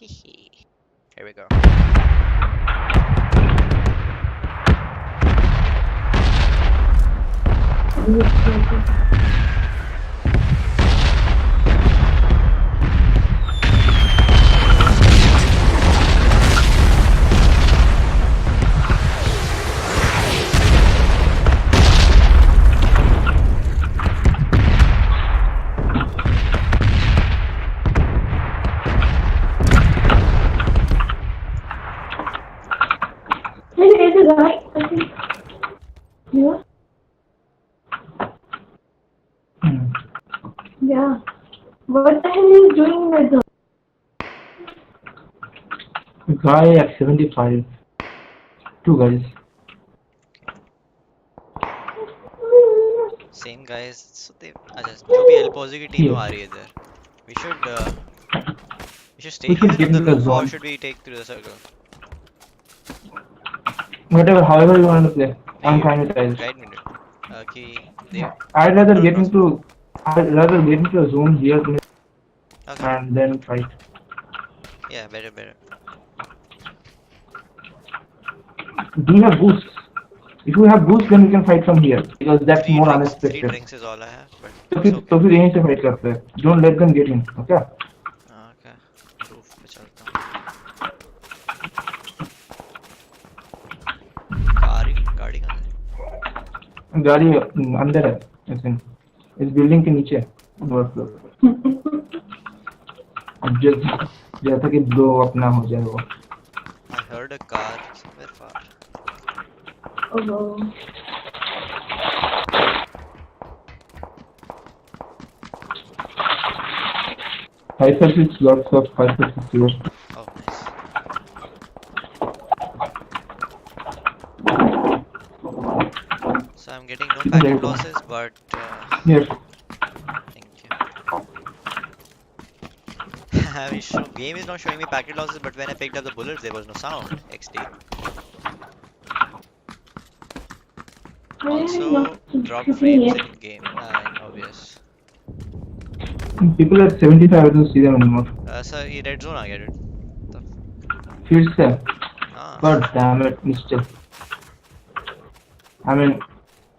Here we go. Yeah. What the hell is doing with the guy at 75? Two guys. Same guys. So they जो भी L pose की team Here. आ रही है इधर. We should stay We should here get in the into the roof or zone. should we take through the circle? Whatever, however you want to play. I'm नहीं, fine with either. guide me. कि they. I'd rather No, get no. into a zone here Okay. and then fight. Yeah, better. Do you have boosts? If you have boosts, then we can fight from here because that's more Three unexpected. drinks is all I have, but तो it's फिर okay. यहीं से fight करते हैं. Don't let them get in, okay? Okay. Roof पे चलता हूँ. गाड़ी कहाँ है? गाड़ी अंदर है, ऐसे इस बिल्डिंग के नीचे है, लोअर फ्लोर. अब जैसा कि दो अपना हो जाए वो. I heard a car somewhere far. Oh no. Five for six lots of 5 for 6 here. Oh, nice. So I'm getting no packet losses, but Yes. thank you. Game is not showing me packet losses, but when I picked up the bullets, there was no sound. XD. Also, drop frames in game. In obvious. People at 75, I don't see them anymore. Sir, ये red zone आ गया, dude. फिर से. Ah. God damn it, mister. I mean,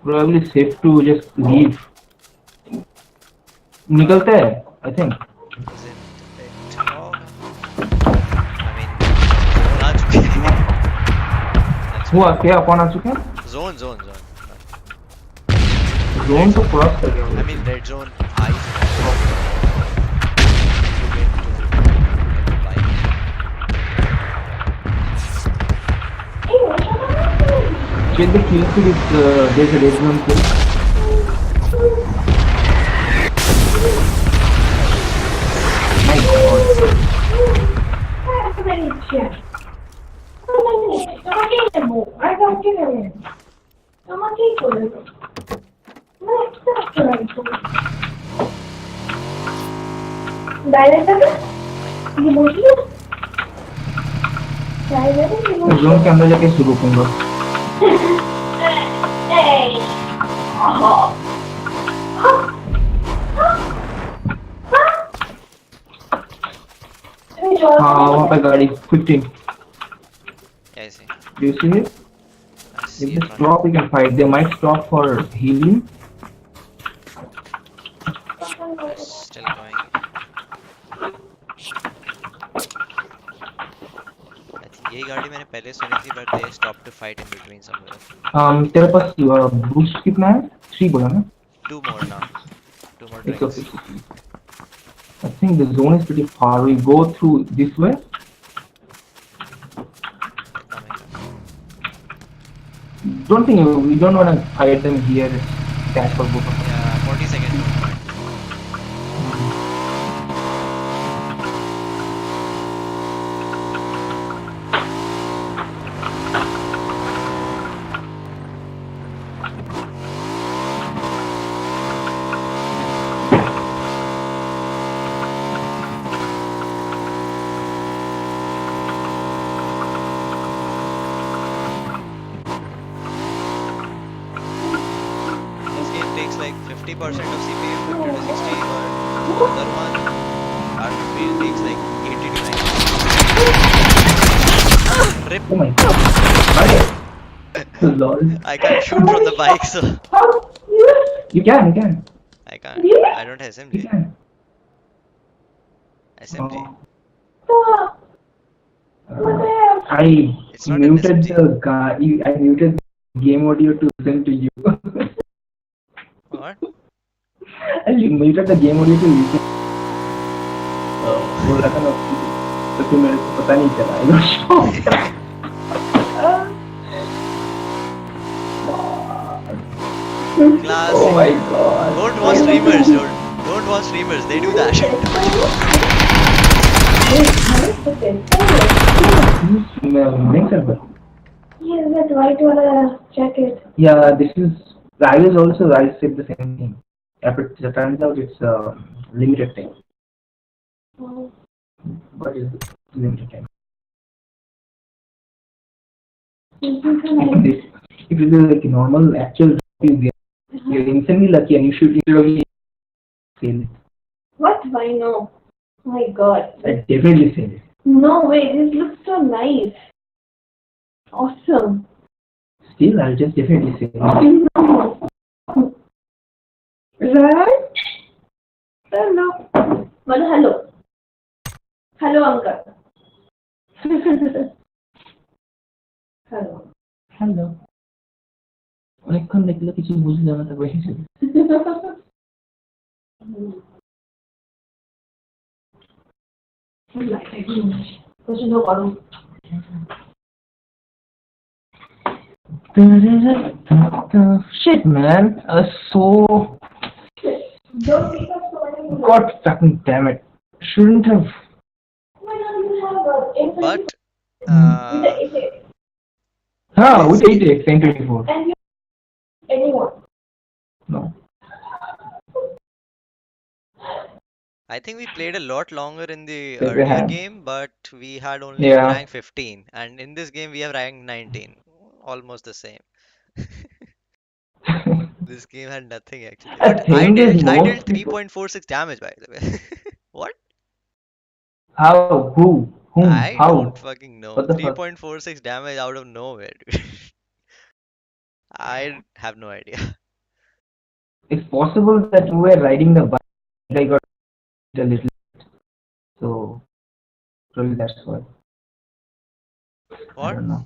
probably safe to just leave. निकलते हैं, I think. Is it? Oh. I mean, zone आ चुके हैं. हुआ क्या? कौन आ चुके हैं? Zone. Zone तो क्रॉस कर गया. I mean, red zone. I. Check the kill feed. There's a red zone kill. My God. Zone के अंदर जाके शुरू करूंगा. हाँ वहाँ पे गाड़ी 15. Yeah, I see. Do you see it? I see If it they on- stop, we can fight. They might stop for healing. Still going. I think यही गाड़ी मैंने पहले सुनी थी, but they stopped to fight in between somewhere. तेरे पास boost कितना है? 3 बोला ना? 2 more now. 2 more It's drinks. okay. I think the zone is pretty far. We go through this way. Don't think we don't want to fight them here. Cash for both of us. Yeah, 40 seconds. Takes like 50% of CPU, 50 to 60, but the other one, our field takes like 80 to 90. Rip. Oh my god. Lol. I can't shoot from the bike, so You can, you can. I can't. I don't have You SMG. can. SMG. Stop. What the hell? I It's not an muted SMG. the guy. I muted the game audio to listen to you. What? I muted the game audio to listen. Oh. बोल रहा था ना तो फिर मेरे को पता नहीं चला. I was shocked. Classic. Oh my god. Don't watch streamers, dude. Don't watch streamers. They do that. Main server. Yes, that white one, check it. Yeah, this is. I was also. I said the same thing. But it turns out it's limited time. Oh. What is limited time? Nice. If it is like normal actual you get, you're instantly lucky and you should literally fail it. What? Why no? My god. I definitely fail it. No way, this looks so nice. Awesome. Still, I'll just definitely say it. No. Right? Hello. Well, hello. Hello, uncle. Hello. Hello. অনেকক্ষণ দেখলে কিছু বুঝলে না তো বেশি প্রচন্ড গরম। Shit, man. So. Don't pick up so many. God fucking damn it. Shouldn't have. Why don't you have But with the 8X? With 8X, N24. And you anyone? No. I think we played a lot longer in the Yes, we earlier have. game, but we had only Yeah. rank 15, and in this game we have rank 19. Almost the same. This game had nothing actually. I But I think dealt, there's I more dealt people- 3.46 damage by the way. What? How? Who? Whom? I How? don't fucking know. What the fuck? 3.46 damage out of nowhere, dude. I have no idea. It's possible that you were riding the bike and I got a little. So, probably that's why. I What? don't know.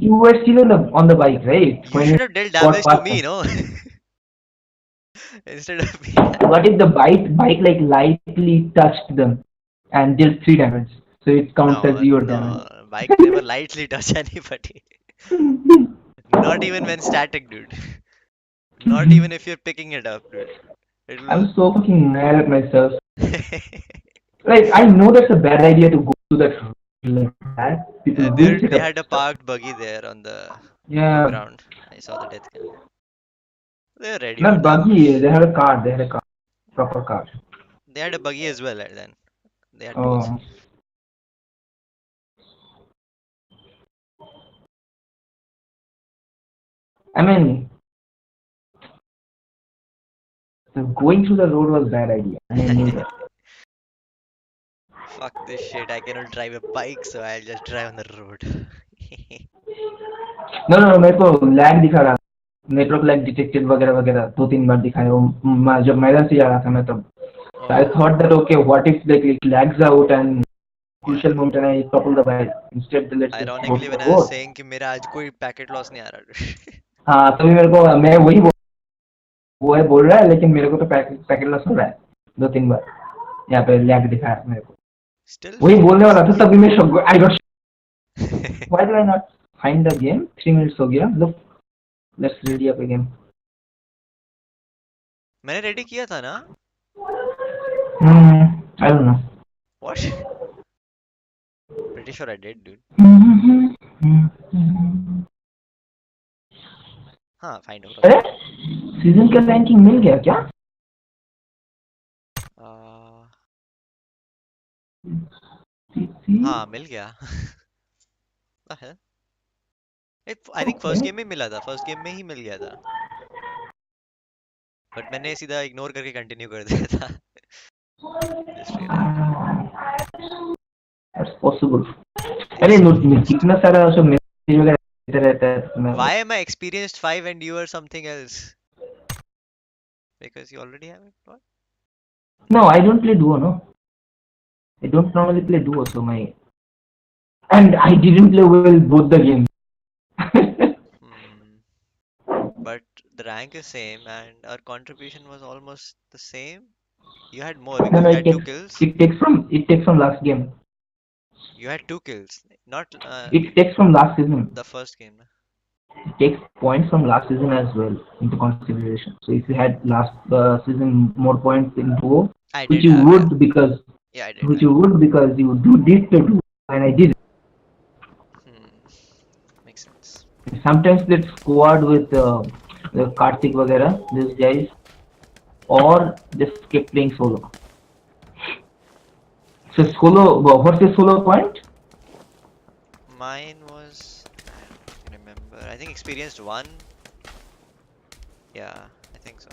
You were still on the bike, right? You When should have dealt got damage to past me, us. no? Instead of me. What if the bike like lightly touched them and dealt 3 damage? So it counts as your damage. Bike never lightly touch anybody. Not even when static, dude. Not even if you're picking it up, dude. It'll... I'm so fucking mad at myself. Like, I know that's a bad idea to go to that like that. People Yeah, will sit they up had a stuff. parked buggy there on the Yeah, ground. I saw the death cam. They're ready not for buggy. damage. They had a car. They had a car, proper car. They had a buggy as well then. They had both. Oh, I mean, going through the road was bad idea. I knew that. Fuck this shit. I cannot drive a bike, so I'll just drive on the road. No, मेरे को lag दिखा रहा, network lag detected वगैरह वगैरह 2-3 बार दिखाया वो जब मैदान से जा रहा था मैं तब. So I thought that okay, what if like it lags out and crucial moment and I topple the bike instead. Let's just go Ironically, to when the I was road. saying कि मेरा आज कोई packet loss नहीं आ रहा. हाँ तभी मेरे को मैं वही वो है बोल रहा है लेकिन मेरे को तो पैकेट लॉस हो रहा है 2-3 बार यहाँ पे लैग दिखाया मेरे को. Still. वही बोलने वाला था तभी मैं shock. I got. Why did I not find the game? 3 minutes हो गया. Look, let's ready up again. मैंने रेडी किया था ना? I don't know. What? Pretty sure I did, dude. हाँ, find out. अरे सीजन का रैंकिंग मिल गया क्या? हाँ मिल गया. What the hell? I think first game में मिला था. First game में ही मिल गया था. But मैंने सीधा इग्नोर करके कंटिन्यू कर दिया था. Just realized. That's possible. अरे कितना सारा सब मैसेज वगैरह देते रहता है। Why am I experienced 5 and you are something else? Because you already have it. What? No, I don't play duo. No, I don't normally play duo. So and I didn't play well both the games. Hmm. But the rank is same and our contribution was almost the same. You had more No, because no, you had two kills. it takes from last game. You had two kills, not It takes from last season. the first game. It takes points from last season as well into consideration. So if you had last season more points in duo, I which did you have, yeah. would because Yeah, I did which have. you would because you did the duo and I did. Hmm. Makes sense. Sometimes let's squad with Karthik वगैरह, these guys, or just keep playing solo. So solo, what's your solo point? Mine was, I don't remember. I think experienced one. Yeah, I think so.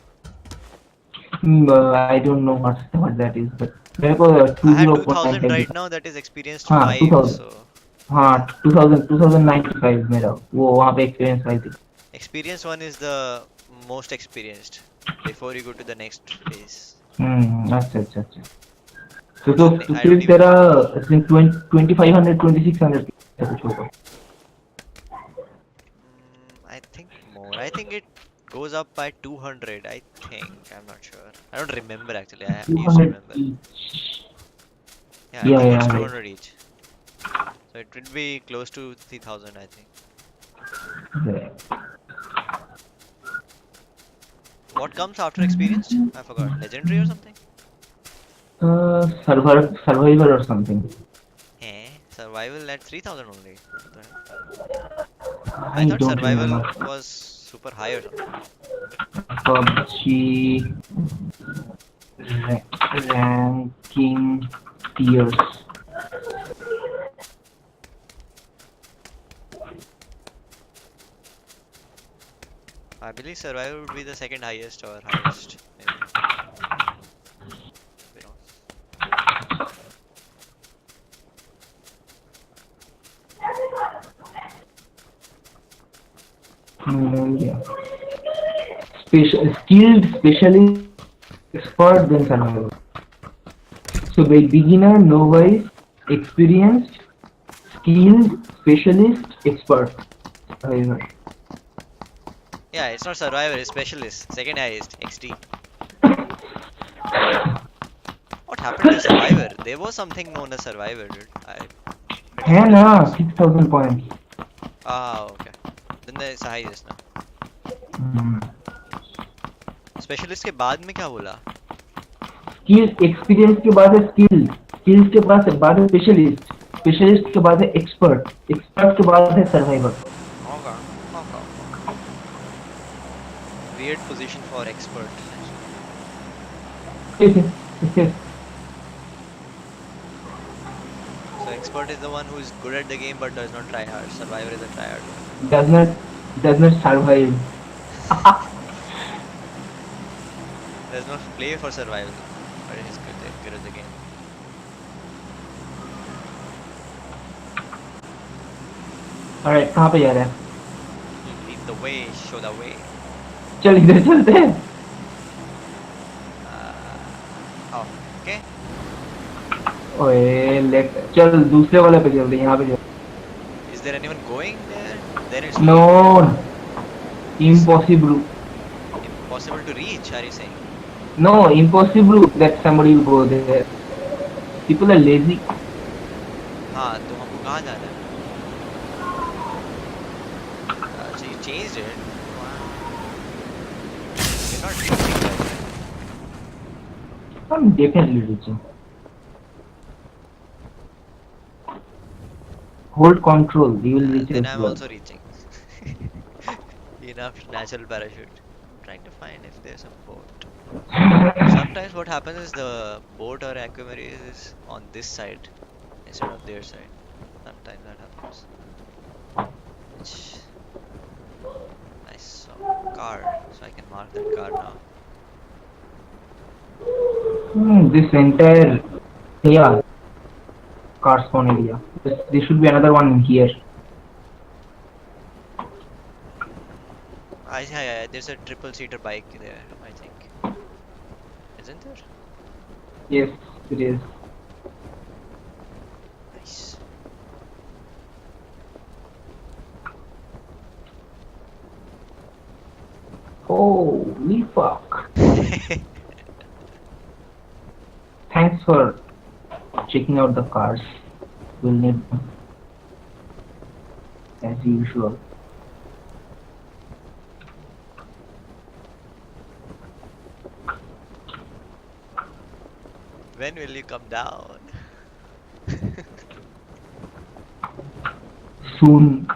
I don't know what that is, but मेरे को I had 20.95 2000 right दिखा। now, that is experienced हाँ 5, 2000, so हाँ 2095 मेरा वो वहाँ पे experience I थी। experience one is the most experienced before you go to the next phase. अच्छा अच्छा अच्छा। तो I फिर don't even तेरा know. 2500 2600 कुछ होगा। I think more. I think it goes up by 200. I think. I'm not sure. I don't remember actually. I used to 200 remember. each. Yeah, I think it's Right. 200 each. So it will be close to 3000, I think. Yeah. What comes after experienced? I forgot. Legendary or something? Survivor or something. Eh? Survival at 3000 only. What the hell? I I thought don't survival remember. was super high or something. PUBG ranking tiers. I believe survival would be the second highest or highest, maybe. We don't. Yeah. Skilled specialist expert then survivor. So by beginner, novice, experienced, skilled, specialist, expert. Survivor. Yeah, it's not survivor, it's specialist. Second highest, XD. What happened to survivor? There was something known as survivor, dude. I'm pretty है sure ना there was. 6000 points. Ah, okay. Then there is the highest now. Specialist के बाद में क्या बोला? Skill experience के बाद है स्किल, स्किल्स के बाद है स्पेशलिस्ट, स्पेशलिस्ट के बाद है एक्सपर्ट, एक्सपर्ट के बाद है survivor. Okay. Okay. Weird position for expert. So expert is the one who is good at the game but does not try hard. Survivor is a try hard one. does not survive. There's no play for survival, but it is good at the game. Alright, कहाँ पे जा रहा है? Lead the way, show the way. चल इधर चलते हैं। Oh, okay. ओए लेट चल दूसरे वाले पे चलते हैं, यहाँ पे चल। Is there anyone going there? Then it's No, impossible. impossible to reach, are you saying? No, impossible that somebody will go there. People are lazy. हाँ, तो हमको कहाँ जाना है? So you changed it. You're not reaching that. I'm definitely reaching. Hold control, you will reach Then as I'm well. also reaching. Enough natural parachute. I'm trying to find if there's a boat. Sometimes what happens is the boat or aquamarine is on this side instead of their side. Sometimes that happens. Which I saw a car, so I can mark that car now. This entire yeah. car spawn area. There should be another one in here. Yeah, there's a triple seater bike there, I think. Isn't there? Yes, it is. Nice. Holy fuck. Thanks for checking out the cars. We'll need them as usual. When will you come down? Soon.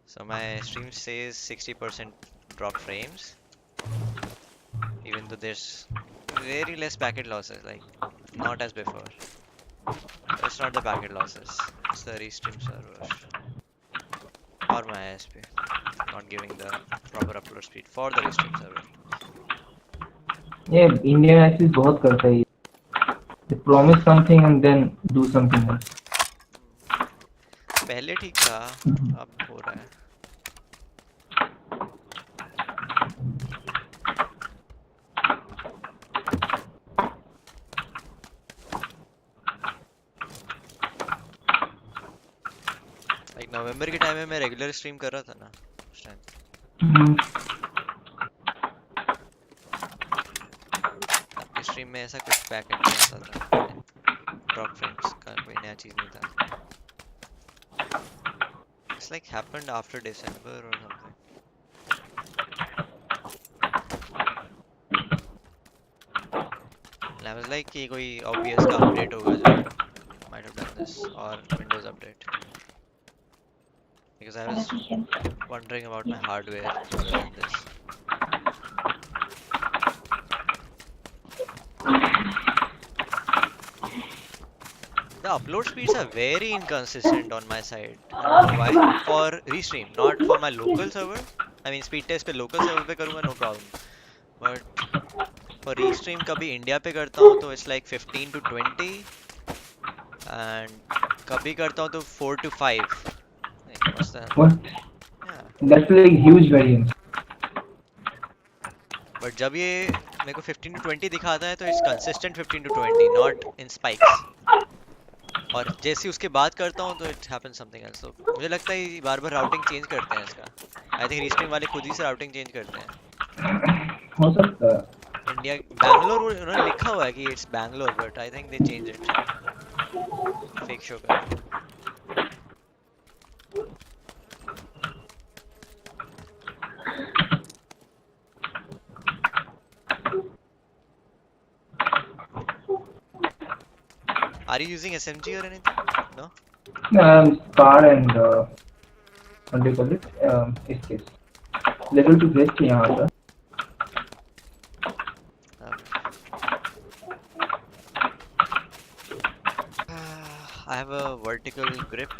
So my stream says 60% drop frames, even though there's very less packet losses, like not as before. It's not the packet losses, it's the restream server or my ISP not giving the proper upload speed for the restream server. Yeah, Indian ISPs बहुत करता है. They promise something and then do something else. पहले ठीक था, अब हो रहा है. Like नवंबर के टाइम में मैं रेगुलर स्ट्रीम कर रहा था ना उस टाइम. आपकी स्ट्रीम में ऐसा कुछ पैकेट नहीं आता था, ड्रॉप फ्रेम्स का कोई नया चीज नहीं था. It's like happened after December or something. And I was like कि कोई obvious का update होगा जो might have done this or Windows update. Because I was wondering about my hardware rather than this. The upload speeds are very inconsistent on my side. I don't know why. For restream, not for my local server. I mean speed test पे local server पे करूँगा no problem. But for restream कभी India पे करता हूँ तो it's like 15 to 20 and कभी करता हूँ तो 4 to 5. Like, what's that? What? Yeah. That's like huge variance. But जब ये मेरे को 15 to 20 दिखाता है तो it's consistent 15 to 20, not in spikes. और जैसे उसके बाद करता हूँ तो it happens something else. तो मुझे लगता है ये बार बार राउटिंग चेंज करते हैं इसका. I think restream वाले खुद ही से राउटिंग चेंज करते हैं. हो सकता है. इंडिया बैंगलोर उन्होंने लिखा हुआ है कि it's Bangalore but I think they change it. Fake show कर. Are you using SMG or anything? No? Scar and what do you call it? Is level 2 vest यहाँ आता. I have a vertical grip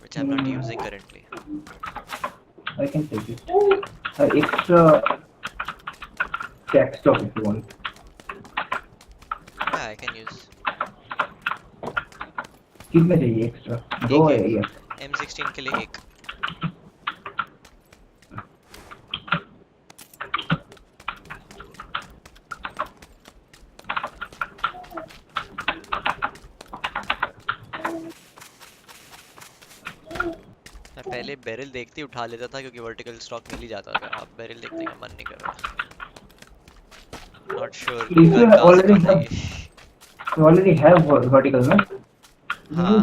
which I'm not using currently. I can take it. Extra tax stop if you want. Yeah, I can use. कितने चाहिए extra? दो है ये. M16 के लिए एक. मैं पहले बैरल देखते ही उठा लेता था क्योंकि वर्टिकल स्टॉक मिल ही जाता था. अब बैरल देखने का मन नहीं कर रहा. Not sure. You already have vertical, no? हाँ.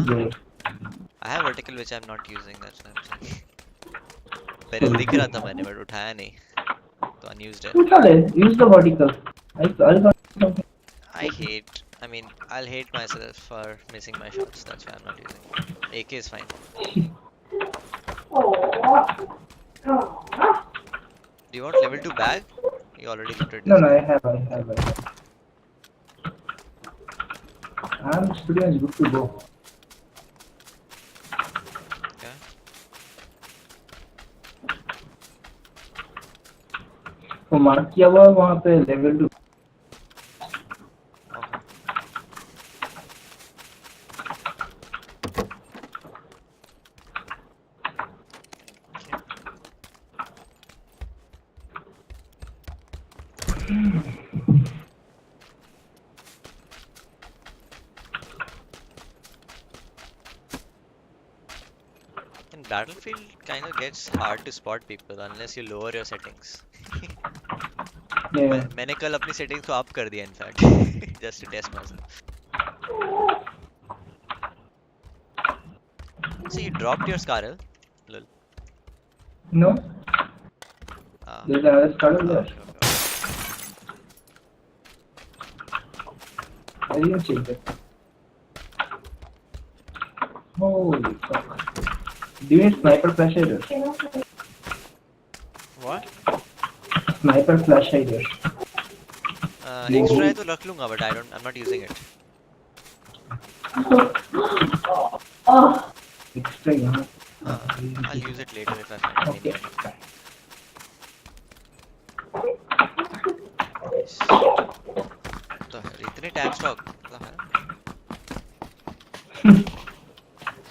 I have vertical which I'm not using. That's what I'm saying. Barrel दिख रहा था मैंने बट उठाया नहीं. तो unused है. उठा ले. Use the vertical. I hate. I mean, I'll hate myself for missing my shots. That's why I'm not using. AK is fine. Do you want level 2 bag? You already looted this. No, I have. I'm pretty much good to go. Okay. वो mark किया हुआ वहाँ पे level 2. Okay. Okay. In Battlefield, kind of gets hard to spot people unless you lower your settings. Yeah. मैंने कल अपनी settings को up कर दिया in fact just to test myself. So you dropped your Scarlet? Lol. No, Ah, there's another Scarlet there. okay, okay. I didn't check that. Holy fuck. Do you need sniper flash hider? What? Sniper flash hider. Extra है तो रख लूँगा but I'm not using it. Extra यहाँ. I'll use it later if I find Okay. any. तो इतने tag stock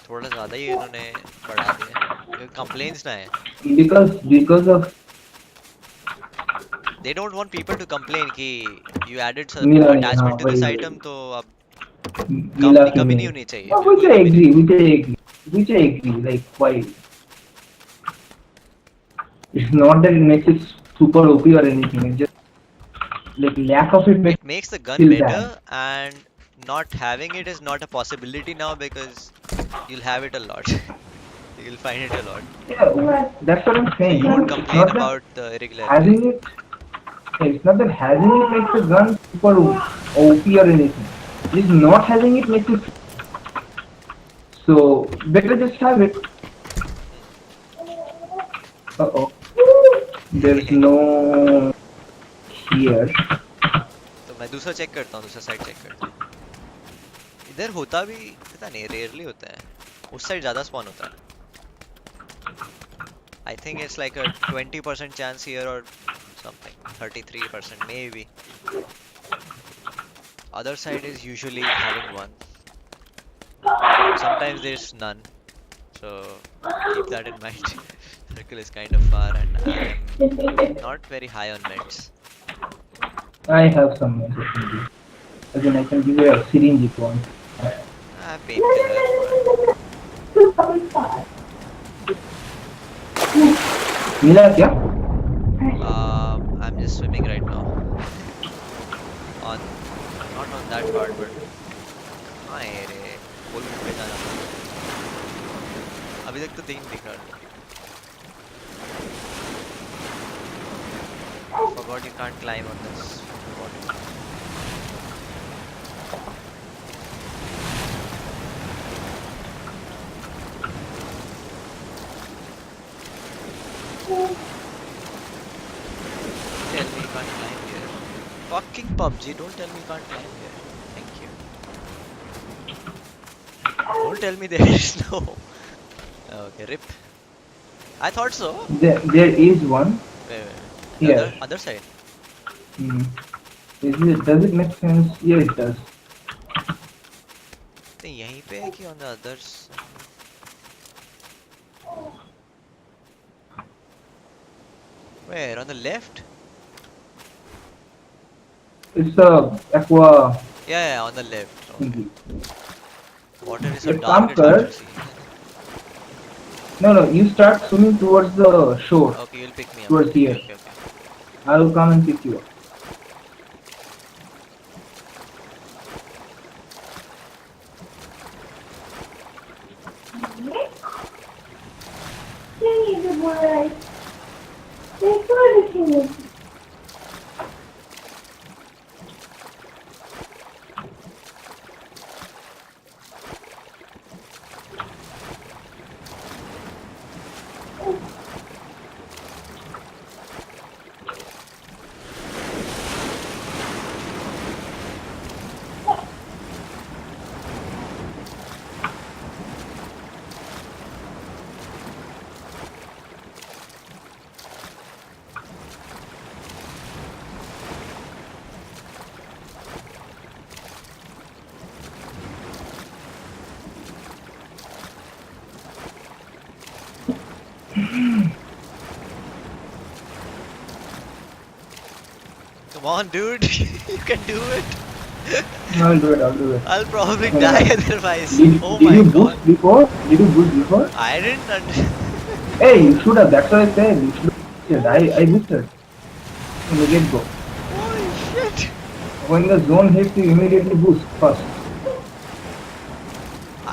थोड़ा ज़्यादा ही इन्होंने बढ़ा दिया. Complaints ना है. Because of They don't want people to complain कि you added some मिला new नहीं, attachment हाँ, to this वही, item तो अब मिला कमी कि कमी नहीं. नहीं होनी चाहिए. Oh, बिल्कुल कमी नहीं. which I agree. Like why? It's not that it makes it super OP or anything. It's just like lack of it makes It makes the gun feel better and not having it is not a possibility now because you'll have it a lot. You'll find it a lot. Yeah, that's what I'm So saying. you won't It's complain not that about the irregularity. having it. It's not that having it makes the gun super OP or anything. It's not having it makes it. So better just have it. Uh-oh. There's no here. तो मैं दूसरा check करता हूँ, दूसरा side check करता हूँ. इधर होता भी पता नहीं, रेयरली होता है. उस साइड ज़्यादा स्पॉन होता है. I think it's like a 20% chance here or something. 33% maybe. Other side is usually having one. Sometimes there's none. So keep that in mind. Circle is kind of far and I'm not very high on meds. I have some medicine. Again, I can give you a syringe if you want. Painkiller. मिला क्या? I'm just swimming right now. On, not on that part, but हाँ ये रे, पुल पे जाना पड़ा. अभी तक तो तीन दिख रहा. Forgot you can't climb on this. Forgot. Tell me you can't climb here. Fucking PUBG, don't tell me you can't climb here. Thank you. Don't tell me there is no. Okay, rip. I thought so. There is one. Wait. Here. Other side. Does it make sense? Yeah, it does. तो यहीं पे है कि on the other side? Where? On the left? It's the aqua. Yeah, on the left. Okay. Water is so It dark, it's comes hard to see. No, you start swimming towards the shore. Okay, you'll pick me up. Towards here. Okay. I will come and pick you up. Come on, dude. You can do it. I'll do it. I'll do it. I'll probably Uh, die otherwise. Did, Oh did my you god. boost before? Did you boost before? I didn't Hey, you should have. That's what I said. You should have boosted. I boosted from the get go. Holy shit. When the zone hits, you immediately boost first.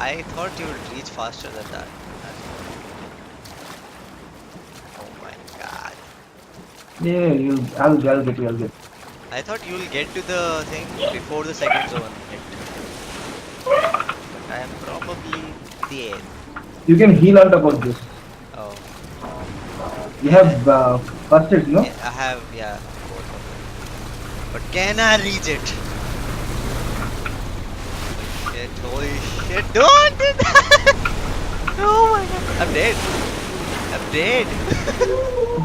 I thought you would reach faster than that. Oh my god. Yeah, I'll get you. I'll get. I thought you'll get to the thing before the second zone hit. But I am probably dead. You can heal on top of this. Oh. You have first aid, no? Yeah, I have, yeah, both of them. But can I reach it? Shit, holy shit, don't do that! Oh my god, I'm dead. I'm dead.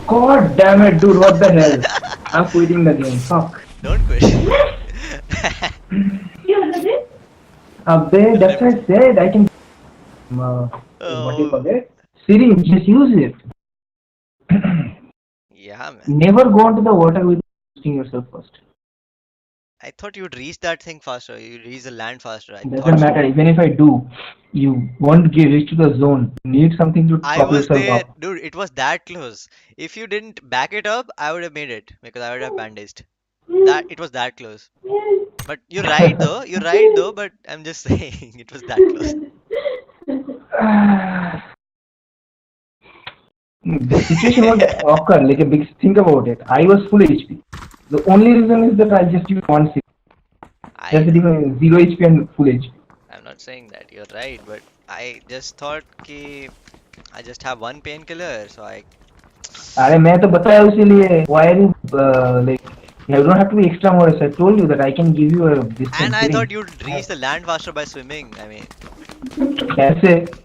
God damn it, dude! What the hell? I'm quitting the game. Fuck. Don't quit. You heard it? That's what I said. I can. What do you call it? Siri, just use it. Yeah, man. Never go into the water without boosting yourself first. I thought you'd reach that thing faster. You'd reach the land faster. I Doesn't thought so. matter. Even if I do, you won't reach to the zone. You need something to I top was yourself there, up. dude. It was that close. If you didn't back it up, I would have made it because I would have bandaged. That it was that close. But you're right though. You're right though. But I'm just saying it was that close. The situation was occur like a big. Think about it. I was full HP. The only reason is that I just used one six. I That's the know. difference. 0 HP and full HP. I'm not saying that. You're right. But I just thought कि I just have one painkiller, so I. अरे मैं तो बताया उसीलिए. Why are you like? You don't have to be extra modest. I told you that I can give you a distance. And I thought you'd reach the land faster by swimming. I mean, That's it.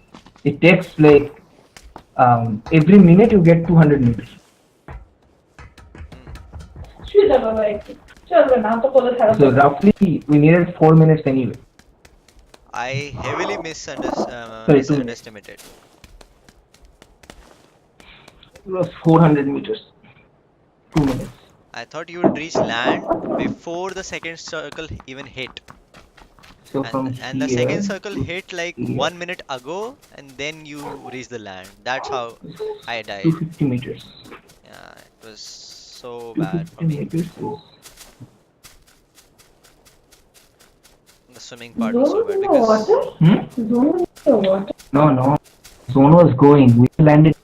It takes like every minute you get 200 meters. So roughly we needed 4 minutes anyway. I heavily Sorry, 2 minutes. misunderestimated. It was 400 meters. 2 minutes. I thought you would reach land before the second circle even hit. So from And the here, second circle hit like here, 1 minute ago, and then you reach the land. That's how I died. 250 meters. Yeah, it was so bad for 250 me. meters is The swimming part was so bad because No. Zone was going. We landed.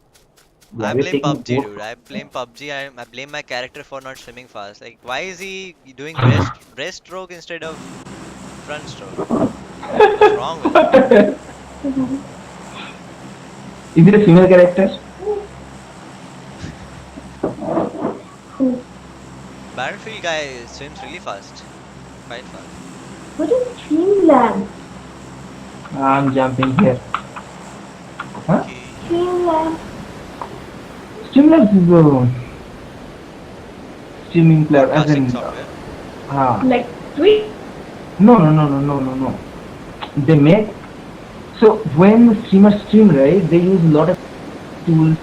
I were blame taking PUBG, boat. dude. I blame PUBG. I blame my character for not swimming fast. Like, why is he doing breaststroke instead of front stroke? What's wrong with him? Is it a female character? Battlefield guy swims really fast. Quite fast. What is Dreamland? I'm jumping here. Huh? Okay. Dreamland. Stimulus is a streaming player as Broadcasting in software. Like Twitch? No. They make so when the streamers stream, right, they use a lot of tools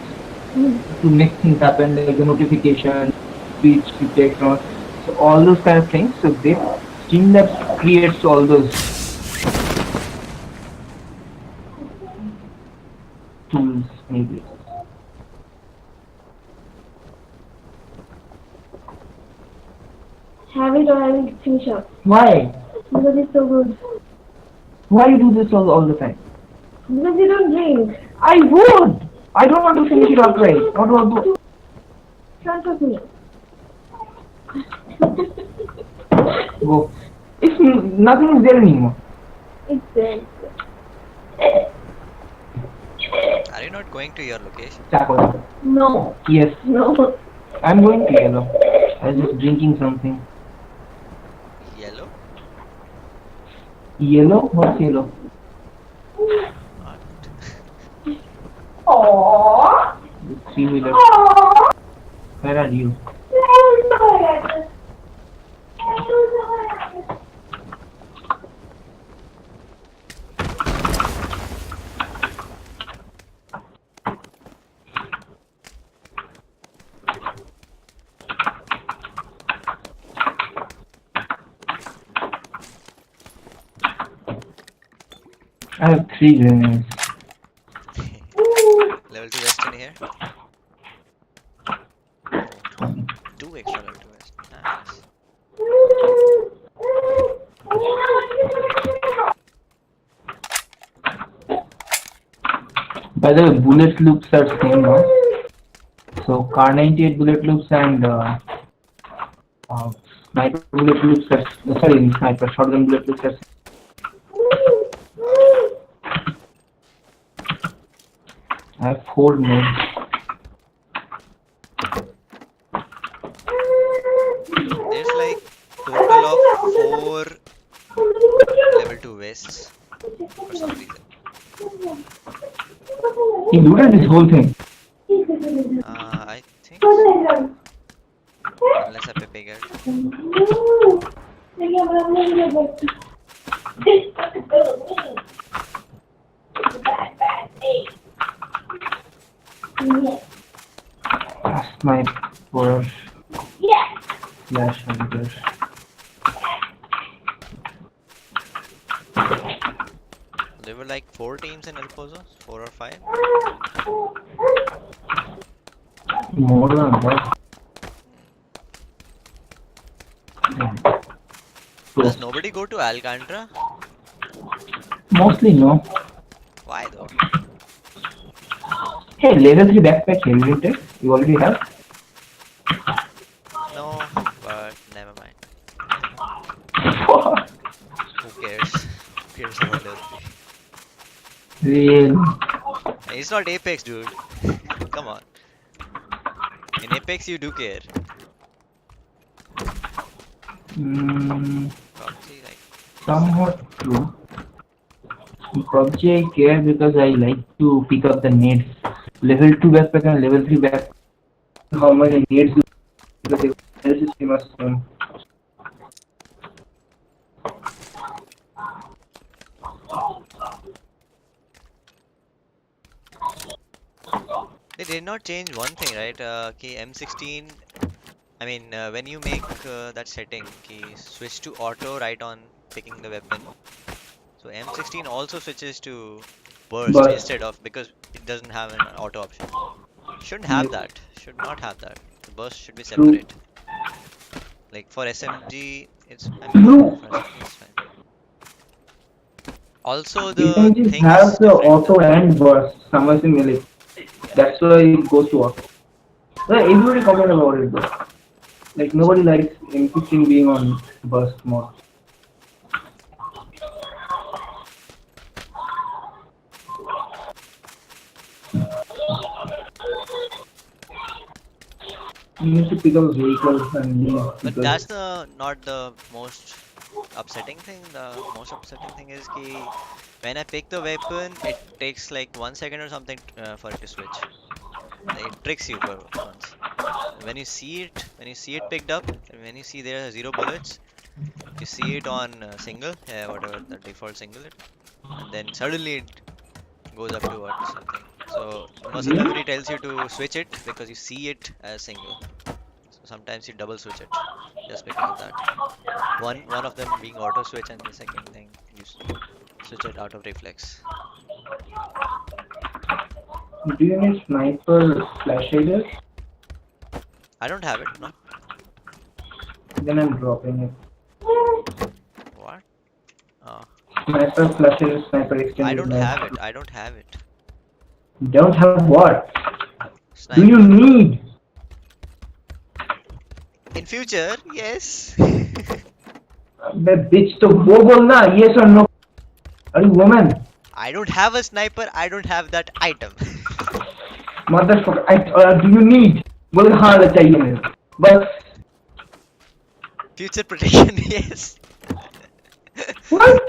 to make things happen, like the notification, speech to text, so all those kind of things. So they Streamlabs creates all those tools maybe. Have it or I will finish up. Why? Because it's so good. Why you do this all the time? Because you don't drink. I would. I don't want to finish it up right. What do I do? In front of me. Go. If nothing is there anymore. It's there. Are you not going to your location? Chocolate. No. Yes. No. I'm going to yellow. I was just drinking something. Yellow? Yellow? What's yellow? What? Aww. The 3-wheeler. Aww. Where are you? I have 3 grenades. Level 2 vest in here. Oh, 2 extra level 2 vest. Nice. By the way, bullet loops are same now. So car 98 bullet loops and sniper bullet loops are sorry, sniper shotgun bullet loops are. I have 4 names. There's like total of 4 level 2 vests for some reason. He looted this whole thing. I think so. Unless I prepare it. Sniper slash hunter. There were like 4 teams in El Pozo, 4 or 5. More than that. Does nobody go to Alcantara? Mostly no. Why though? Hey, level 3 backpack here, isn't it? You already have? No, but never mind. What? Who cares? Who cares about level 3? Real. It's not Apex, dude. Come on. In Apex, you do care. PUBG, like. Somewhat true. In PUBG I care because I like to pick up the nades. Level 2 backpack and level 3 backpack. How many nades do because the system is same. They did not change one thing, right? M16. I mean, when you make that setting, switch to auto right on picking the weapon. So M16 also switches to burst But instead of, because it doesn't have an auto option. Shouldn't have that. Should not have that. The burst should be true. separate. Like for SMG, I mean, True. for SMG it's fine. Also, the SMGs thing have is the different. auto and burst. Summers in melee. That's why it goes to auto. Well, everybody comment about it though. Like nobody likes M15 being on burst mode. You need to pick up vehicles and leave. But that's not the most upsetting thing. The most upsetting thing is when I pick the weapon, it takes like 1 second or something for it to switch. It tricks you for once. When you see it picked up, and when you see there are 0 bullets, you see it on single, whatever the default single, and then suddenly it goes up to what something. So muscle memory tells you to switch it because you see it as single. So sometimes you double switch it just because of that. One of them being auto switch and the second thing you switch it out of reflex. Do you need sniper flash hider? I don't have it, no. Then I'm dropping it. What? Oh, Sniper flash hider, sniper extended. I don't have it. I don't have it. You don't have what? Sniper. Do you need? In future, yes. Be bitch, to wo bolna, yes or no? Are you woman? I don't have a sniper. I don't have that item. Motherfucker, do you need? बोले हाँ चाहिए मेरे बस. Future protection, yes. What?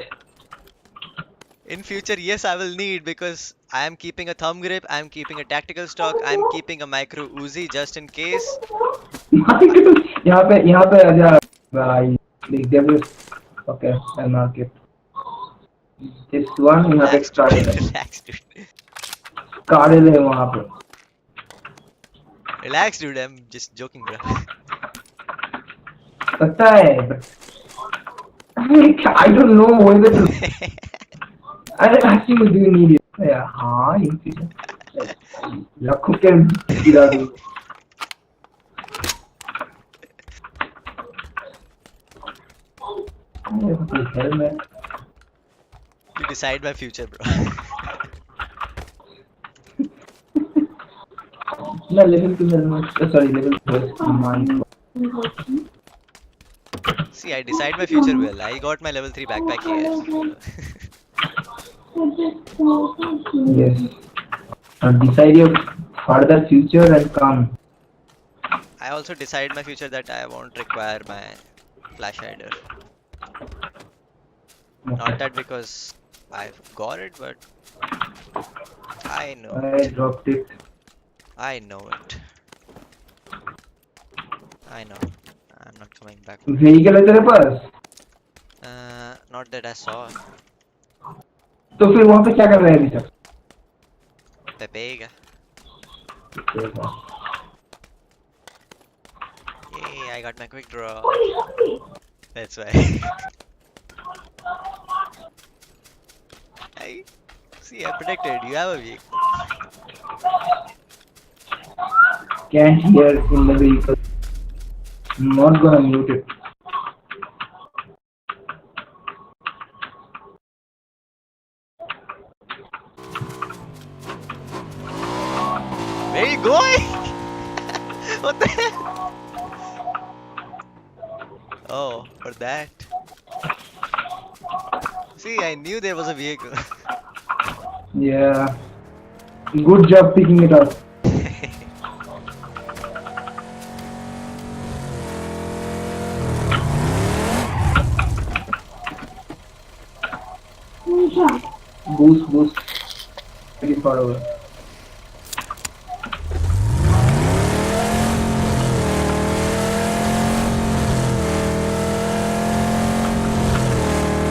In future, yes, I will need because I am keeping a thumb grip. I am keeping a tactical stock. I am keeping a micro Uzi just in case. यहाँ पे आजा भाई देख okay I'll mark it. This one यहाँ पे start है. Relax, dude. Card है वहाँ पे. Relax, dude. I'm just joking, bro. पता है. I don't know whether to. Actually, do you need it? Yeah, हाँ in future. लाखों के गिरा दूँ. Helmet. You decide my future, bro. No, level 2 helmet. Sorry, level 2 is mine. See, I decide my future well. I got my level 3 backpack here. So Yes. Decide your further future and come. I also decide my future that I won't require my flash hider. Not that because I've got it, but I know I it. dropped it. I know it. I know. I'm not coming back for it. Vehicle है तेरे पास? Not that I saw. तो फिर वहाँ पे क्या कर रहा है अभी तक? Pepega. Yay, I got my quick draw. That's why. I see. I predicted you have a vehicle. Can't hear in the vehicle. I'm not gonna mute it. Where are you going? What the hell? Oh, for that. See, I knew there was a vehicle. Yeah. Good job picking it up. Boost. Very far away.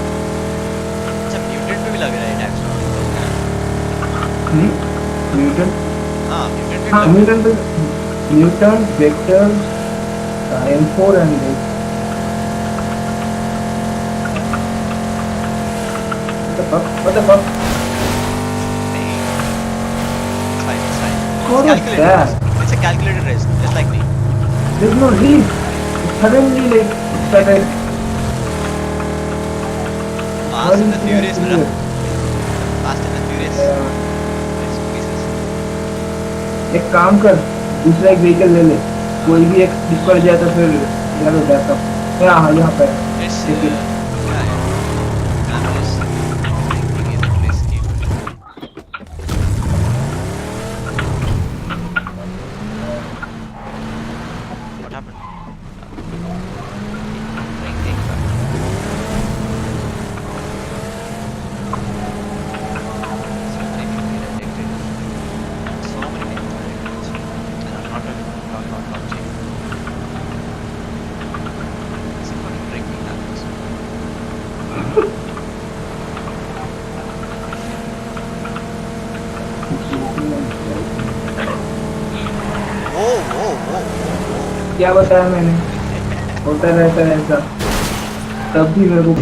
अच्छा mutant पे भी लग रहा है tax Mutant? हाँ mutant पे भी हाँ, लग रहा है mutant, vector, M4 and this. What the fuck? Hey, it's fine, it's fine. What It's was calculated that? risk. It's a calculated risk, just like me. There's no leaf. Suddenly, like, started. Fast and the Furious, Yeah. bro. Fast and the Furious. It's pieces. एक काम कर, दूसरा एक vehicle ले ले, कोई भी एक डिस्कॉर्ड जाए तो फिर यहाँ पे बैकअप, यहाँ पे It's ठीक है। yeah. I'm just thinking it's risky. What happened? Ring back. So many people get addicted. So many people are addicted. And I'm not PUBG. Some fucking drinking happens. Whoa. क्या बताया मैंने, होता रहता है ऐसा, तब भी मेरे को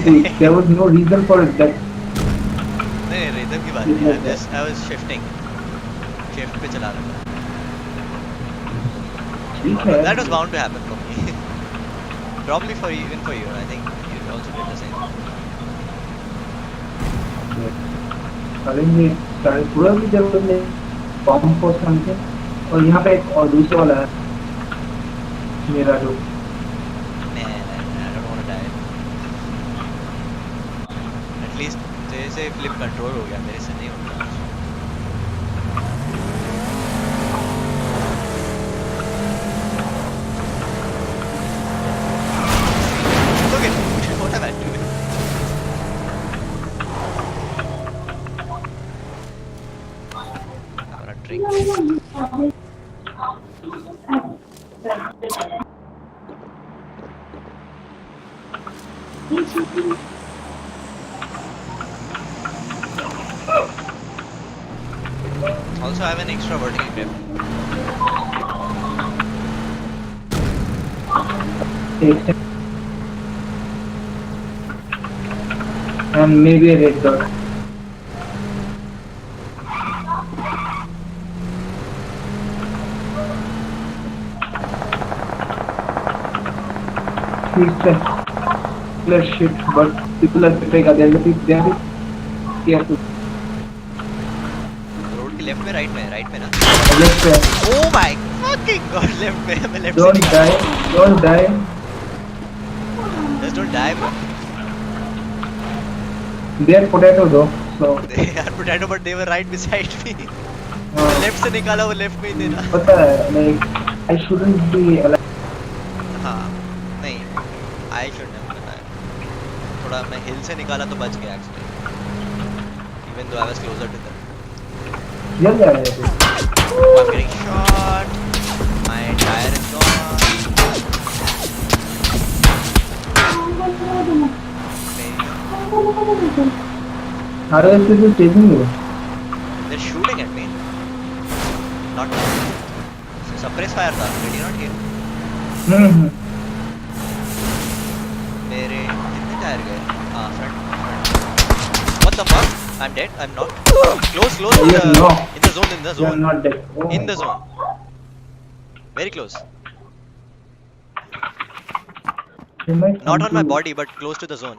there was no reason for it that नहीं रिदम की बात नहीं I was shifting shift पे चला रहा ठीक था है। that was bound to happen for me probably for you, even for you I think you also did the same Suddenly probably there was a pump or something, और यहाँ पे एक और दूसरा वाला है मेरा जो nah, I don't want to die at least तेरे से flip control हो गया मेरे से नहीं होता look at me what am I doing I'm gonna drink also I have an extra vertical grip and maybe a red dot. It's a killer shit, but people are fake. They are careful. Road के left में right में ना Left side. Oh my fucking god, left में मैं left से Don't die. Don't die. just don't die bro. They are potato though. So. They are potato but they were right beside me. Left से निकाला वो left में ही देना पता है like I shouldn't be alive. हाँ नहीं I shouldn't have done that. थोड़ा मैं हिल से निकाला तो बच गया actually even though I was closer to them. जल जा रहे थे. Oh, I'm getting shot. My tire is gone. How are they still chasing you? They're shooting at me. Not me. So suppress fire था. Did you not hear? मेरे कितने tyre गए? हाँ front. What the fuck? I'm dead. I'm not. Close. You're In the zone. You're not dead. Oh In my the God. zone. Very close. They might Not come on my to- body, but close to the zone.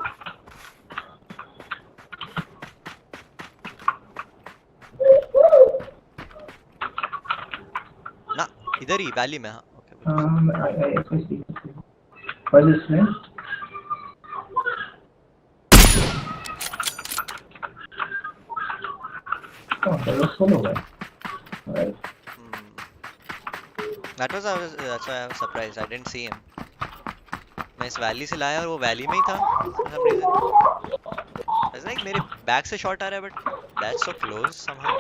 ना इधर ही valley में हाँ. Okay. I see. What is this? Oh, that was solo guy. Alright. That's why I was surprised. I didn't see him. मैं इस valley से लाया और वो वैली में ही था for some reason. It's like मेरे बैक से शॉट आ रहा है but that's so close somehow.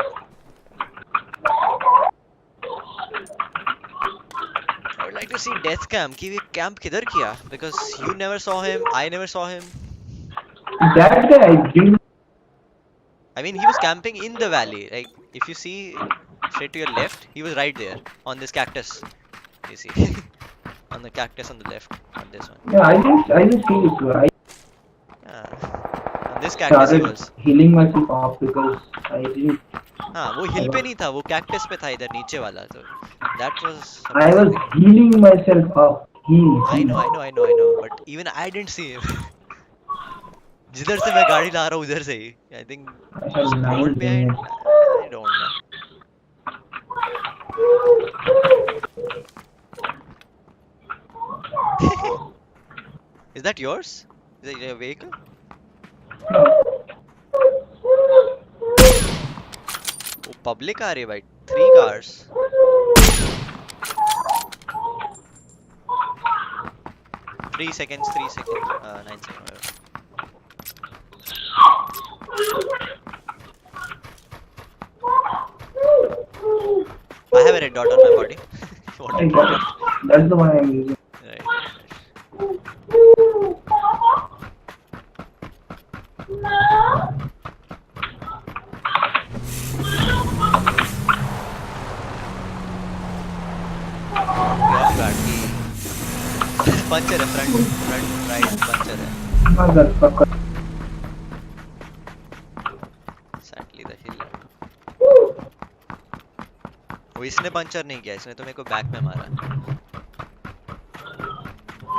I would like to see death camp कि ये camp किधर किया because you never saw him, I never saw him. That guy, I didn't. I mean, he was camping in the valley. Like, if you see straight to your left, he was right there on this cactus. You see, on the cactus on the left, on this one. Yeah, I didn't see it. I On this cactus he started was. healing myself off because I didn't. हाँ, वो hill पे नहीं था, वो cactus पे था इधर नीचे वाला. So that was. I was healing myself off. I know. But even I didn't see him. जिधर से मैं गाड़ी ला रहा हूँ उधर से ही. I think. I have 9 Road behind. minutes. I don't know. Is that yours? Is that your vehicle? No. वो public आ रही है भाई. 3 cars. Three seconds. 9 seconds. Whatever. I have a red dot on my body. What I did got it. That's the one I'm using. Right. Puncture है front right puncture है. Motherfucker. Sadly the hill. वो इसने puncture नहीं किया, इसने तो मेरे को बैक में मारा.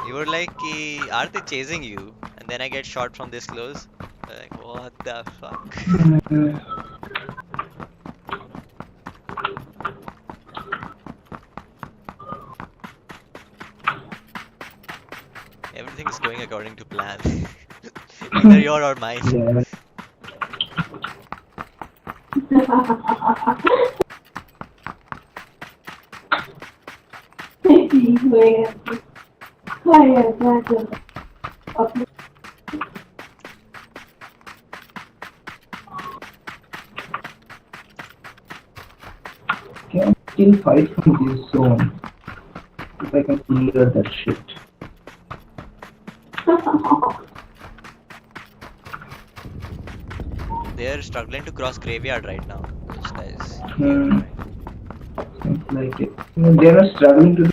You were like कि are they chasing you? And then I get shot from this close. Like what the fuck? Everything is going according to plan. Either your or mine. Yeah. Can still fight from this zone if I can clear that shit. They are struggling to cross graveyard right now. Those guys. Seems like it. They are struggling to do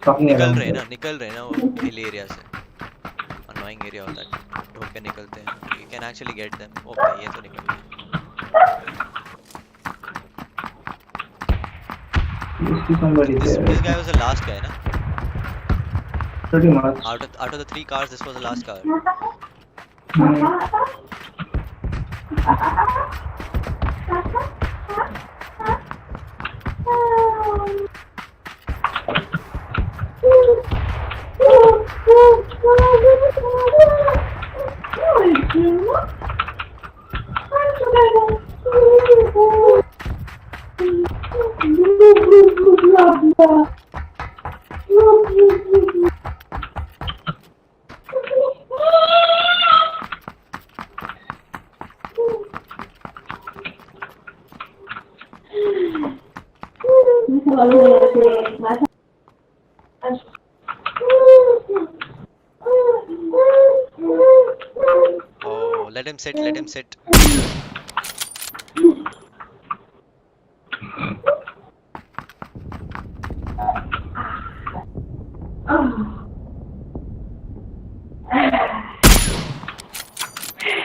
fucking निकल around रहे there. ना वो hill area से. Annoying area होता है. ढूंढ के निकलते हैं. You can actually get them. ओ भाई ये तो निकल गए. There used to be somebody This there. guy was the last guy ना. pretty much. Out of the 3 cars, this was the last car. Hmm. Oh, let him sit, let him sit.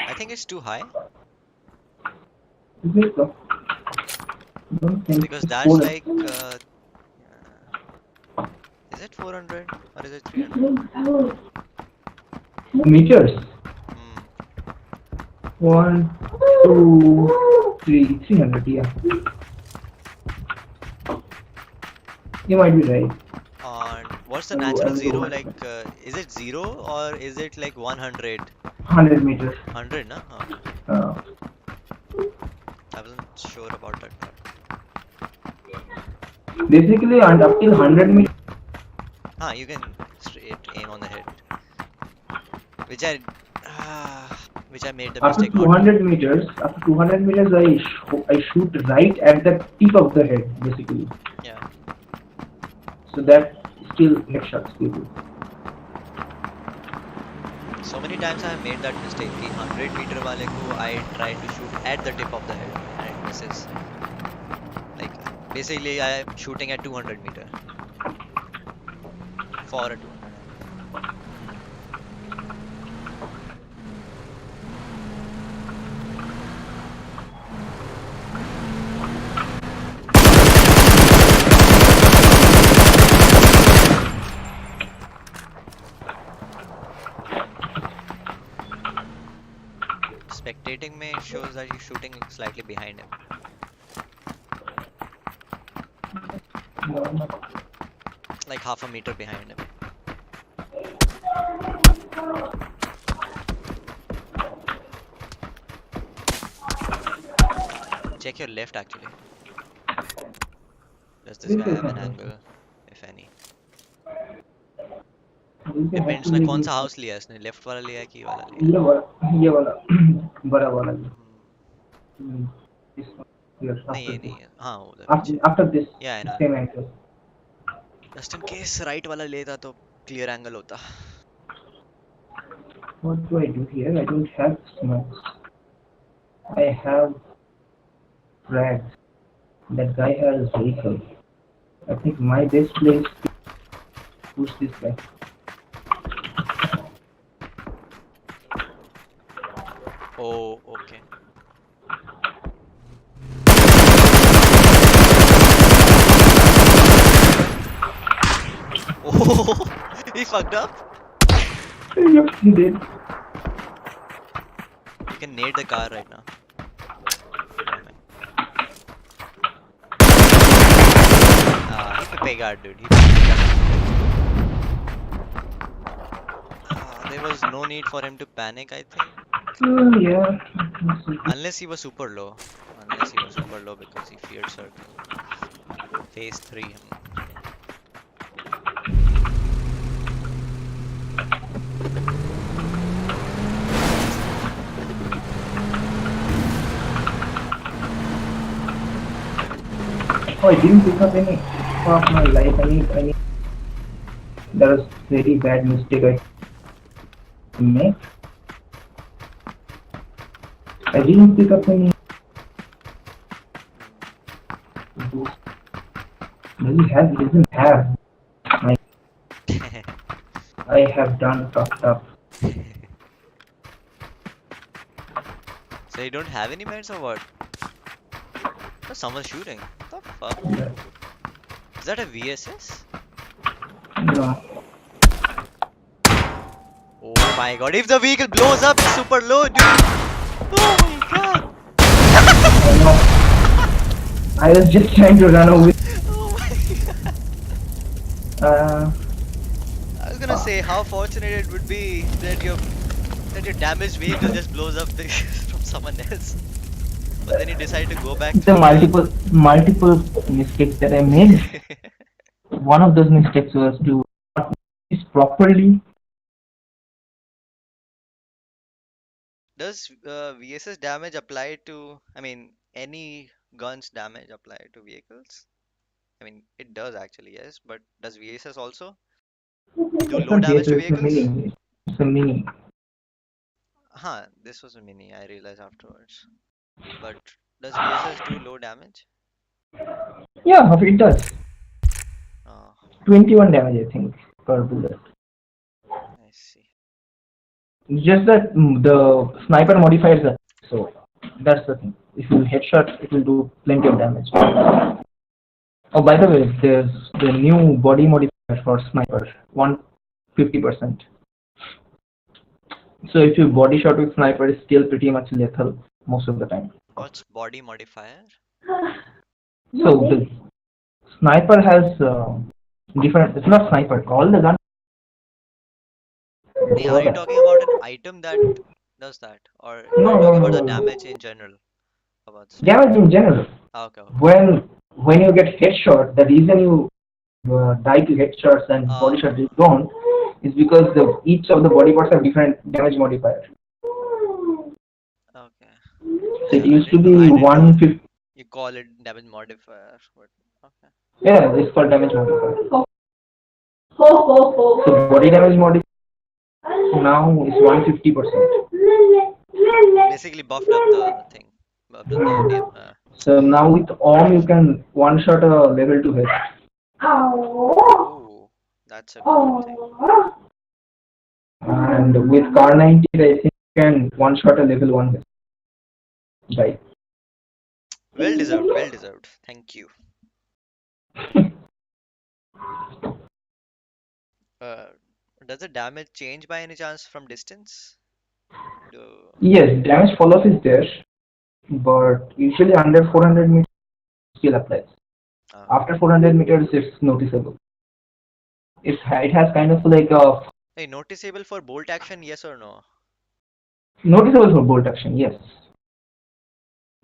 I think it's too high Is it so? Don't think because it's that's cool. like is it 400 or is it 300? Meters. Hmm. 1, 2, 3, 300. Yeah, you might be right. And what's the So, natural I'll zero? go Like, is it 0 or is it like 100? 100 meters. 100, no? Okay. Uh, I wasn't sure about that part. Basically, and up till 100 meters. You can straight aim on the head. Which I made the After mistake not 200 meters, I shoot right at the tip of the head, basically. Yeah. So that still headshots people. So many times I have made that mistake. कि 100 meter वाले को I try to shoot at the tip of the head and it misses. Like basically I am shooting at 200 meter for a 200. Spectating me shows that you're shooting slightly behind him. Like half a meter behind him. Check your left actually. Does this guy have an angle? If any. Depends ना कौन सा house लिया है इसने, left वाला लिया है कि ये वाला लिया है? ये वाला बड़ा वाला this one here नहीं after ये this नहीं है, हाँ उधर पीछे. after this Yeah, I know. same angle. Just in case right वाला लेता तो clear angle होता. What do I do here? I don't have smokes. I have frags. That guy has vehicle. I think my best place to push this guy. Oh, okay. Oh, he fucked up. Yep, he did. You can nade the car right now. He pay guard, dude. He pay guard. There was no need for him to panic, I think. Yeah. Unless he was super low. Unless he was super low because he feared circle. Phase 3. Oh, I didn't pick up any of my life. I need. That was very bad mistake I made. I didn't pick up any. Doesn't have. I have done fucked up. So you don't have any meds or what? Oh, someone's shooting. What the fuck? Is that a VSS? No. my god, if the vehicle blows up, it's super low, dude. Oh my god. No, I was just trying to run away. Oh my god. Uh, I was gonna say how fortunate it would be that your damaged vehicle just blows up from someone else. But then you decide to go back the through multiple mistakes that I made. One of those mistakes was to not use properly. Does VSS damage apply to, I mean, any guns damage apply to vehicles? I mean, it does actually, yes, but does VSS also do It's low not damage to VSS, it's a vehicles? mini. It's a mini. Huh, this was a mini, I realized afterwards. But does VSS do low damage? Yeah, it does. Oh, 21 damage, I think, per bullet. I see. Just that the sniper modifiers are so that's the thing. If you headshot, it will do plenty of damage. Oh, by the way, there's the new body modifier for sniper, 150%. So if you body shot with sniper, it's still pretty much lethal most of the time. What's body modifier? So the sniper has different. It's not sniper. All the guns. Hey, are you talking about an item that does that? Or are No, you no, talking no, about the no, no. damage in general about the sniper? Damage in general. Ah, okay, okay. When you get headshot, the reason you die to headshots and Ah, body shots you don't is because each of the body parts have different damage modifier. okay. So it I used to didn't know. be I didn't know 150. you call it damage modifier, but okay. Yeah, it's called damage modifier. So body damage modifier now is 150%. Basically buffed up the thing. Buffed up the So now with OM you can one shot a level 2 hit. ooh, that's a good thing. And with car 90 I think you can one shot a level 1 hit. Right. Well deserved, well deserved. Thank you. Uh, does the damage change by any chance from distance? Do Yes, damage follow-up is there, but usually under 400 meters still applies. After 400 meters it's noticeable. It has kind of like a hey, noticeable for bolt action, yes or no? noticeable for bolt action, yes.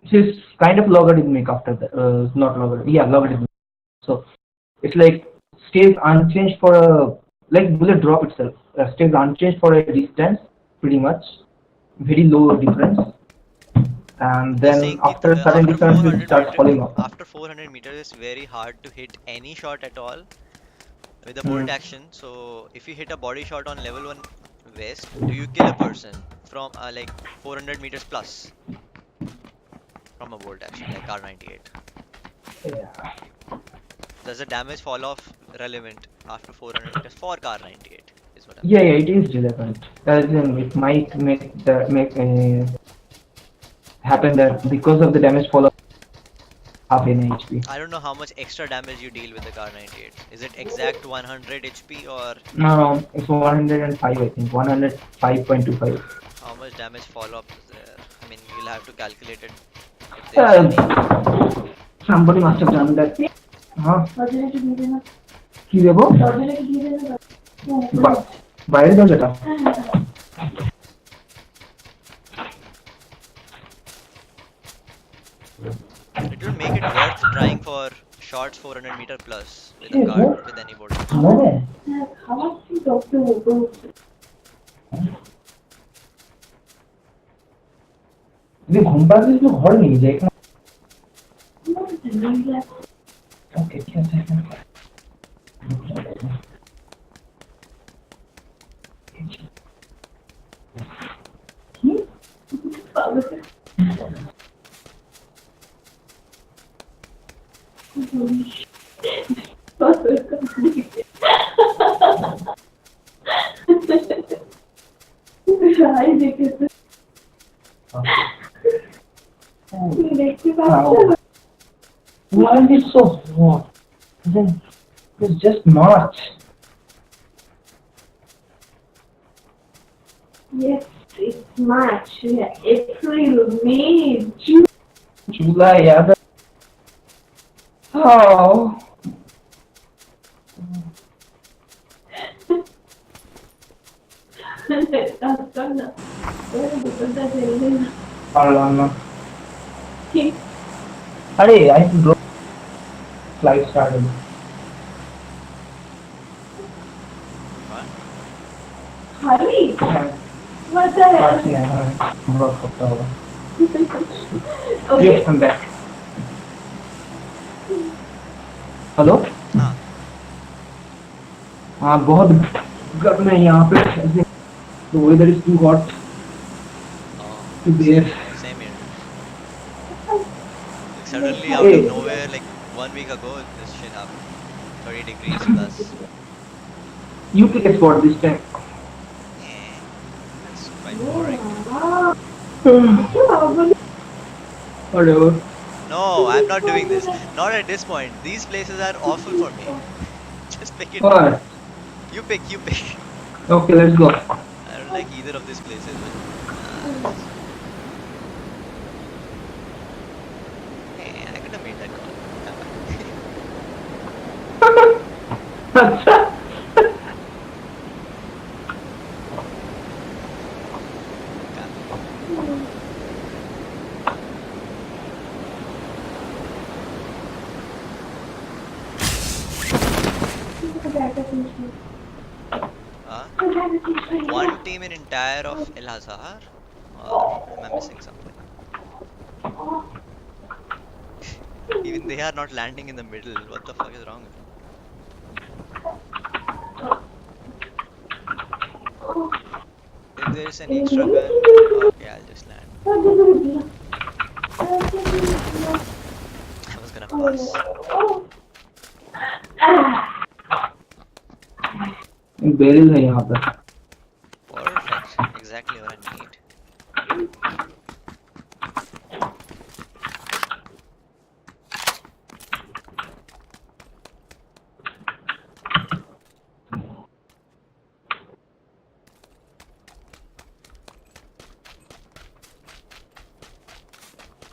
It's kind of logarithmic after that. Not logarithmic. Yeah, logarithmic. So it's like stays unchanged for a like bullet drop itself stays unchanged for a distance pretty much, very low difference, and You're then saying after a certain after distance it 400 starts meter, falling off. after 400 meters, it's very hard to hit any shot at all with a bolt Mm. action. So if you hit a body shot on level 1 west, do you kill a person from like 400 meters plus from a bolt action like R98? Yeah. Does the damage fall off relevant after 400 meters for car 98 is what I'm Yeah, yeah, it is relevant. As in, it might make happen that because of the damage fall off half in HP. I don't know how much extra damage you deal with the car 98. Is it exact 100 HP or No, it's 105 I think, 105.25. how much damage fall off is there? I mean, you'll have to calculate it if there's any. Somebody must have done that. Huh? কি দেবো? বাইরে দাও যেটা। It will make it worth trying for shots 400 meter plus with a card with any bolt. যদি ঘুম পাড়লে একটু ঘর নিয়ে যাই। ওকে ঠিক আছে। Why is it so hot? It's just March. Yes, it's March. Yeah, April, May, July, yeah. Oh. Aslında böyle bu kadar derin. Allah. Hey, I have to drop flight started. What? Harry, Yeah. what the hell? Yeah, drop सकता होगा. Okay. Yes, I'm back. Hello. हाँ. हाँ बहुत गर्म है यहाँ पे. The weather is too hot Oh, to bear. same here. Like suddenly out Hey. of nowhere, like 1 week ago, this shit happened. 30 degrees plus. You pick a spot this time. Eh, that's quite boring. Whatever. No, I'm not doing this. Not at this point. These places are awful for me. Just pick it. What? You pick, you pick. Okay, let's go. I don't like either of these places. But, hey, I could have made that call. अच्छा. One team in entire of El Hazar? Or am I missing something? Even they are not landing in the middle. What the fuck is wrong with them? If there's an extra gun, okay, I'll just land. I was gonna pass. Barrel है यहाँ पर. Perfect. Exactly what I need.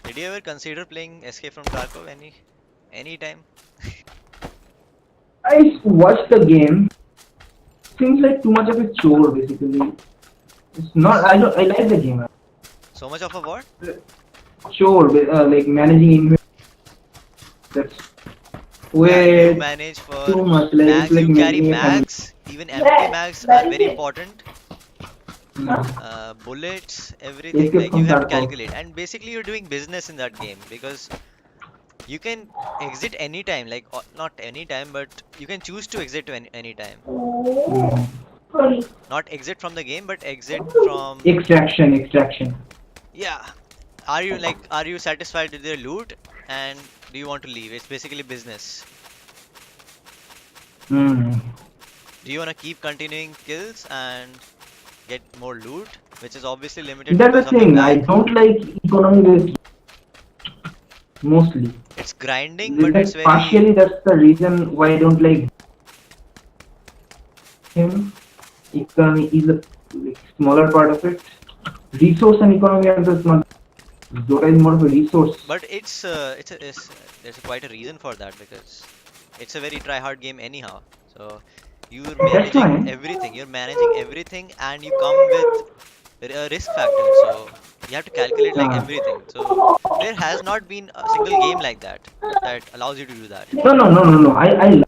Did you ever consider playing Escape from Tarkov any time? I watched the game. Seems like too much of a chore basically. It's not. I don't. I like the game. So much of a what? Chore, like managing inventory. That's Yeah, way you manage for too much. Like mags, it's like you carry managing a family. mags. Even empty mags are very important. Hmm. Bullets, everything. Escape Like you from have to Tarkov. calculate, and basically you're doing business in that game because you can exit anytime. Like not anytime, but you can choose to exit to any time. Hmm. Not exit from the game, but exit from. Extraction. Yeah. Are you satisfied with your loot and do you want to leave? It's basically business. Hmm. Do you want to keep continuing kills and get more loot, which is obviously limited That's the because of the thing. I bag? don't like economy based mostly. It's grinding, but it's very. Partially that's the reason why I don't like him. Economy is a like, smaller part of it. Resource and economy are just not. Dota is more of a resource. But there's quite a reason for that because it's a very try-hard game anyhow. So you're That's managing fine. everything. You're managing everything, and you come with a risk factor. So you have to calculate like Uh, everything. So there has not been a single game like that allows you to do that. no. I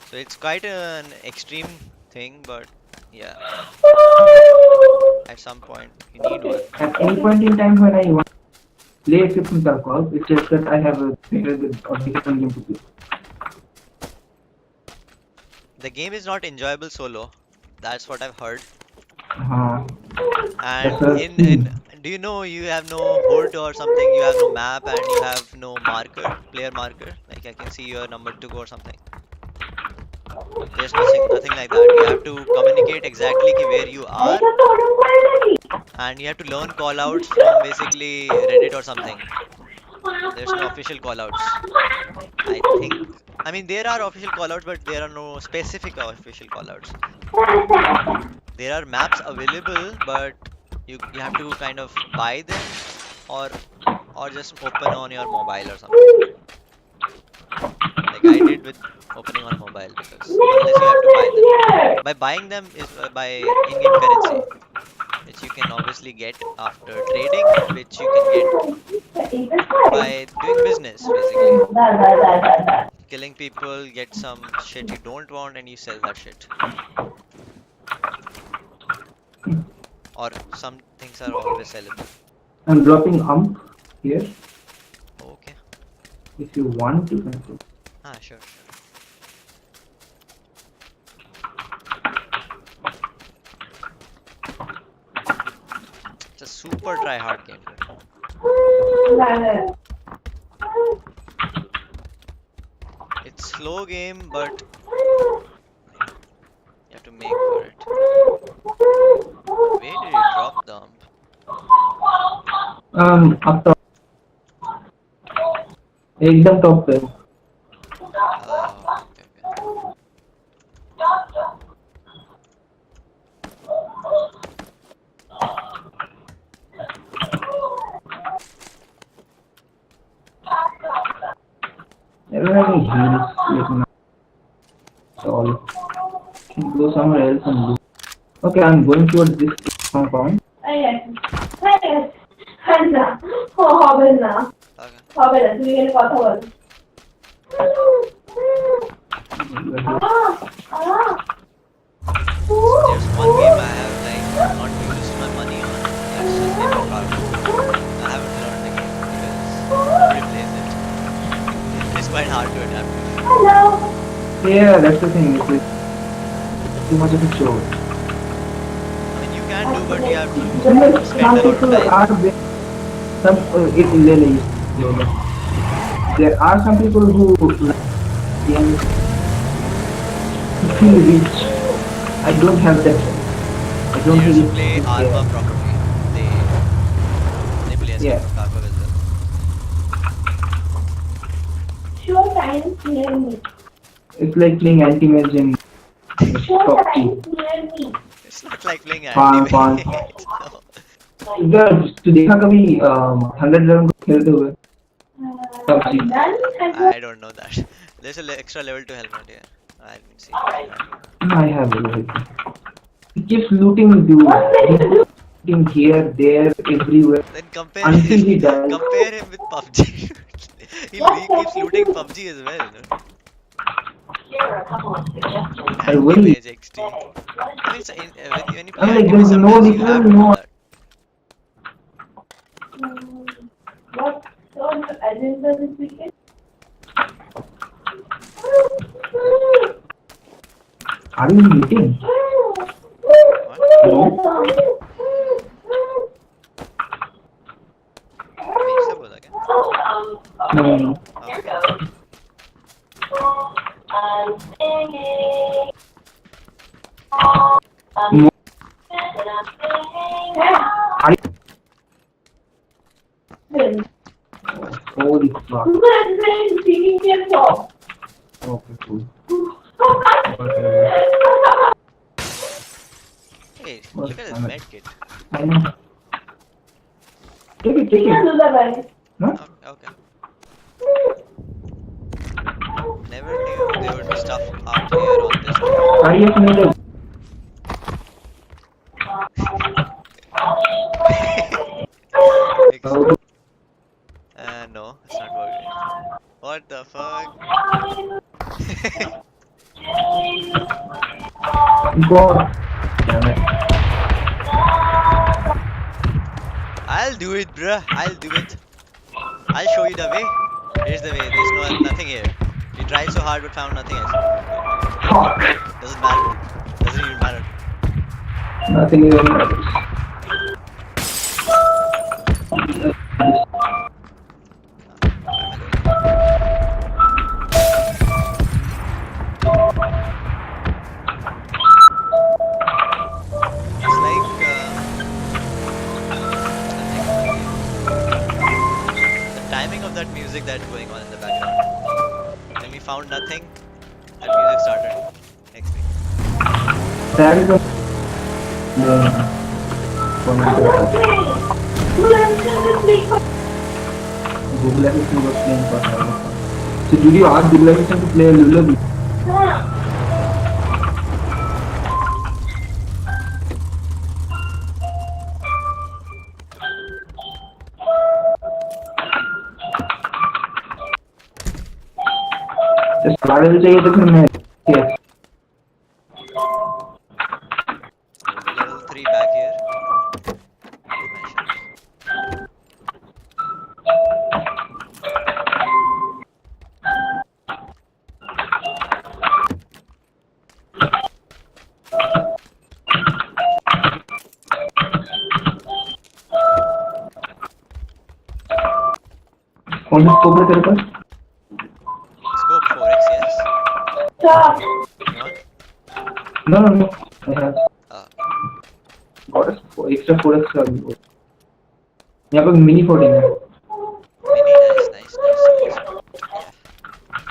So it's quite an extreme thing, but yeah, at some point you need one. at any point in time when I want to play Escape from Tarkov, it's just that I have a better or different game to play. The game is not enjoyable solo. That's what I've heard. Uh, And that's a in do you know you have no HUD or something? You have no map and you have no player marker. Like I can see your number 2 or something. There's nothing like that. You have to communicate exactly where you are, and you have to learn callouts from basically Reddit or something. There's no official callouts. I think I mean, there are official callouts, but there are no specific official callouts. There are maps available, but you have to kind of buy them or just open on your mobile or something. Like I did with opening on mobile because unless you have to buy them. By buying them is by in-game currency, which you can obviously get after trading, which you can get by doing business basically. Killing people, get some shit you don't want, and you sell that shit. Or some things are always sellable. I'm dropping here. Okay. If you want to control. Ah, sure, sure. It's a super try hard game. It's slow game, but you have to make for it. Where did it drop the ump? Up top. एकदम top पे. Oh, okay. I don't have any heals like now. That's all. Go somewhere else and loot. Okay, I'm going towards this compound. Okay. There's one game I have like not used my money on. That's a game of Cargo. I haven't learned the game because nobody plays it. It's quite hard to adapt to. Yeah, that's the thing. It's too much of a show. I mean, you can do, but you have to Some spend a lot of people time. are some there are some people who can feel rich. I don't have that. I don't Players who really play Arma properly, they play as Yeah. game of Cargo as well. Sure time near me. It's like playing anti-mage in Sure top time 2. near me. It's not like playing Fun. anti-mage. No. इधर तो देखा कभी 100 run को खेलते हुए PUBG. I don't know that. There's an extra level to helmet here. I haven't seen it. I have it. He keeps looting dude. He's looting here, there, everywhere. Then Until he dies. compare him with PUBG. he keeps looting PUBG as well. No? Anti-mage XT. I mean, when you play I'm like, anti-mage, there's no sometimes you have to difference, do no. that. What on your agenda this weekend? Are you looting? No. Mix up बोला क्या? No. Okay. No. Are you? Holy fuck. Okay, cool. Hey, look at this med kit. I know. Take it. No? Okay. Never knew there would be stuff out here on this one. Are you familiar? No, it's not working. What the fuck? God. Damn it. I'll do it, bruh. I'll do it. I'll show you the way. Here's the way. There's nothing here. We tried so hard but found nothing else. Fuck. Doesn't matter. Doesn't even matter. Nothing even matters. It's like the timing of that music that's going on in the background. When we found nothing, That is the Google Assistant was playing for her. So did you ask Google Assistant to play a little bit? Just parallel चाहिए तो फिर मैं yes. There's a level 3 back here. Nice shot. कौन सा scope है तेरे पास? Scope 4x, yes. Stop. You want? No. I have got a extra 4x का भी हो. यहाँ पर मिनी 14 है. Mini, nice.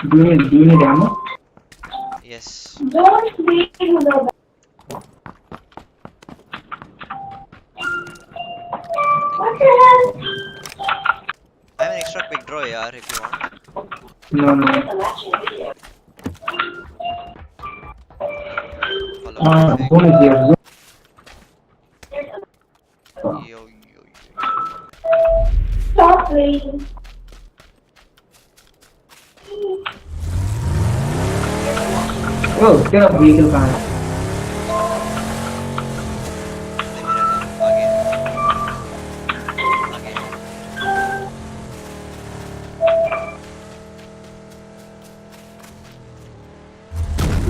Do you need ammo? Yes. Don't leave the What the hell? I have an extra quick draw yaar if you want. No. Follow Zone is there. Yo. Stop playing. Oh, तेरा vehicle कहाँ है? आगे.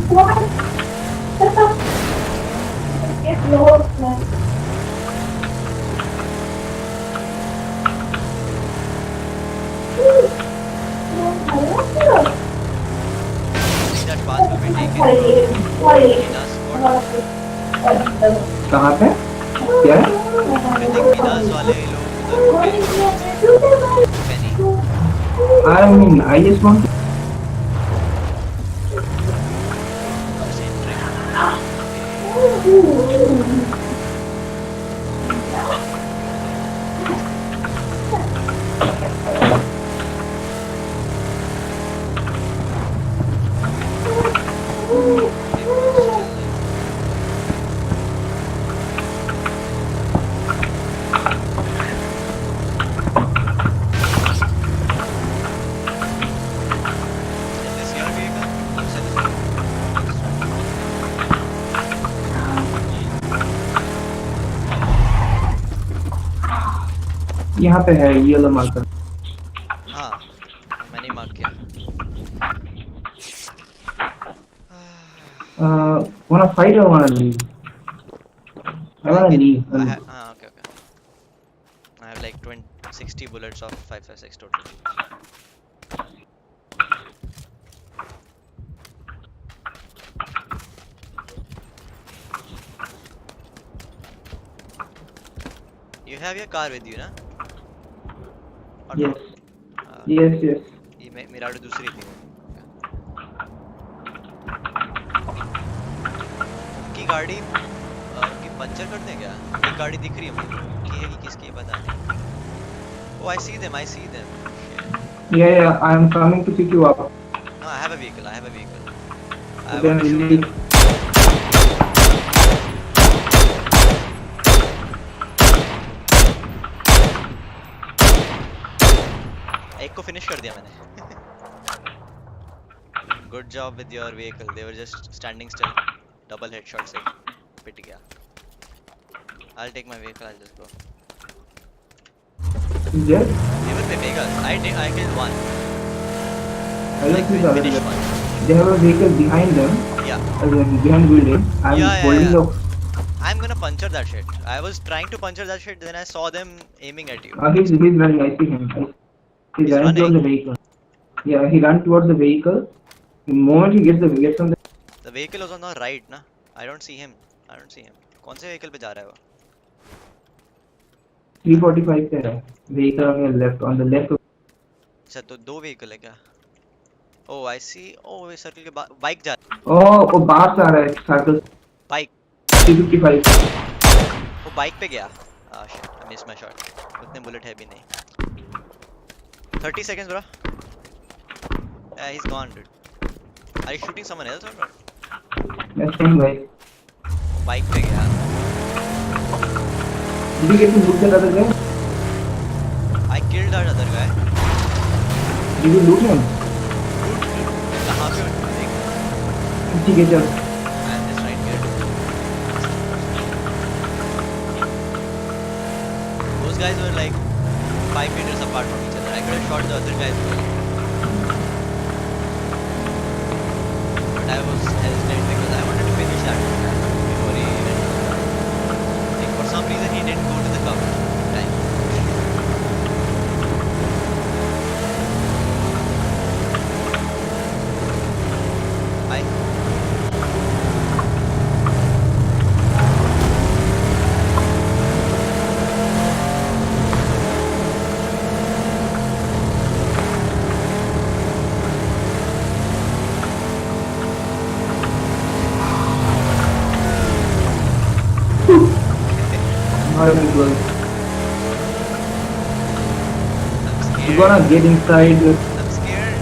What? Get lost, man. That pass will be taken. Mina's squad. कहाँ पे? क्या है? I think Mina's वाले लोग उधर Penny. I mean, I just want to. Just entering. Is this your vehicle? Looks like this. यहाँ पे है येलो मार्कर. हाँ, मैंने मार्क किया. Wanna fight or wanna leave? I wanna leave. Okay. I have like 60 bullets of 556 total. You have your car with you, na? Or Yes. not? Yes. ये मेरा तो दूसरी थी. उनकी गाड़ी उनकी पंचर कर दें क्या? एक गाड़ी दिख रही है मुझे. कि है कि किसकी है पता नहीं. Oh, I see them. Yeah. I am coming to pick you up. No, I have a vehicle. I Then want to shoot leave. them. एक को फिनिश कर दिया मैंने. Good job with your vehicle. They were just standing still. Double headshot से पिट गया. I'll take my vehicle. I'll just go. Yes. They will pay Vegas. I killed one. I just see the other Finish guy. one. They have a vehicle behind them. Yeah. Behind building. I'm Yeah. holding the. I'm gonna puncture that shit. I was trying to puncture that shit. Then I saw them aiming at you. He's running. I see him. He's running towards the vehicle. Yeah, he ran towards the vehicle. The moment he gets on the. The vehicle was on the right, na? I don't see him. कौन से vehicle पे जा रहा है वो? 345 पे है. Vehicle on your left. On the left. अच्छा तो दो vehicle है क्या? Oh, I see. Oh, ये circle के बाइक जा. Oh, वो बाहर से आ रहा है सर्कल. Bike. 355. वो बाइक पे गया. Shit, I missed my shot. उतने बुलेट है भी नहीं. 30 seconds bro. Yeah, he's gone dude. Are you shooting someone else or what? That's SomeGuy. वो बाइक पे गया. Did you get to loot that other guy? I killed that other guy. Did you loot him? कहाँ पे? देख. ठीक है चल. I'm just right here. Those guys were like 5 meters apart from each other. I could have shot the other guys too. But I was hesitant because I wanted to finish that before he went. Like for some reason he didn't go to the cover time. Hi. Not even close. I'm scared. You gonna get inside. I'm scared.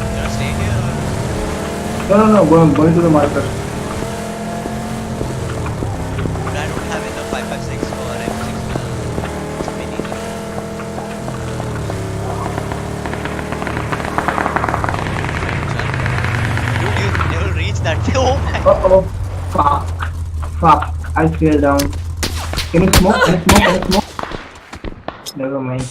You gonna stay here or? No. Going to the marker. But I don't have enough 556 for M6 mini. Dude, you never reach that. Oh my. Oh. Fuck. I fell down. Can you smoke? Never mind.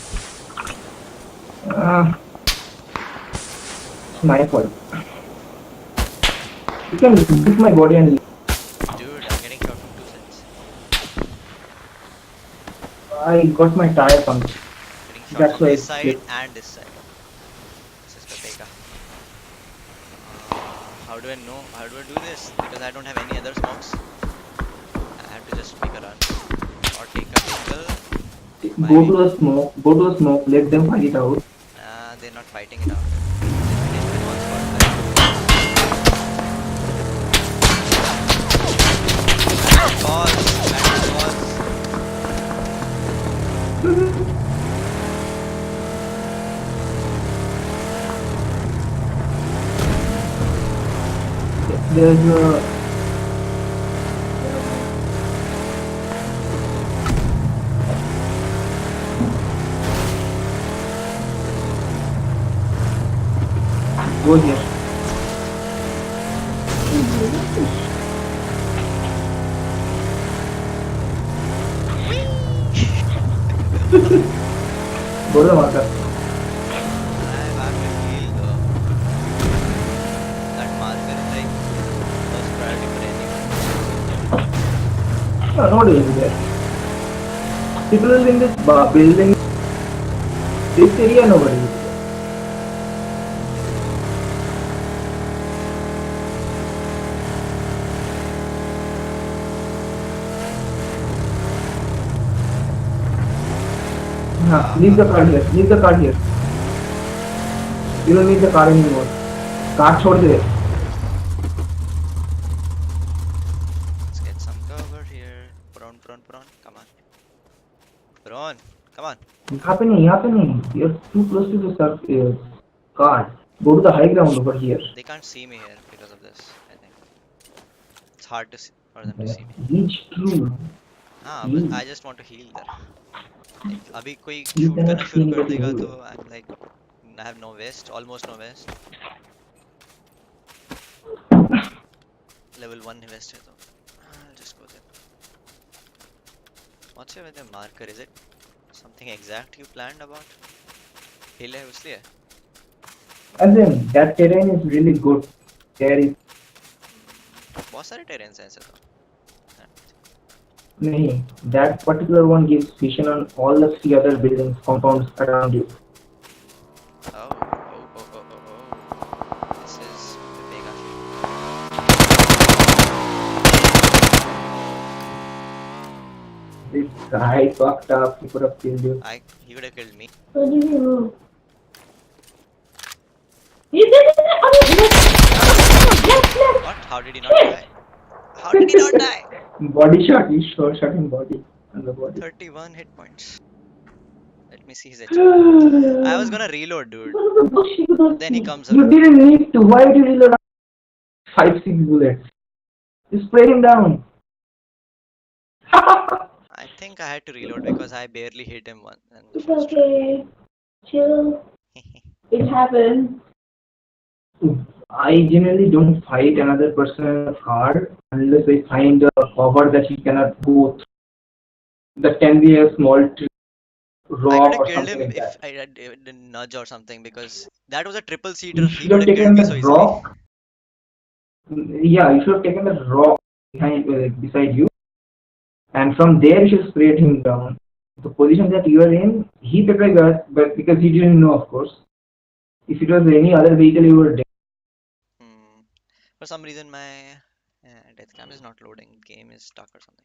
My fault. You can hit my body and leave. Dude, I'm getting shot from two sides. I got my tire punched. Getting shot That's from why this it's side split. and this side. This is Pateka. How do I know? How do I do this? Because I don't have any other smokes. I have to just make a run. Or take a vehicle. Go to the smoke. Let them fight it out. They're not fighting it out. They finished with one spot. Bad calls. There's a go here. Go to the marker. I have to heal though. That marker is like first priority for anyone. No, nobody will be there. People in this building, this area, nobody will be there. Leave the car here. You don't need the car anymore. Car छोड़ दे. Let's get some cover here. Prawn. Come on. Prawn, come on. यहाँ पे नहीं. You're too close to the car. Go to the high ground over here. They can't see me here because of this, I think. It's hard to see, for them to see me. Reach true. But I just want to heal there. Like, अभी कोई You shoot करना cannot शुरू heal कर the देगा heal. तो I'm like, I have no vest, almost no vest. Level 1 vest है तो I'll just go there. What's your with the marker? Is it something exact you planned about? Hill है उसलिए? And then that terrain is really good. There is बहुत सारे terrains हैं ऐसे तो. नहीं. That particular one gives vision on all the 3 other buildings, compounds around you. Oh. This is the big issue. This Guy fucked up. He could have killed you. He would have killed me. What do you know? He did it! Left! What? How did he not die? How did he not die? Body shot. He shot in body. On the body. 31 hit points. Let me see his HP. I was gonna reload, dude. Then he comes You around. didn't need to. Why did you reload 5-6 bullets? Just spray him down. I think I had to reload because I barely hit him once in the It's first okay. Chill. It happens. I generally don't fight another person hard unless I find a cover that he cannot go through. That can be a small I rock could have or killed something him like if that. I didn't nudge or something because that was a triple seater. You He should could have have killed taken me so that easily. rock. Yeah, you should have taken that rock behind, beside you, and from there you should sprayed him down. The position that you are in, he took a gun, but because he didn't know, of course. If it was any other vehicle, you were dead. Hmm. For some reason, my death cam is not loading. Game is stuck or something.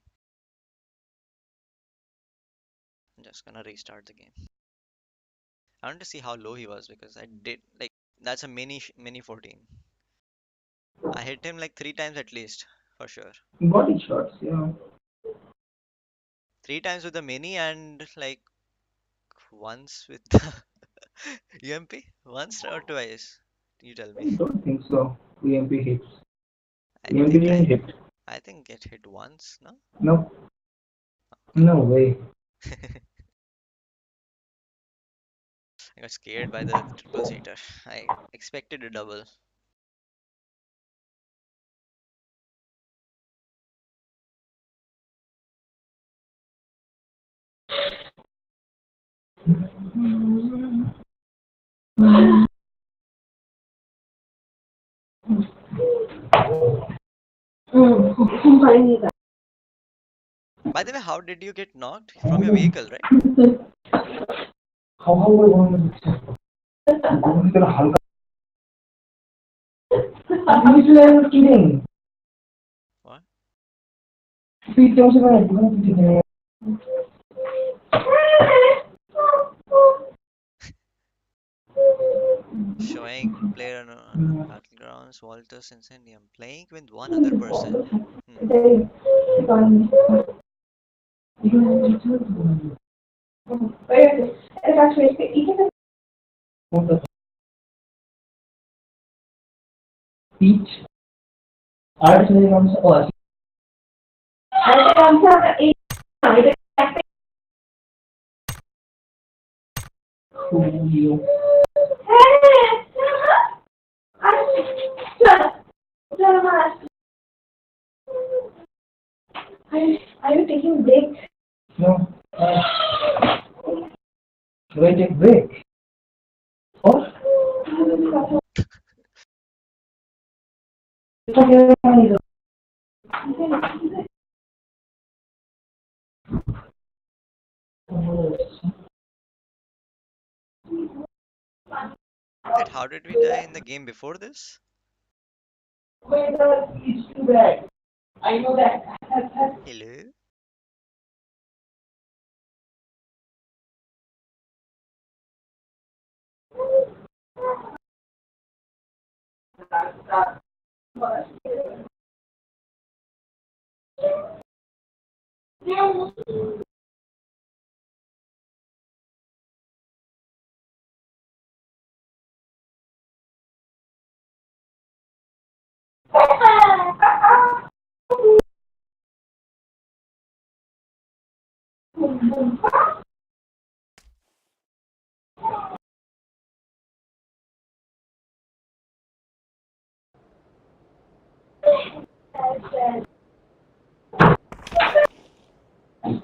I'm just gonna restart the game. I want to see how low he was because I did like that's a mini 14. I hit him like 3 times at least for sure. Body shots, yeah. 3 times with the mini and like once with the UMP. Once or twice? You tell me. I don't think so. EMP hits. I EMP think didn't hit. I think it hit once. No. No, Okay. no way. I got scared by the triple seater. I expected a double. Finding that. By the way, how did you get knocked from your vehicle, right? How are we going to halka? Usually I was kidding. What? Speed comes in my Showing player on battlegrounds, Walters Incendium. Playing with one other person. Hmm. Peach. Arts में कौन सा और you Are you taking breaks? no do I take break? Or Wait, how did we die in the game before this? it's too bad. I know that. Hello?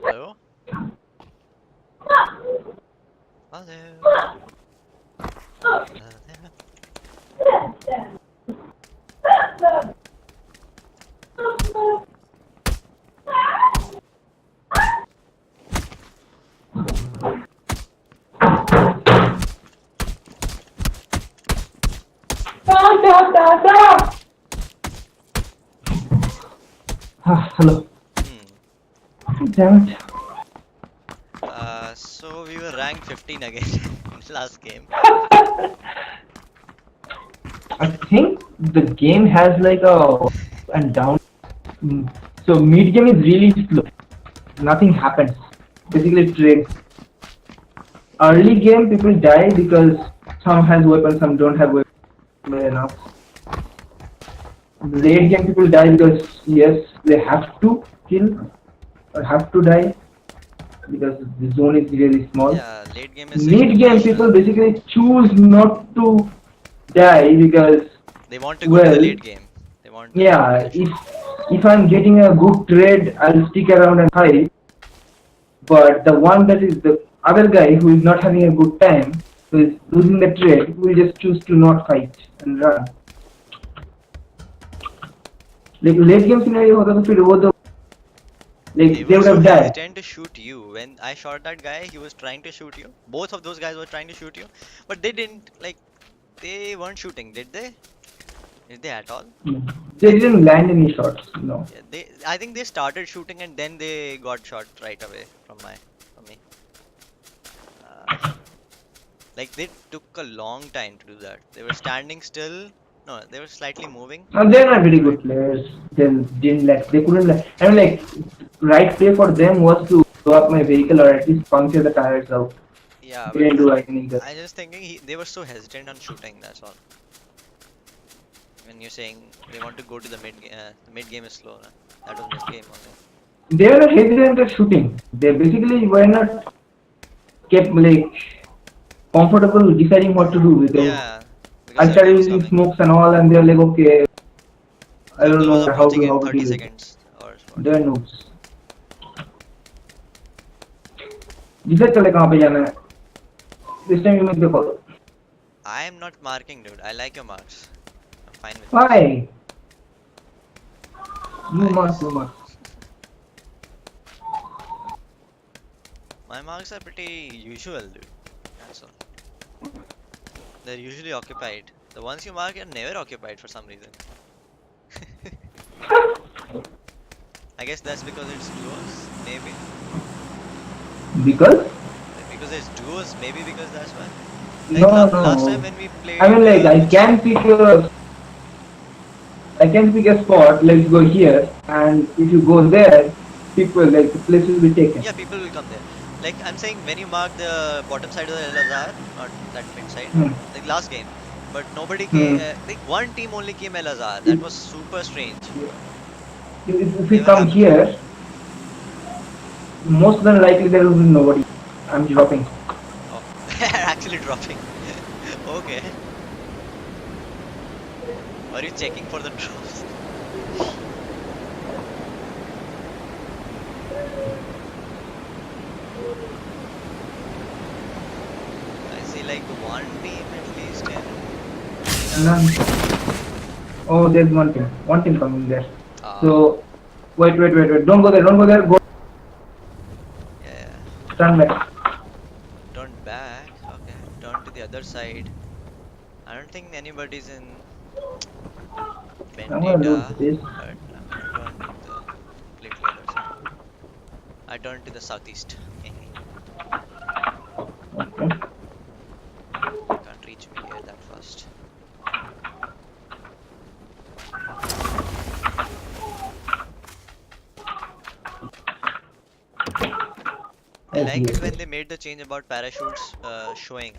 Hello? Hello? Hello? Hello. Hmm. Damn it. So we were ranked 15 again in last game. I think the game has like a up and down. So mid game is really slow. Nothing happens. Basically, it trades. Early game people die because some has weapons, some don't have weapons enough. Late game people die because yes, they have to kill or have to die because the zone is really small. Yeah, late game is Mid game people situational. basically choose not to die because They want to go to the well, late game. They want the yeah, position. if I'm getting a good trade, I'll stick around and fight. But the one that is the other guy who is not having a good time, who is losing the trade, will just choose to not fight and run. Like late game scenario होता तो फिर वो तो They like they were would so have died. hesitant to shoot you. When I shot that guy, he was trying to shoot you. Both of those guys were trying to shoot you, but they didn't like. They weren't shooting, did they? Did they at all? They didn't land any shots. No. Yeah, they. I think they started shooting and then they got shot right away from me. Uh, like they took a long time to do that. They were standing still. No, they were slightly moving. They're not very Right. good players. They didn't let. They couldn't let. I mean, like right play for them was to blow up my vehicle or at least puncture the tires out. Yeah, They but didn't do anything. Either. I just thinking they were so hesitant on shooting. That's all. When you're saying they want to go to the mid game is slow. Na? That was mid game only. They were not hesitant at shooting. They basically were not kept like comfortable deciding what to do with them. Yeah, because I circle started was using coming. smokes and all, and they're like, okay, I don't Circle was know approaching how in to 30 deal with it. seconds or what. They're noobs. Decide चले कहाँ पे जाना है. This time you make the call. I am not marking, dude. I like your marks. I'm fine with this. Why? You Nice. must. My marks are pretty usual, dude. That's all. They're usually occupied. The ones you mark are never occupied for some reason. I guess that's because it's duos, maybe. Because? Because it's duos, maybe because that's why. No, Like last time no. when we played. I mean, like Which I can pick a spot. Let's go here, and if you go there, people like the place will be taken. yeah, people will come there. Like I'm saying, when you mark the bottom side of the Elazar, not that mid side, Hmm. like last game, but nobody Hmm. came. Like one team only came Elazar. That was super strange. If we Never come happened here, before. most than likely there will be nobody. I'm dropping. Oh, they're actually dropping. Okay. Are you checking for the drops? I see like one team at least in. None. Oh, there's one team. One team coming there. Ah, So, wait. Don't go there. Go. yeah. Turn back. Turn back. Okay. Turn to the other side. I don't think anybody's in I'm gonna do Vendetta, this. but I'm gonna turn to the completely other side. I turn to the southeast. Okay. Can't reach me here that fast. I like it when they made the change about parachutes showing,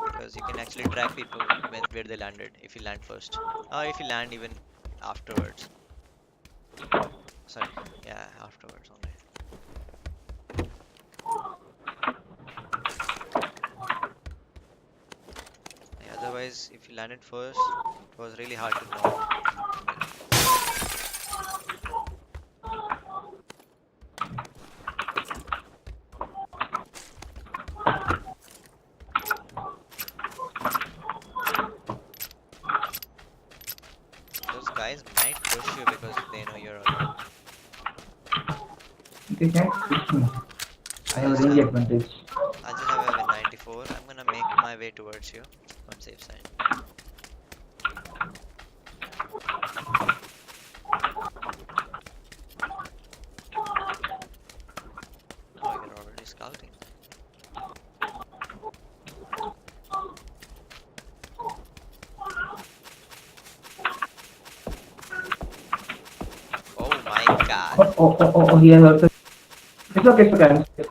because you can actually track people where they landed if you land first, or if you land even afterwards. Sorry, yeah, afterwards only. Yeah, otherwise, if you landed first, it was really hard to know. Those guys might push you because they know you're alone. They can't push me. I I have a just range have advantage. I just have a 94. I'm gonna make my way towards you on safe side. Oh, you're already scouting. Oh, he has also. It's okay, I'm safe.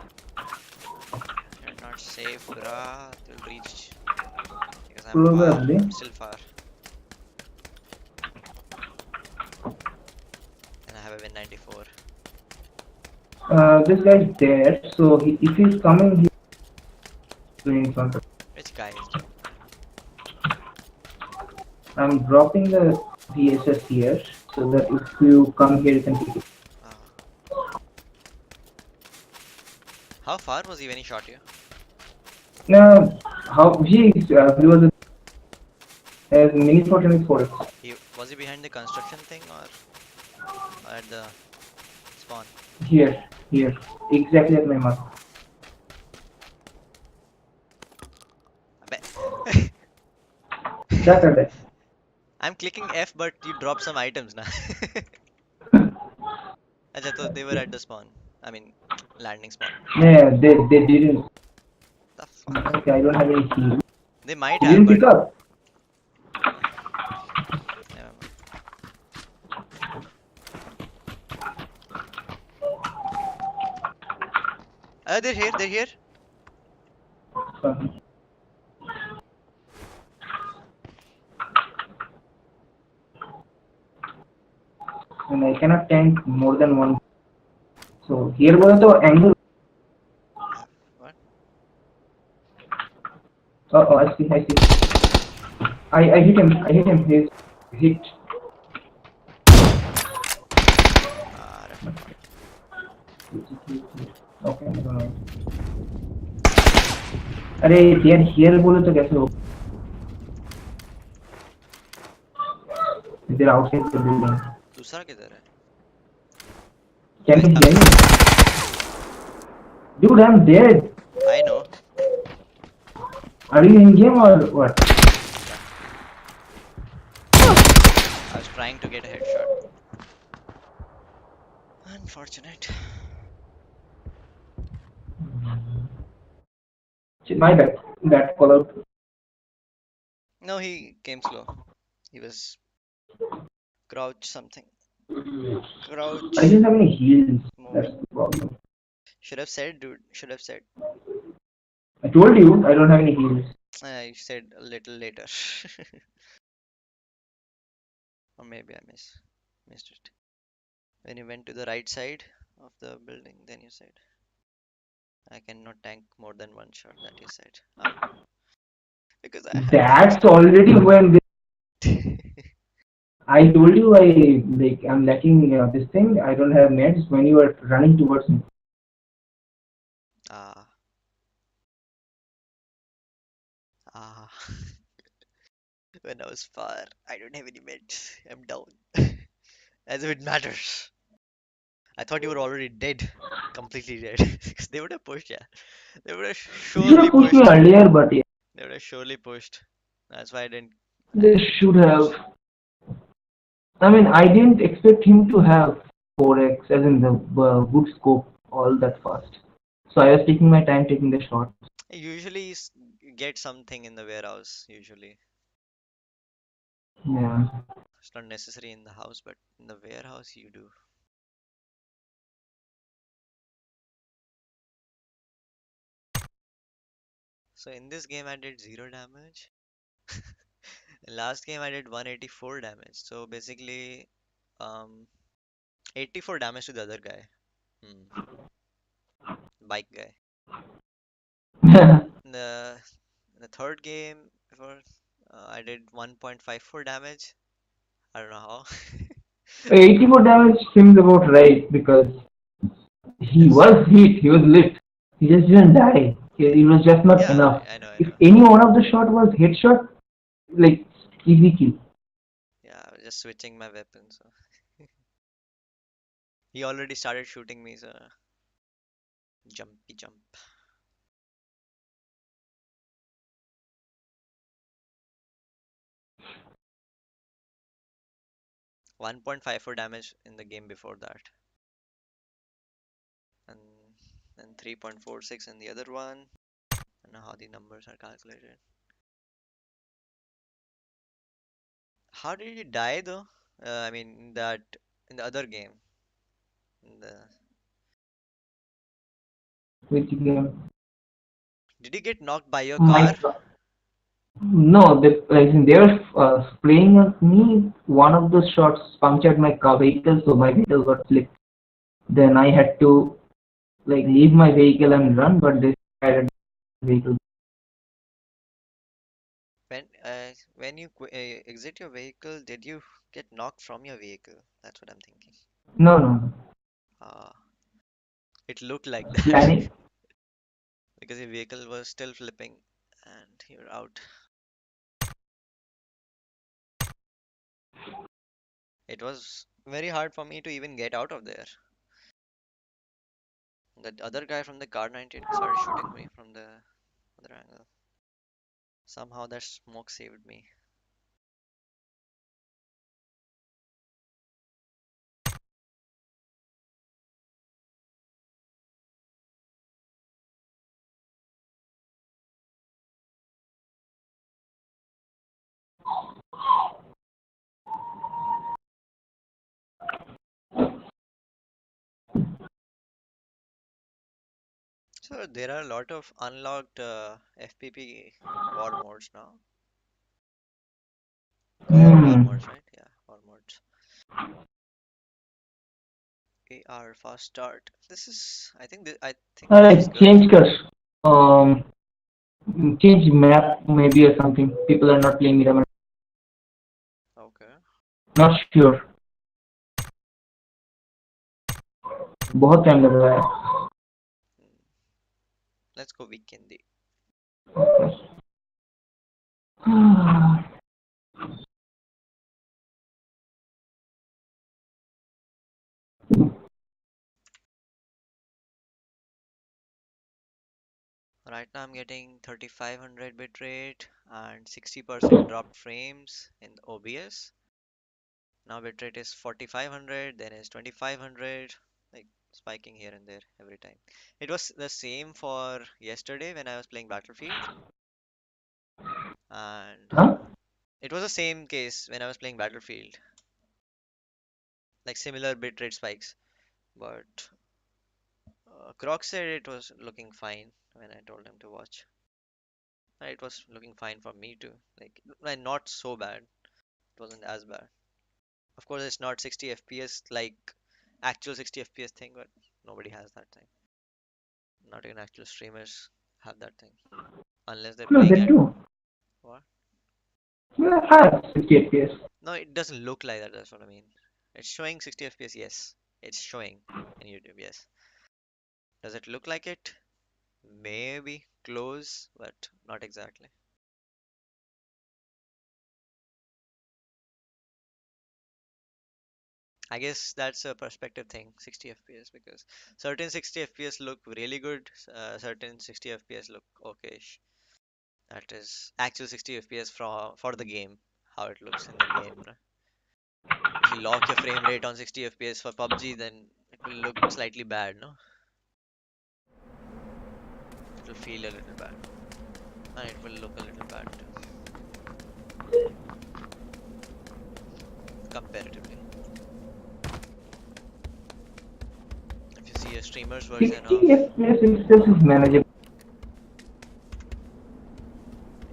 You're not safe, bruh. You'll reach because I'm far. Probably. I'm still far, and I have a Win 94. This guy is dead, so if he's coming, he's in front of. Which guy is dead? I'm dropping the VSS here, so that if you come here, you can pick it. Ah. How far was he when he shot you? Now, how he was a mini 4 Was he behind the construction thing or at the spawn? here, exactly at my mark. I bet. Saturday. I'm clicking F, but you dropped some items now. Acha, so they were at the spawn. I mean, landing spawn. Yeah, they didn't. The fuck? Okay, I don't have any heal. They might He have, didn't but pick up. never mind. They're here. They're here. Uh, and I cannot tank more than one. So here was the angle. What? Oh, I see. I hit him. He's hit. Ah, Okay, never mind. अरे यार here बोले तो कैसे हो? They're outside the building. दूसरा किधर है? Can Wait, you hear me? Dude, I'm dead. I know. Are you in game or what? Yeah. I was trying to get a headshot. Unfortunate. My bad. That call out. No, he came slow. He was crouch something. I Crouch don't have any heals. That's moving. the problem. Should have said, dude. Should have said. I told you I don't have any heals. I said a little later. Or maybe I missed it. When you went to the right side of the building, then you said, I cannot tank more than one shot, that you said. Because I had That's already when this. I told you I'm lacking this thing. I don't have meds when you are running towards me. Ah, ah. When I was far, I don't have any meds. I'm down. As if it matters. I thought you were already dead. Completely dead. Because they would have pushed, yeah. They would have You should surely have pushed me pushed. earlier, but yeah, They would have surely pushed. That's why I didn't. I they didn't should have. push. I mean, I didn't expect him to have 4x as in the good scope all that fast. So I was taking my time taking the shot. I usually get something in the warehouse. Usually, Yeah. it's not necessary in the house, but in the warehouse you do. So in this game I did 0 damage. Last game I did 184 damage. So basically, um, 84 damage to the other guy. Hmm. Bike guy. The the third game before I did 1.54 damage. I don't know how. 84 damage seems about right because he Yes. was hit, he was lit. He just didn't die. It was just not Yeah, enough. I know, I If know. any one of the shot was headshot, like easy kill. Yeah, I was just switching my weapon. So he already started shooting me. So jumpy jump. 1.54 damage in the game before that, and then 3.46 in the other one. I don't know how the numbers are calculated. How did you die though? I mean that in the other game The, Which game? did you get knocked by your My car? no, they were playing at me. One of the shots punctured my car vehicle, so my vehicle got slipped. Then I had to like leave my vehicle and run, but they had a vehicle. When you exit your vehicle, did you get knocked from your vehicle? That's what I'm thinking. No, no, no. Ah, it looked like that Planning. because your vehicle was still flipping and you're out. It was very hard for me to even get out of there. That other guy from the car 98 started shooting me from the other angle. Somehow that smoke saved me. So there are a lot of unlocked FPP war modes now. Co-op war Hmm. modes, right? Yeah, war modes. AR fast start. This is, I think this is Like good. change course. Um, change map maybe or something. People are not playing Miramar. Okay. Not sure. बहुत time लग रहा है. Hmm. Let's go weekend. Right now I'm getting 3500 bitrate and 60% dropped frames in OBS. Now bitrate is 4500, then is 2500, like spiking here and there every time. It was the same for yesterday when I was playing Battlefield, and Huh? it was the same case when I was playing Battlefield, like similar bitrate spikes. But Croc said it was looking fine when I told him to watch. It was looking fine for me too. Like, not so bad. It wasn't as bad. Of course, it's not 60 FPS like actual 60 FPS thing, but nobody has that thing. Not even actual streamers have that thing unless they're No, playing they at do. what? Yeah, have 60 FPS. No, it doesn't look like that. That's what I mean. It's showing 60 FPS. Yes, it's showing in YouTube. Yes. Does it look like it? Maybe close, but not exactly. I guess that's a perspective thing, 60 FPS, because certain 60 FPS look really good, certain 60 FPS look okay. That is actual 60 FPS for the game, how it looks in the game. No? If you lock your frame rate on 60 FPS for PUBG, then it will look slightly bad, no? It will feel a little bad, and it will look a little bad too, comparatively. If you see a streamer's version 60 of, FPS itself is manageable.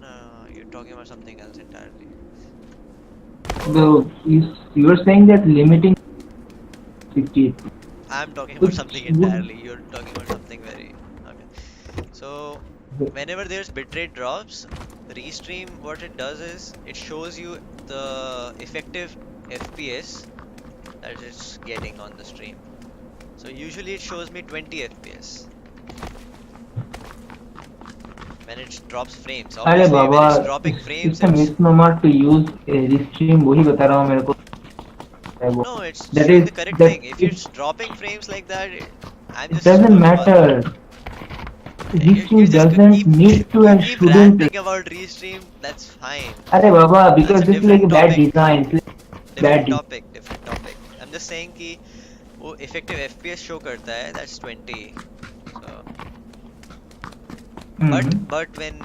no, you're talking about something else entirely. Though you were saying that limiting 60 I'm talking about something which would entirely. You're talking about something very okay. So whenever there's bitrate drops, Restream what it does is it shows you the effective FPS that it's getting on the stream. So usually it shows me 20 FPS when it drops frames. अरे Obviously, when Baba it's dropping frames, it's a it's misnomer to use restream वही बता रहा हूँ मेरे को है वो no, it's that showing is the correct that thing. If it it's dropping frames like that, I'm it just doesn't gonna watch. matter You restream just doesn't need to you and keep shouldn't ranting about Restream. That's fine. अरे बाबा That's a because it's like different a bad topic. design it's like bad Different design topic. Different topic. I'm just saying कि वो effective FPS show करता है. That's 20. So, but mm-hmm. but when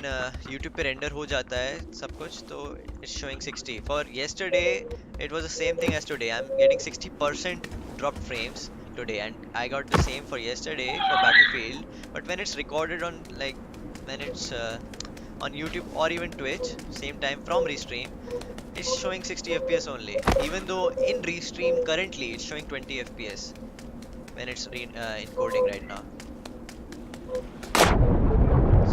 YouTube पे render हो जाता है सब कुछ तो it's showing 60. For yesterday, it was the same thing as today. I'm getting 60% dropped frames, today, and I got the same for yesterday for Battlefield. But when it's recorded on like when it's on YouTube or even Twitch, same time from Restream, it's showing 60 FPS only. Even though in Restream currently it's showing 20 FPS when it's encoding right now.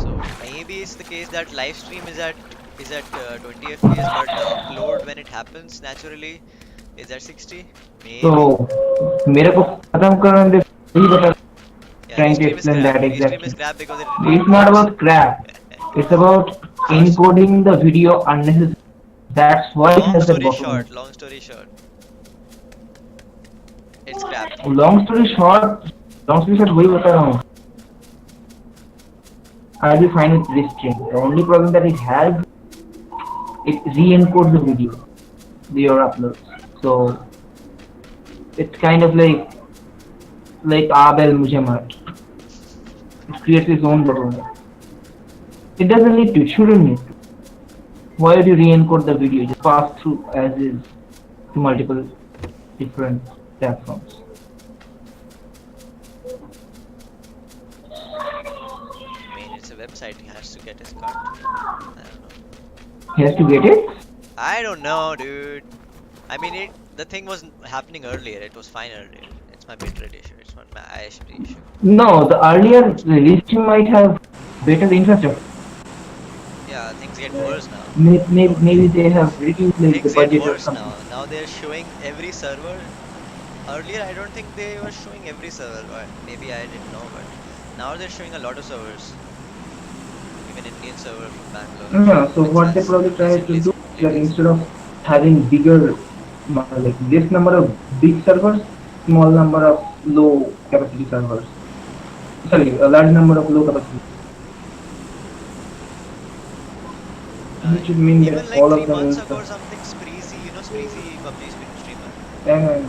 So maybe it's the case that live stream is at 20 FPS, but the upload when it happens naturally is at 60. Maybe. So मेरे को खत्म करने दे ही बता Yeah, trying to Restream is explain crap. that Restream is exactly. crap because it It's not re-encodes. about crap. It's about First, encoding the video unnecessarily. That's why it long has that story bottleneck. short, long story short, it's crap. Long story short, वही बता रहा हूँ. I'll be fine with this change. The only problem that it has, it re-encodes the video, your uploads. So it's kind of like Abel मुझे मार. It creates its own bottleneck. It doesn't need to. It shouldn't need to. Why would you re-encode the video? Just pass through as is to multiple different platforms. I mean, it's a website. He has to get his cut. I don't know. He has to get it? I don't know, dude. I mean, the thing was happening earlier. It was fine earlier. It's my bitrate issue. It's not my ISP issue. No, the earlier release might have better infrastructure. Yeah, things get worse now. Maybe they have reduced the Things get budget or worse something. now. Now they're showing every server. Earlier, I don't think they were showing every server. Or maybe I didn't know, but now they're showing a lot of servers. Even Indian server from Bangalore. Yeah, so what they has probably try to recently do is that released. instead of having bigger, like this number of big servers, small number of low capacity servers. Sorry, a large number of low capacity. Which would mean Even that like all 3 of them months will. ago or something, Spreezy, you know Spreezy, PUBG streamer. And,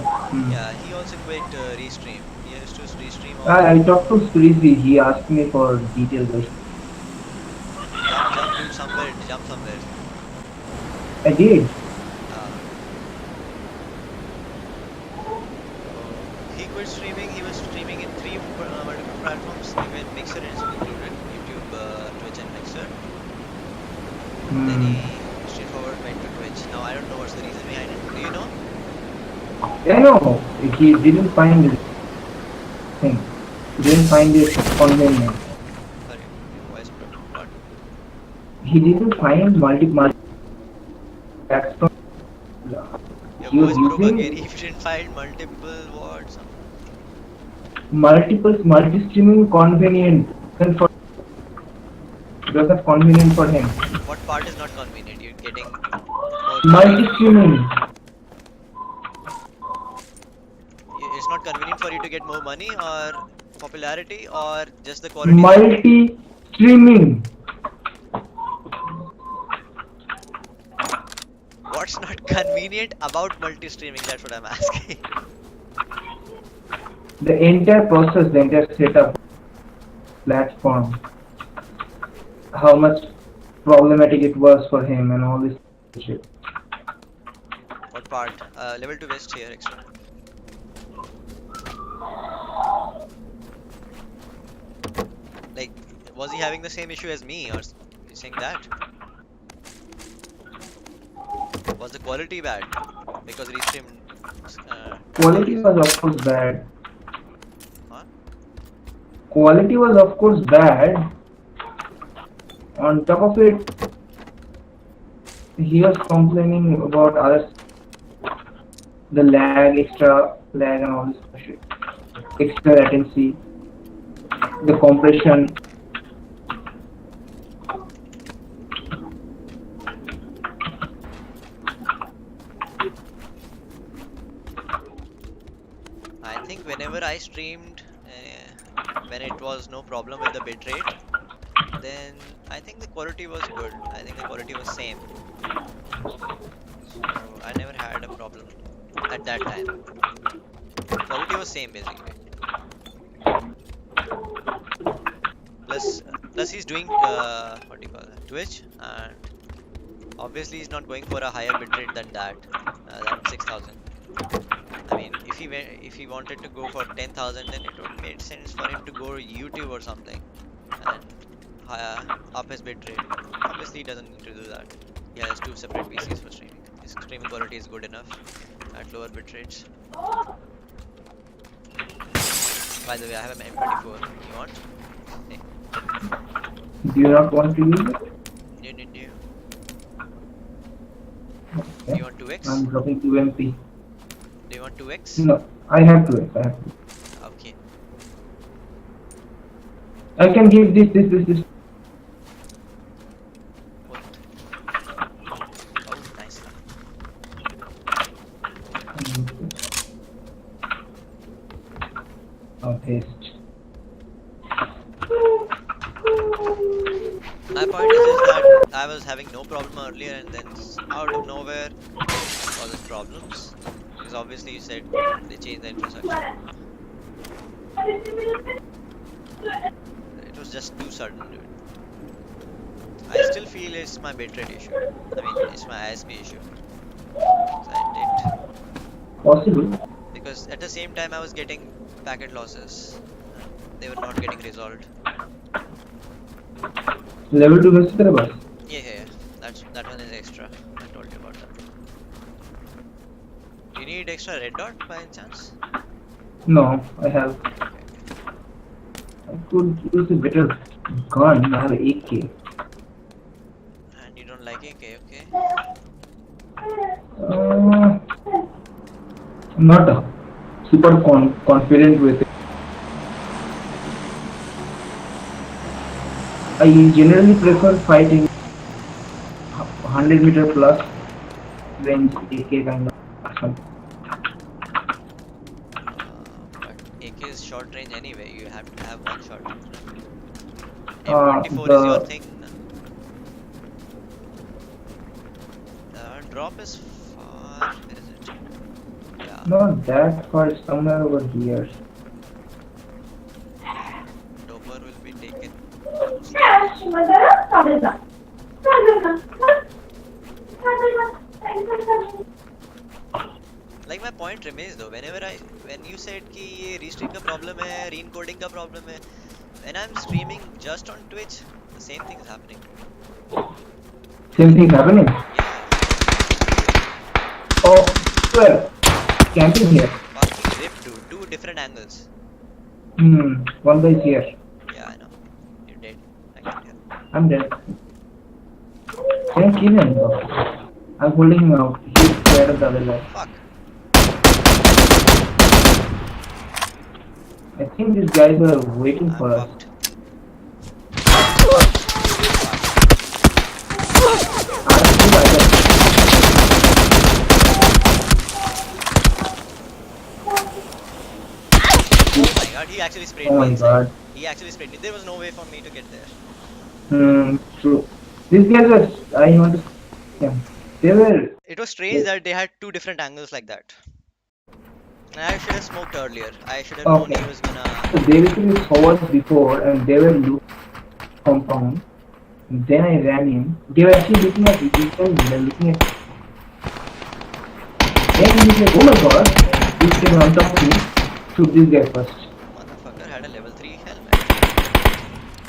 Yeah, he also quit Restream. He used to restream all. I talked to Spreezy. He asked me for details. Jump, dude, somewhere, jump somewhere. I did. He quit streaming. He was streaming in 3 multiple platforms. Even Mixer is included. YouTube, Twitch, and Mixer. Then he straightforward went to Twitch. Now I don't know what's the reason behind it. Do you know? I know. He didn't find the thing. He didn't find it convenient. Sorry, your voice broke. What? He didn't find multiple platforms. Your He was voice broke using again. If you didn't find multiple words. multi-streaming convenient for it was not convenient for him. What part is not convenient? You're getting more money. Multi-streaming. It's not convenient for you to get more money or popularity or just the quality. Multi-streaming. What's not convenient about multi-streaming? That's what I'm asking. The entire process, the entire setup, platform, how much problematic it was for him and all this shit. What part? Level 2 west here, extra. Like, was he having the same issue as me or you saying that? Was the quality bad? Because Restream. Quality was of course bad. Huh? Quality was of course bad. On top of it, he was complaining about other, the lag, extra lag and all this shit, extra latency, the compression. I think whenever I streamed, when it was no problem with the bitrate, then I think the quality was good. I think the quality was same. So I never had a problem at that time. Quality was same basically. Plus he's doing what do you call it? Twitch, and obviously he's not going for a higher bitrate than that, than 6000. I mean, if he wanted to go for 10,000, then it would make sense for him to go to YouTube or something and up his bitrate. Obviously, he doesn't need to do that. He has two separate PCs for streaming. His streaming quality is good enough at lower bitrates. By the way, I have an M24. You want? Hey, Do you not want to use it? no, no, no. Okay. You want 2x? I'm dropping to MP. Do you want 2x? No, I have to. I have to. Okay. I can give this. What? Oh, nice. Oh, taste. My point is just that I was having no problem earlier, and then out of nowhere causing problems. Because obviously you said they changed the infrastructure. It was just too sudden, dude. I still feel it's my bitrate issue. I mean, it's my ISP issue. So it Possible. because at the same time I was getting packet losses. They were not getting resolved. Level 2 में तेरे पास? Yeah. That one is extra. I told you about that. You need extra red dot by any chance? No, I have. I could use a better gun. I have AK. And you don't like it? Okay. I'm not super confident with it. I generally prefer fighting 100-meter plus range AK kind of action. But AK is short range anyway. You have to have one shot. Uh, M24 the- is your thing. The drop is far, is it? Yeah. Not that far, somewhere over here. Topper will be taken. Like my point remains though. When you said कि ये restream का problem है, re-encoding का problem है, when I'm streaming just on Twitch, the same thing is happening. Same thing happening. Yeah, Oh, well, camping here. fucking rip, dude. Two different angles. One guy is here. Yeah, I know. You're dead. I can tell. I'm dead. Can't kill him though. I'm holding him out. He's scared of the other guy. Fuck. I think these guys are waiting I'm for us. fucked. Oh my god, he actually sprayed Oh me my inside. god. He actually sprayed me. There was no way for me to get there. True. These guys are. I want to. Yeah. They were. It was strange that they had two different angles like that. And I should have smoked earlier. I should have known Okay. he was gonna. So they basically saw us before and they were looking compound. Then I ran in. They were actually looking at people. They were looking at. Then he's like, oh my god. This came on top of me. Shoot this guy first. Motherfucker had a level 3 helmet.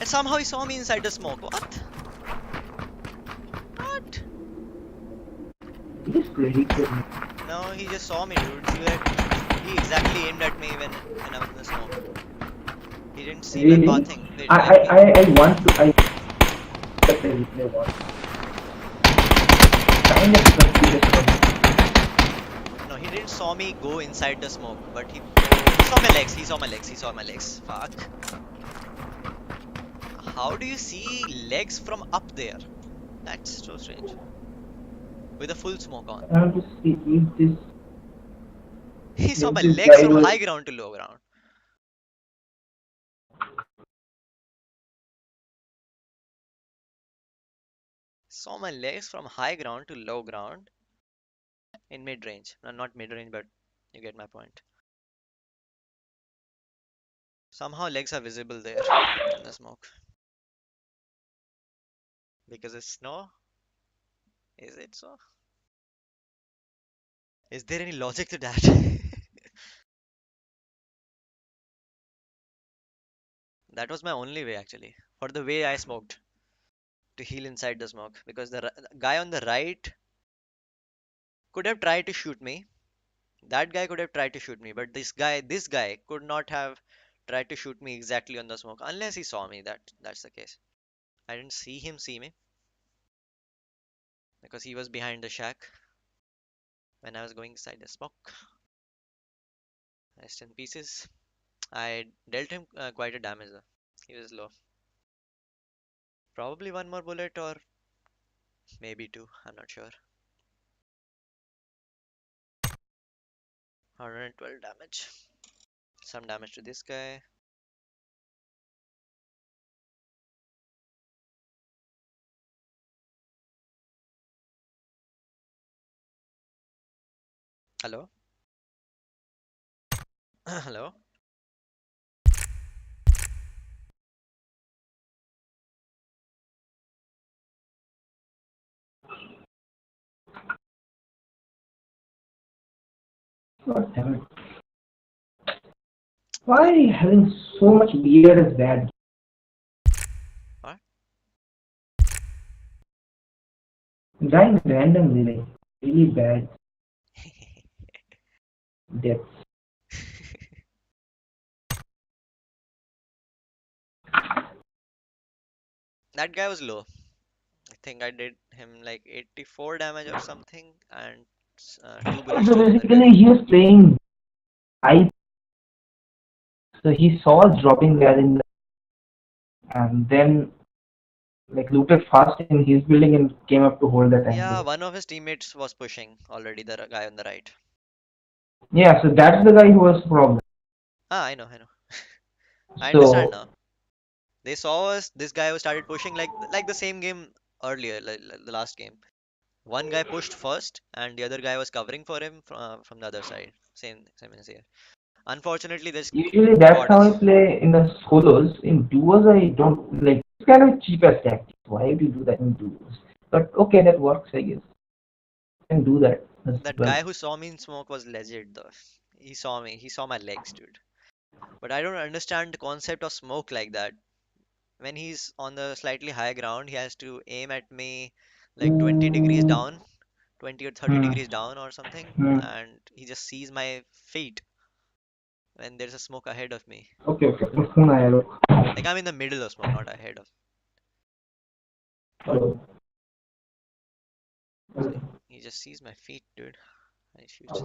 And somehow he saw me inside the smoke. What? What? He's pretty good. No, he just saw me, dude. He exactly aimed at me when I was in the smoke. He didn't see me Really? pathing. Wait, I want to. I replay once. Kind of suspicious for me. No, he didn't saw me go inside the smoke, but he saw my legs. He saw my legs. He saw my legs. Fuck. How do you see legs from up there? That's so strange. With a full smoke on. I want to see if this. He saw my this legs guy from was- high ground to low ground. Saw my legs from high ground to low ground in mid range. No, not mid range, but you get my point. Somehow legs are visible there in the smoke. Because it's snow? Is it so? Is there any logic to that? That was my only way actually. For the way I smoked to heal inside the smoke, because the guy on the right could have tried to shoot me. That guy could have tried to shoot me, but this guy could not have tried to shoot me exactly on the smoke unless he saw me. That's the case. I didn't see him see me because he was behind the shack when I was going inside the smoke. Rest in pieces. I dealt him quite a damage though. He was low. Probably one more bullet or maybe two. I'm not sure. 112 damage. Some damage to this guy. Hello? Hello? God damn it. Why are you having so much weird as bad? What? Dying randomly, like, really bad deaths. That guy was low. I think I did him like 84 damage or something, and two bullets So to the other guy. basically, he was playing I. So he saw us dropping there and then like looted fast in his building and came up to hold that Yeah, angle. one of his teammates was pushing already, the guy on the right. Yeah, so that's the guy who was the problem. Ah, I know, I know. I understand So now. They saw us. This guy who started pushing like the same game earlier, like the last game. One guy pushed first, and the other guy was covering for him from the other side. Same as here. Unfortunately, this usually that's caught how I us. play in the solos. In duos, I don't like. It's kind of cheap as tactics. Why do you do that in duos? But okay, that works, I guess. Can do that as That well. guy who saw me in smoke was legit though. He saw me. He saw my legs, dude. But I don't understand the concept of smoke like that. When he's on the slightly higher ground, he has to aim at me like 20 degrees Hmm. down, 20 or 30 Hmm. degrees down or something, Hmm. and he just sees my feet when there's a smoke ahead of me. Okay, okay. Phone आया रुक. Like I'm in the middle of smoke, not ahead of. Hello. So he just sees my feet, dude, and he shoots.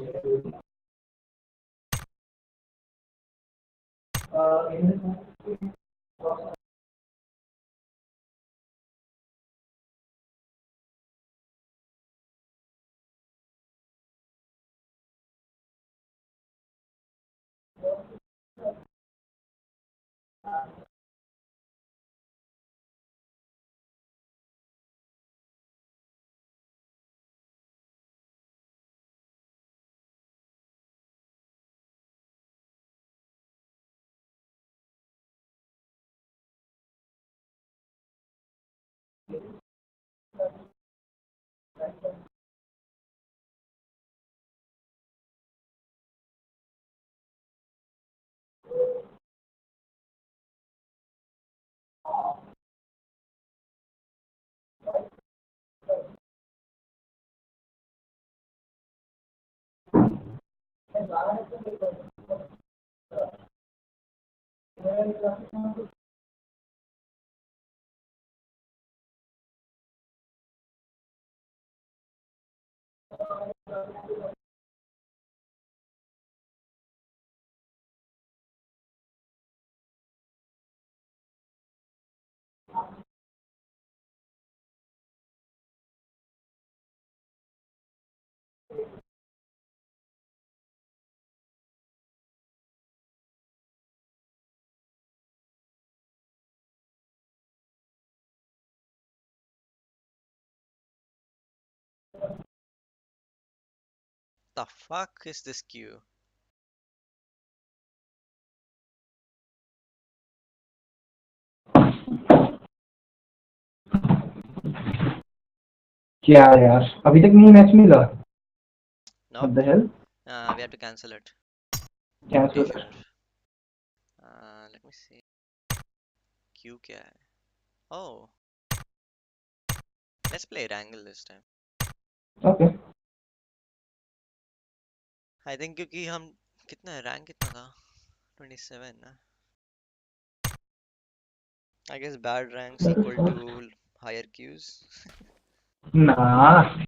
The fuck is this queue? क्या यार अभी तक नहीं match मिला. No, What the hell? we have to cancel it. Cancel. Pretty sure. Let me see. Q क्या है? Oh, let's play Wrangle this time. Okay. I think क्योंकि हम कितना है रैंक कितना था? 27 ना? I guess bad ranks That is equal what. to higher Qs. Nah.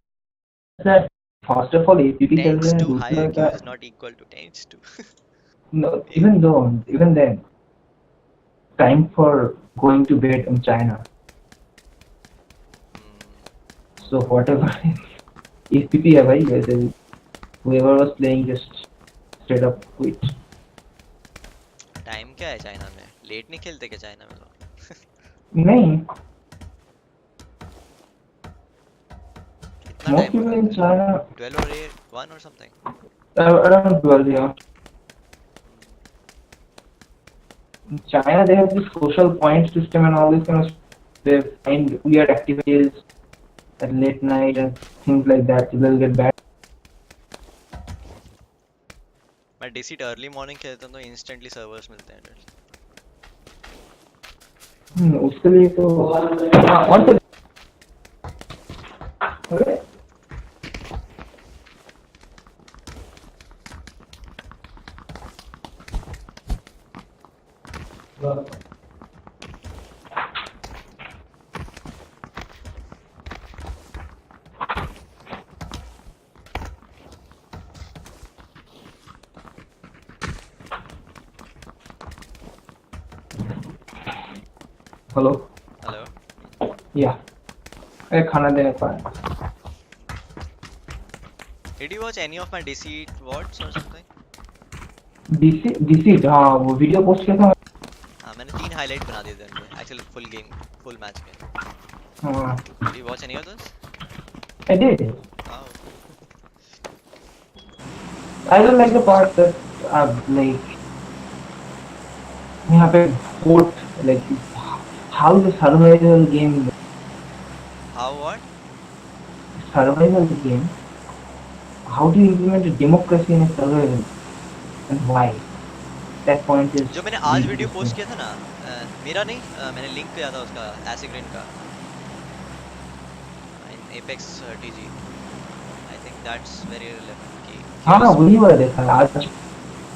That first of all, APP चल Tends रहे हैं to higher दूसरा Q का. is not equal to tends to. No, Maybe. even then, time for going to bed in China. Hmm. So whatever APP है भाई वैसे भी. Whoever was playing just straight up quit. Time क्या है China में? Late नहीं खेलते क्या चाइना में लोग? नहीं. कितना Most टाइम हो people रहा है in उधर? China 12 or 8, 1 or something? around 12, yeah. In China, they have this social point system and all this kind of. They find weird activities at late night and things like that. So they'll get bad. मैं deceit early morning खेलता हूँ तो instantly servers मिलते हैं. उसके लिए तो कौन सा. Okay. हेलो. हेलो. या अरे खाना देने को आया. Did you watch any of my deceit VODs or something? DC हाँ वो वीडियो पोस्ट किया था. हाँ मैंने 3 हाईलाइट बना दिए थे उनके. Actually full game, full match के. हाँ. Did you watch any of those? I did. Oh. I don't like the part that like यहाँ पे vote like how is a survival game. How what? Survival game. How do you implement a democracy in a survival and why? That point is जो मैंने आज really video interesting. Post किया था ना, मेरा नहीं, मैंने लिंक किया था उसका एसिग्रिन का in Apex TG. I think that's very relevant कि हाँ chaos. वही वाला देखा आज.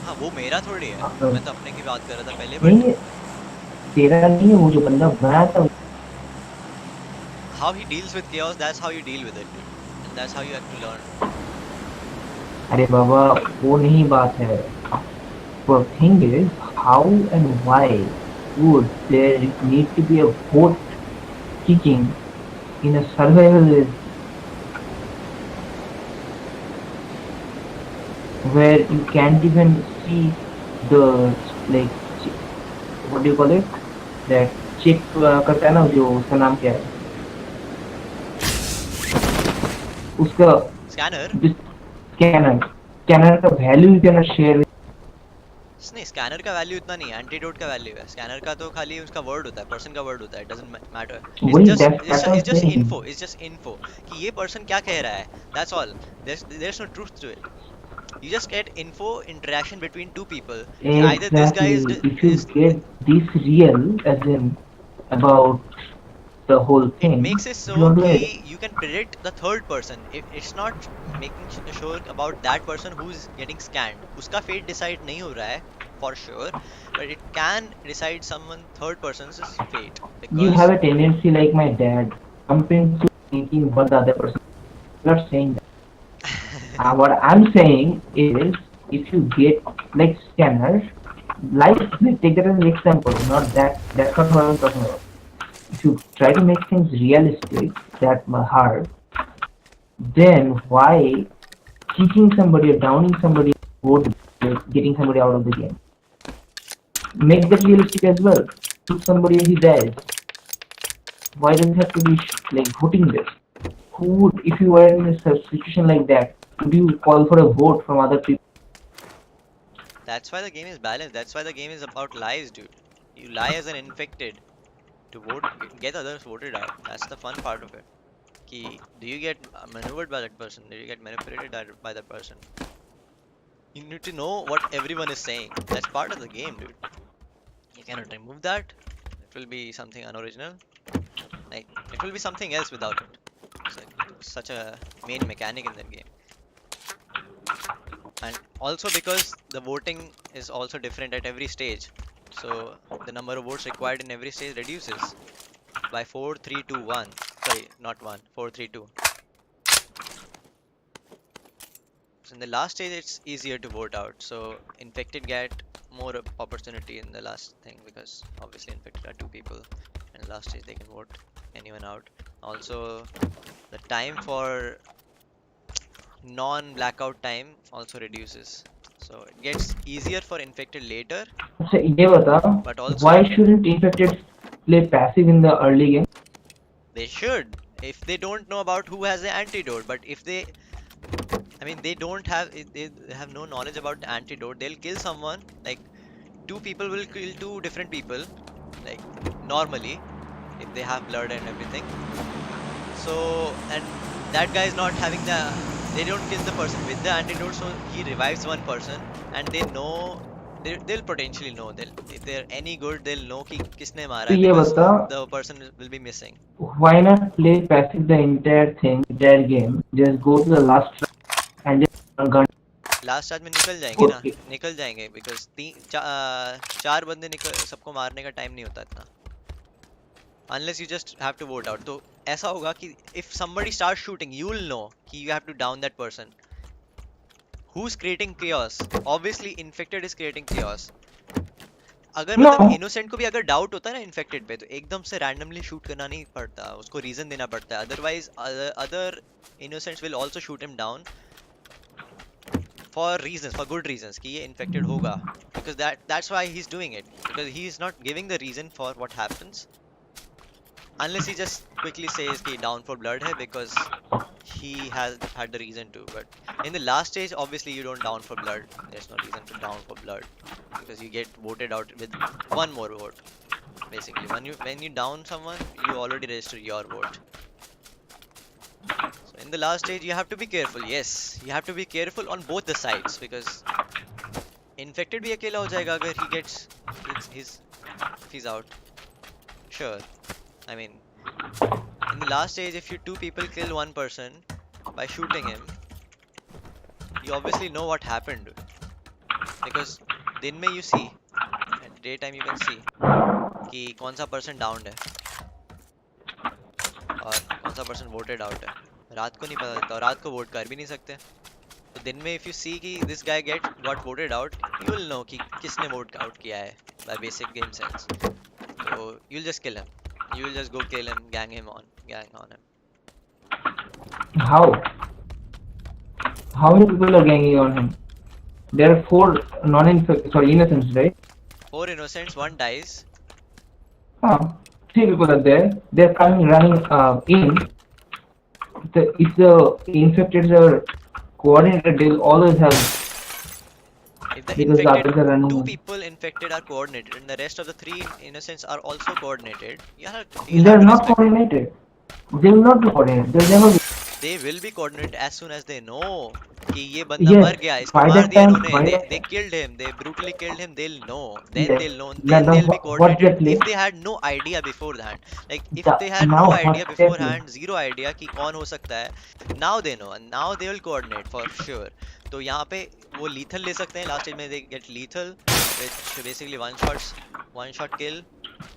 हाँ वो मेरा थोड़ी है. हाँ, मैं तो अपने की बात कर रहा था पहले. नहीं But तेरा नहीं है वो जो बंदा बनाया था. how he deals with chaos, that's how you deal with it, dude. And that's how you have to learn. अरे बाबा वो नहीं बात है. The thing is how and why would there need to be a vote kicking in a survival where you can't even see the like what do you call it, that chip करता है ना जो उसका नाम क्या है उसका Scanner? Scanner. Scanner का वैल्यू यू कैन शेयर. नहीं, स्कैनर का वैल्यू इतना नहीं है. एंटीडोट का वैल्यू है. स्कैनर का तो खाली उसका वर्ड होता है, पर्सन का वर्ड होता है. It doesn't matter. वही that was saying. It's just info कि ये पर्सन क्या कह रहा है. That's all. There no truth to it. You just get info interaction between two people. Either this guy Exactly. is If you get this real as in about the whole it thing, makes it if so you want to कि you can predict the third person. It's not making sure about that person who's getting scanned. उसका fate decide नहीं हो रहा है for sure, but it can decide someone third person's fate you because have a tendency like my dad jumping to thinking what the other person. I'm not saying that. What I'm saying is if you get like scanners, like let's take that as an example, not that that's not what I'm talking about. If you try to make things realistic, that hard, then why kicking somebody or downing somebody would getting somebody out of the game? Make that realistic as well. Shoot somebody and he dies. Why does it have to be like voting this? Who would, if you were in a situation like that, would you call for a vote from other people? that's why the game is balanced. That's why the game is about lies, dude. You lie as an infected to vote, get others voted out. That's the fun part of it. Do you get maneuvered by that person? Do you get manipulated by that person? You need to know what everyone is saying. That's part of the game, dude. You cannot remove that. It will be something unoriginal. Like it will be something else without it. It's like such a main mechanic in that game. And also because the voting is also different at every stage. So the number of votes required in every stage reduces by 4, 3, 2, 1. Sorry, not 1, 4, 3, 2. So in the last stage, it's easier to vote out. So infected get more opportunity in the last thing because obviously infected are two people. And the last stage they can vote anyone out. Also, the time for non-blackout time also reduces. So it gets easier for infected later, अच्छा ये बता, but also why shouldn't infected play passive in the early game? they should if they don't know about who has the antidote. But if they, I mean, they have no knowledge about the antidote, they'll kill someone. Like two people will kill two different people, like normally, if they have blood and everything. So, and that guy is not having the, they don't kill the person with the antidote, so he revives one person, and they know, they'll potentially know, if they're any good, they'll know कि किसने मारा तो है ये because बता, the person will be missing. why not play passive the entire thing, entire game? Just go to the last track and just gun. Last charge में निकल जाएंगे ना, Okay. निकल जाएंगे because चार बंदे निकल, सबको मारने का टाइम नहीं होता इतना, unless you just have to vote out. तो ऐसा होगा कि if somebody starts shooting, you will know कि you have to down that person. Who's creating chaos? Obviously infected is creating chaos. अगर No. मतलब innocent को भी अगर डाउट होता है ना infected पे, तो एकदम से randomly shoot करना नहीं पड़ता, उसको reason देना पड़ता है. Otherwise other innocents will also shoot him down for reasons, for good reasons कि ये infected होगा, because that's why he's doing it, because he is not giving the reason for what happens, unless he just quickly says कि down for blood है because he has had the reason to. But in the last stage, obviously you don't down for blood. There's no reason to down for blood because you get voted out with one more vote. Basically, when you down someone, you already register your vote. So in the last stage, you have to be careful. Yes, you have to be careful on both the sides because infected भी अकेला हो जाएगा अगर he gets if he's out. Sure, I mean, in the last stage, if you two people kill one person by shooting him, you obviously know what happened, because दिन में you see, at daytime you can see कि कौन सा person downed है और कौन सा person voted out है. रात को नहीं पता चलता और रात को vote कर भी नहीं सकते. तो दिन में if you see कि this guy got voted out, you will know कि किसने vote out किया है by basic game sense. So you'll just kill him. You will just go kill him, gang on him. How? How many people are ganging on him? There are 4 innocents, right? 4 innocents, 1 dies. 3 people are there. They're coming, running in. If the infected are coordinated, they'll always have. If the Because infected, others are running 2 in. people infected are coordinated and the rest of the 3 innocents are also coordinated, you'll have They're to not respect it. coordinated. They will not be coordinated. They'll never be. They will be coordinated as soon as they know कि ये बंदा Yes. मर गया, इसको By मार that दिया time, इन्होंने, they killed him, they brutally killed him, they'll know. Then yes. they'll know, Now, then they'll be what's the coordinated. play? If they had no idea beforehand, like if they had Now no what's idea the beforehand, play? zero idea कि कौन हो सकता है, now they know and now they will coordinate for sure. तो यहाँ पे वो lethal ले सकते हैं, last stage में they get lethal, which basically one shot kill,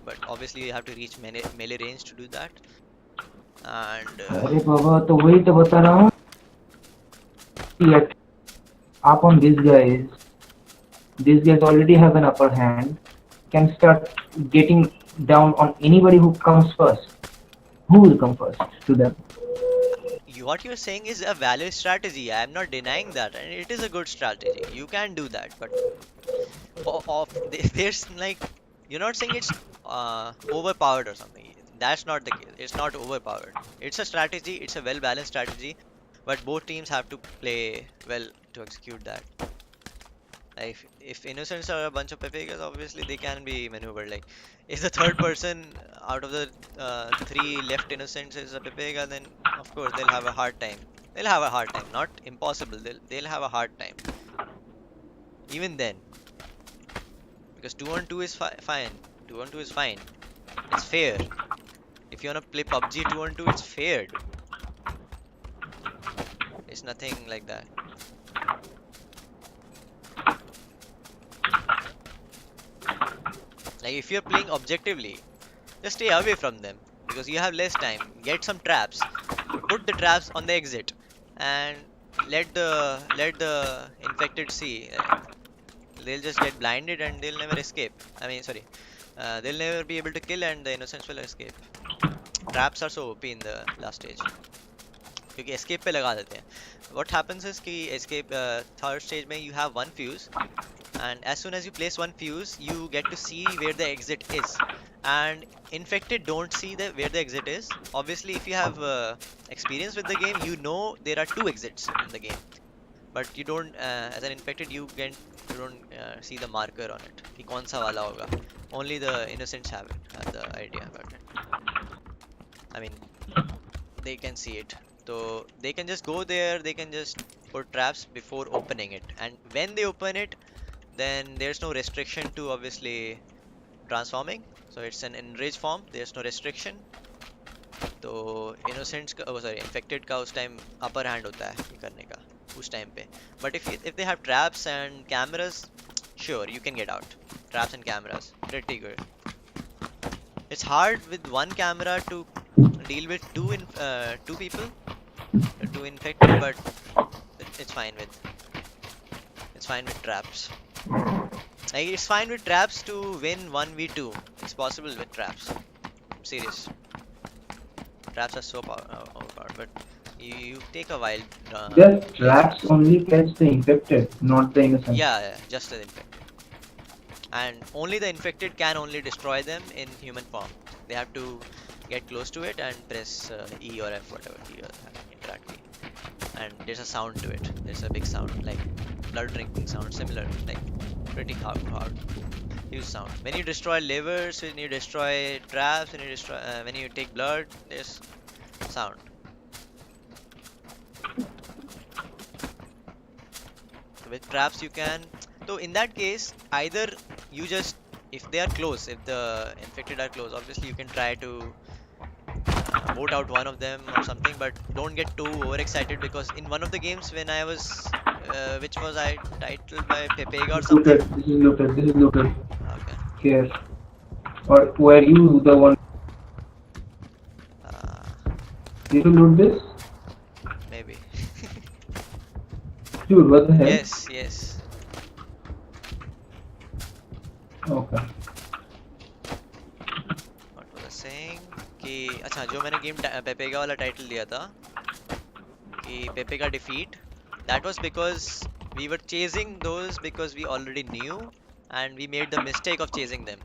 but obviously you have to reach melee range to do that. And अरे बाबा, तो वही तो बता रहा हूँ. Yet, up on these guys already have an upper hand. Can start getting down on anybody who comes first. Who will come first to them? what you're saying is a valid strategy. I am not denying that, and it is a good strategy. You can do that, but there's like, you're not saying it's overpowered or something. That's not the case. It's not overpowered. It's a strategy. It's a well-balanced strategy, but both teams have to play well to execute that. If innocents are a bunch of pepegas, obviously they can be maneuvered. Like, if the third person out of the three left innocents is a pepega, then of course they'll have a hard time. They'll have a hard time, not impossible. They'll have a hard time. Even then, because 2-on-2 is fine. 2-on-2 is fine. It's fair. If you wanna play PUBG 2-on-2, it's fair. It's nothing like that. Like, if you're playing objectively, just stay away from them because you have less time. Get some traps. Put the traps on the exit and let the infected see. They'll just get blinded and they'll never escape. I mean, sorry, they'll never be able to kill and the innocents will escape. Traps are so OP in the last stage क्योंकि escape पे लगा देते हैं. What happens is कि escape third stage में you have one fuse, and as soon as you place one fuse you get to see where the exit is, and infected don't see where the exit is. Obviously if you have experience with the game, you know there are two exits in the game, but you don't as an infected you don't see the marker on it कि कौन सा वाला होगा. Only the innocents have the idea about it. I mean, they can see it, so they can just go there, they can just put traps before opening it, and when they open it, then there's no restriction to obviously transforming. So it's an enraged form, there's no restriction. तो innocents का sorry infected का उस time upper hand होता है ये करने का उस time पे. But if they have traps and cameras, sure you can get out. Traps and cameras, pretty good. It's hard with one camera to deal with two people, two infected, but it's fine with traps. Like, it's fine with traps to win 1v2. It's possible with traps. I'm serious. Traps are so overpowered, but you take a while. Just traps only catch the infected, not the innocent. Yeah, just the infected. And only the infected can only destroy them in human form. They have to get close to it and press E or F, whatever key or interact key. And there's a sound to it. There's a big sound, like blood drinking sound, similar, like pretty hard use sound. When you destroy livers, when you destroy traps, when you take blood, there's sound. With traps you can. So in that case, either you just, if they are close, if the infected are close, obviously you can try to vote out one of them or something, but don't get too overexcited, because in one of the games when I was which was I titled by Pepega or something. This is looted. Okay. Here. Or were you the one? Did you loot this? Maybe. Dude, what the hell? Yes. Okay. What was I saying? कि अच्छा, जो मैंने game पेपेगा वाला title दिया था कि पेपेगा defeat, that was because we were chasing those because we already knew and we made the mistake of chasing them.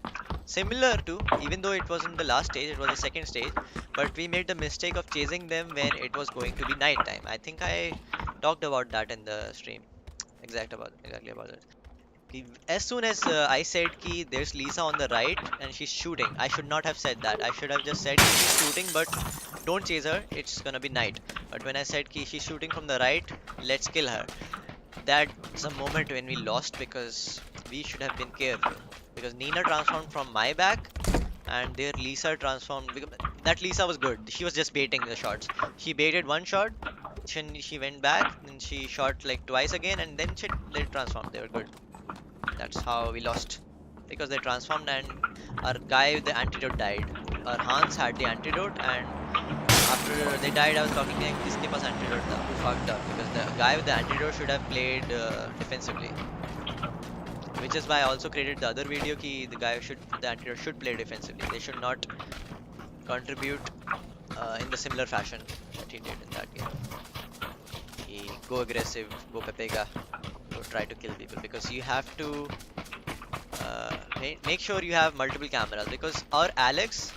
Similar to, even though it wasn't the last stage, it was the second stage, but we made the mistake of chasing them when it was going to be night time. I think I talked about that in the stream. Exactly about it. As soon as I said ki there's Lisa on the right and she's shooting, I should not have said that. I should have just said she's shooting, but don't chase her, it's gonna be night. But when I said ki she's shooting from the right, let's kill her, that's a moment when we lost, because we should have been careful. Because Nina transformed from my back and their Lisa transformed. That Lisa was good, she was just baiting the shots. She baited one shot, she went back, then she shot like twice again, and then they transformed. They were good. That's how we lost, because they transformed and our guy with the antidote died. Our Hans had the antidote, and after they died I was talking like, kiske paas antidote tha? Who fucked up? Because the guy with the antidote should have played defensively. Which is why I also created the other video ki the antidote should play defensively. They should not contribute in the similar fashion that he did in that game. Go aggressive, go pepega, go try to kill people, because you have to make sure you have multiple cameras. Because our Alex,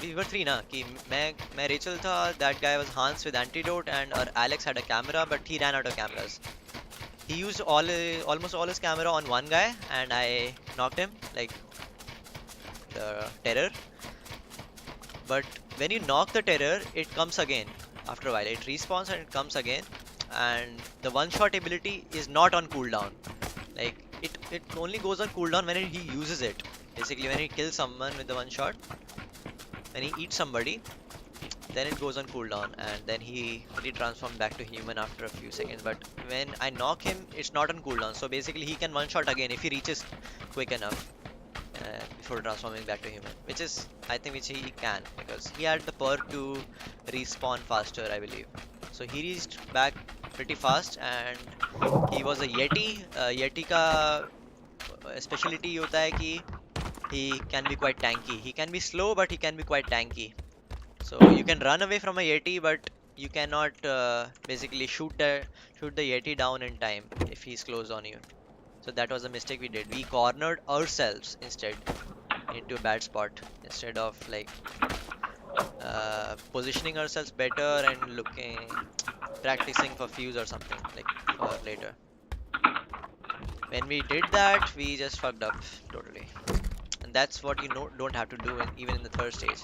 we were three na, कि मैं Rachel था, that guy was Hans with antidote, and our Alex had a camera but he ran out of cameras. he used almost all his camera on one guy, and I knocked him like the terror. But when you knock the terror, it comes again after a while. It respawns and it comes again, and the one shot ability is not on cooldown. Like it only goes on cooldown when he uses it. Basically, when he kills someone with the one shot, when he eats somebody, then it goes on cooldown, and then he transforms back to human after a few seconds. But when I knock him, it's not on cooldown. So basically, he can one shot again if he reaches quick enough before transforming back to human, which is I think which he can because he had the perk to respawn faster, I believe. So he reached back pretty fast, and he was a Yeti. Yeti का speciality ये होता है कि he can be quite tanky. He can be slow, but he can be quite tanky. So you can run away from a Yeti, but you cannot basically shoot the Yeti down in time if he's close on you. So that was a mistake we did. We cornered ourselves instead into a bad spot instead of like positioning ourselves better and practicing for fuse or something like for later. When we did that, we just fucked up totally. And that's what you don't have to do even in the third stage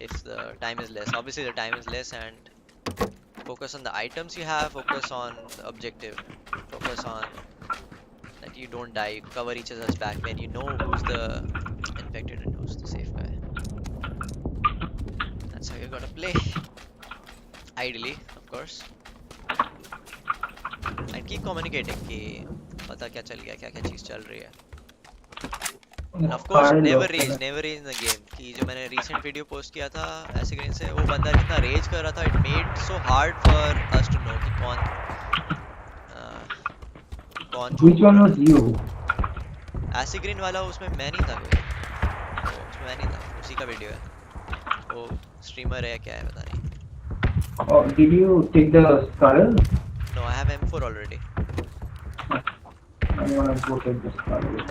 if the time is less. Obviously the time is less, and focus on the items you have, focus on the objective, focus on that you don't die, you cover each other's back when you know who's the infected and who's the safe guy. That's how you gotta play. Ideally, of course. And keep communicating कि पता क्या चल गया, क्या क्या चीज़ चल रही है. And of course, never rage in the game. कि जो मैंने recent video post किया था ऐसे ग्रीन से, वो बंदा कितना rage कर रहा था. It made so hard for us to know कि कौन Which one was you? ऐसे ग्रीन वाला उसमें मैं नहीं था कोई. उसमें मैं नहीं था. उसी का वीडियो है. वो स्ट्रीमर है क्या है पता नहीं. Oh, did you take the Scarlet? No, I have M4 already. I'm gonna go take the Scarlet.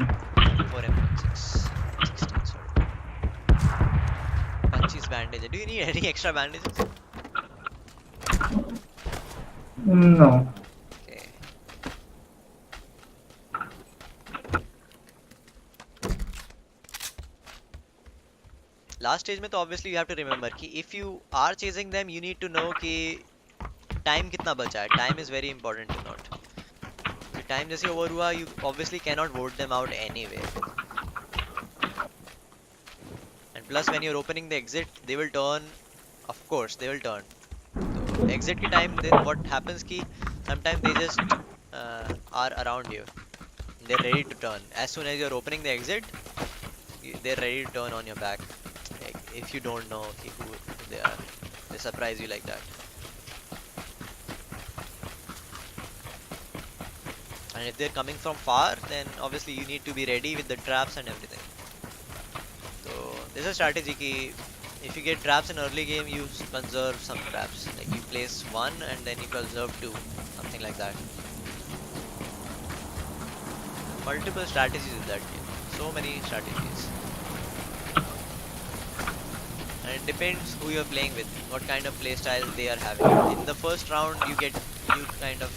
4 M6. 16, sorry. Punchies bandage. Do you need any extra bandages? No. Okay. Last stage में तो obviously you have to remember कि if you are chasing them, you need to know कि time कितना बचा है. Time is very important to note. The time जैसे over हुआ, you obviously cannot vote them out anyway. And plus when you're opening the exit, they will turn. Of course, they will turn. So exit के time, then what happens कि sometimes they just are around you. They're ready to turn. As soon as you're opening the exit, they're ready to turn on your back. Like, if you don't know who they are, they surprise you like that. And if they're coming from far, then obviously you need to be ready with the traps and everything. So there's a strategy ki if you get traps in early game, you conserve some traps. Like you place one and then you conserve two, something like that. Multiple strategies in that game. So many strategies. And it depends who you're playing with, what kind of play style they are having. In the first round, you kind of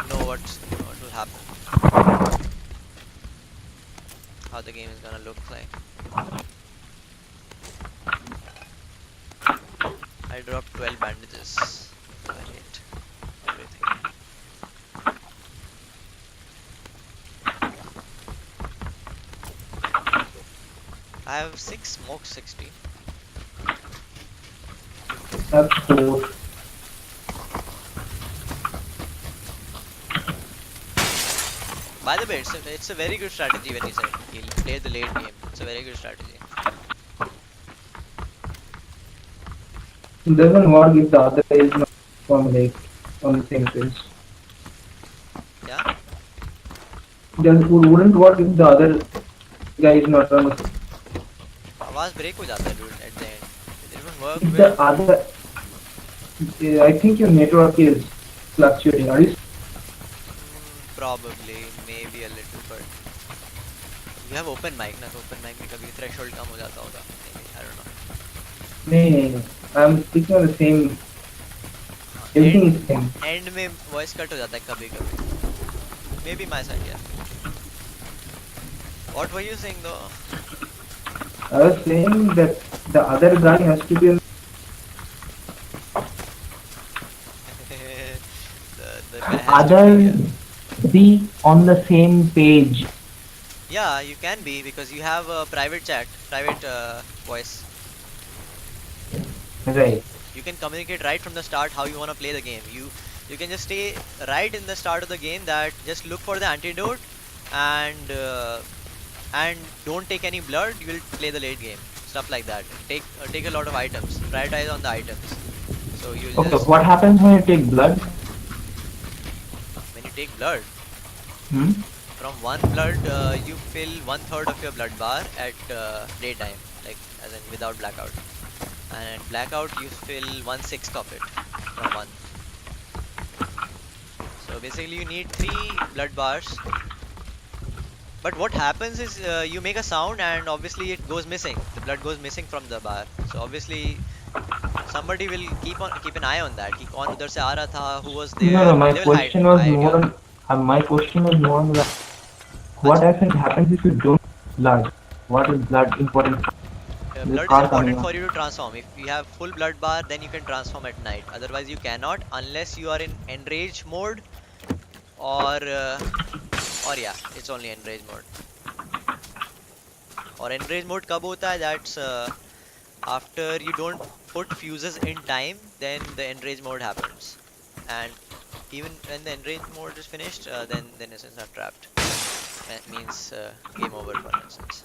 know what will happen, how the game is gonna look like. I dropped 12 bandages. I hate everything. I have 6 smoke 60. That's 4. By the way, it's a very good strategy when you say he'll play the late game. It's a very good strategy. It doesn't work if the other is not on the same page. Yeah? It wouldn't work if the other guy is not on the आवाज break हो जाता है dude at the end. It didn't work if well. the other I think your network is fluctuating. Are you? Probably, maybe a little, but you have open mic ना, तो open mic में कभी threshold कम हो जाता होगा. Maybe, I don't know. No. I'm speaking on the same. Everything is same. End में voice cut हो जाता है कभी कभी. maybe my side, yeah. What were you saying though? I was saying that the other guy has to be. The guy has to be. Other be on the same page. Yeah, you can be because you have a private chat, private voice. Right. You can communicate right from the start how you want to play the game. You can just stay right in the start of the game that just look for the antidote and don't take any blood. You will play the late game, stuff like that. Take a lot of items. Prioritize on the items. So you'll Okay. just What happens when you take blood? when you take blood. Hmm? From one blood, you fill 1/3 of your blood bar at daytime, like as in without blackout. And at blackout, you fill 1/6 of it from one. So basically, you need 3 blood bars. But what happens is you make a sound, and obviously it goes missing. The blood goes missing from the bar. So obviously, somebody will keep an eye on that. कि कौन उधर से आ रहा था, who was No, there. no. My They will question was hide more your. on. My question was more on that. What अच्छा. happens if you don't blood? What is blood important? There's Blood is car coming important on. for you to transform. If you have full blood bar, then you can transform at night. Otherwise, you cannot unless you are in enrage mode or yeah, it's only enrage mode. Or enrage mode कब होता है? That's after you don't put fuses in time, then the enrage mode happens. And even when the enrage mode is finished, then innocents are trapped. That means game over for instance.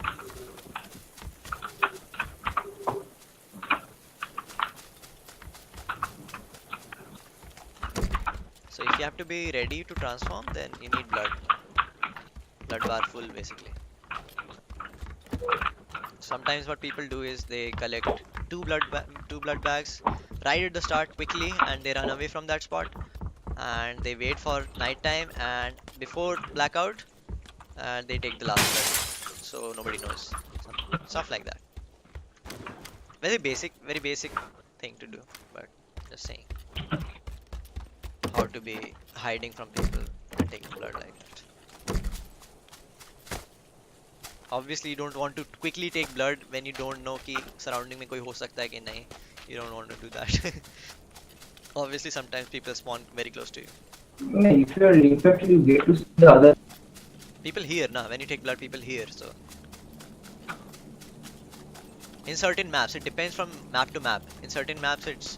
So if you have to be ready to transform, then you need blood bar full basically. Sometimes what people do is they collect two blood bags right at the start quickly, and they run away from that spot, and they wait for night time, and before blackout, they take the last blood, so nobody knows. Stuff like that. Very basic thing to do, but just saying how to be hiding from people and taking blood like that. Obviously you don't want to quickly take blood when you don't know कि surrounding में कोई हो सकता है कि नहीं. You don't want to do that. Obviously sometimes people spawn very close to you. Yeah, if you are infected, you get to see the other. People hear na, when you take blood people hear. So in certain maps it depends from map to map. In certain maps it's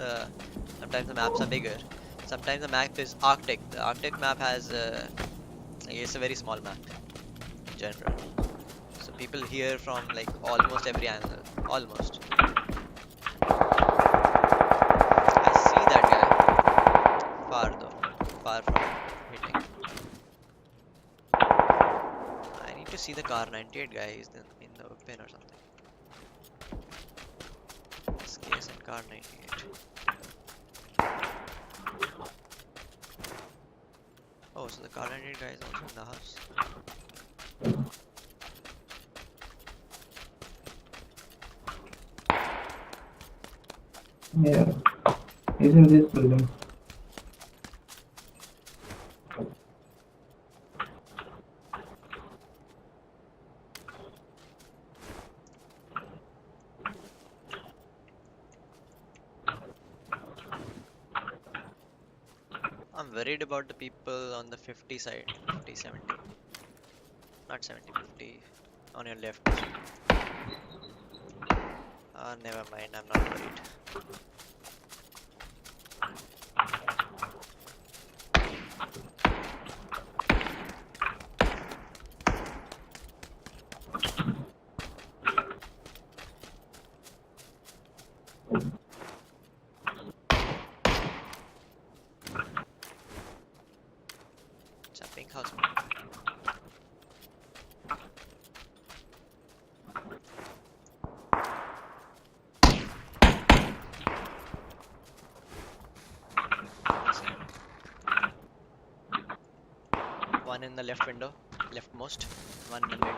sometimes the maps are bigger. Sometimes the map is Arctic. The Arctic map has it's a very small map in general. So people hear from like almost every angle. Almost. I see that guy. Far though. Far from hitting. I need to see the car 98 guy. He's in the open or something. This case and car 98. Oh, so the car 98 guy is also in the house. Yeah, he's in this building. I'm worried about the people on the 50 side, 50, 70. Not 70, 50. On your left. Never mind, I'm not worried. It's a pink house. One in the left window, leftmost, one in the mid.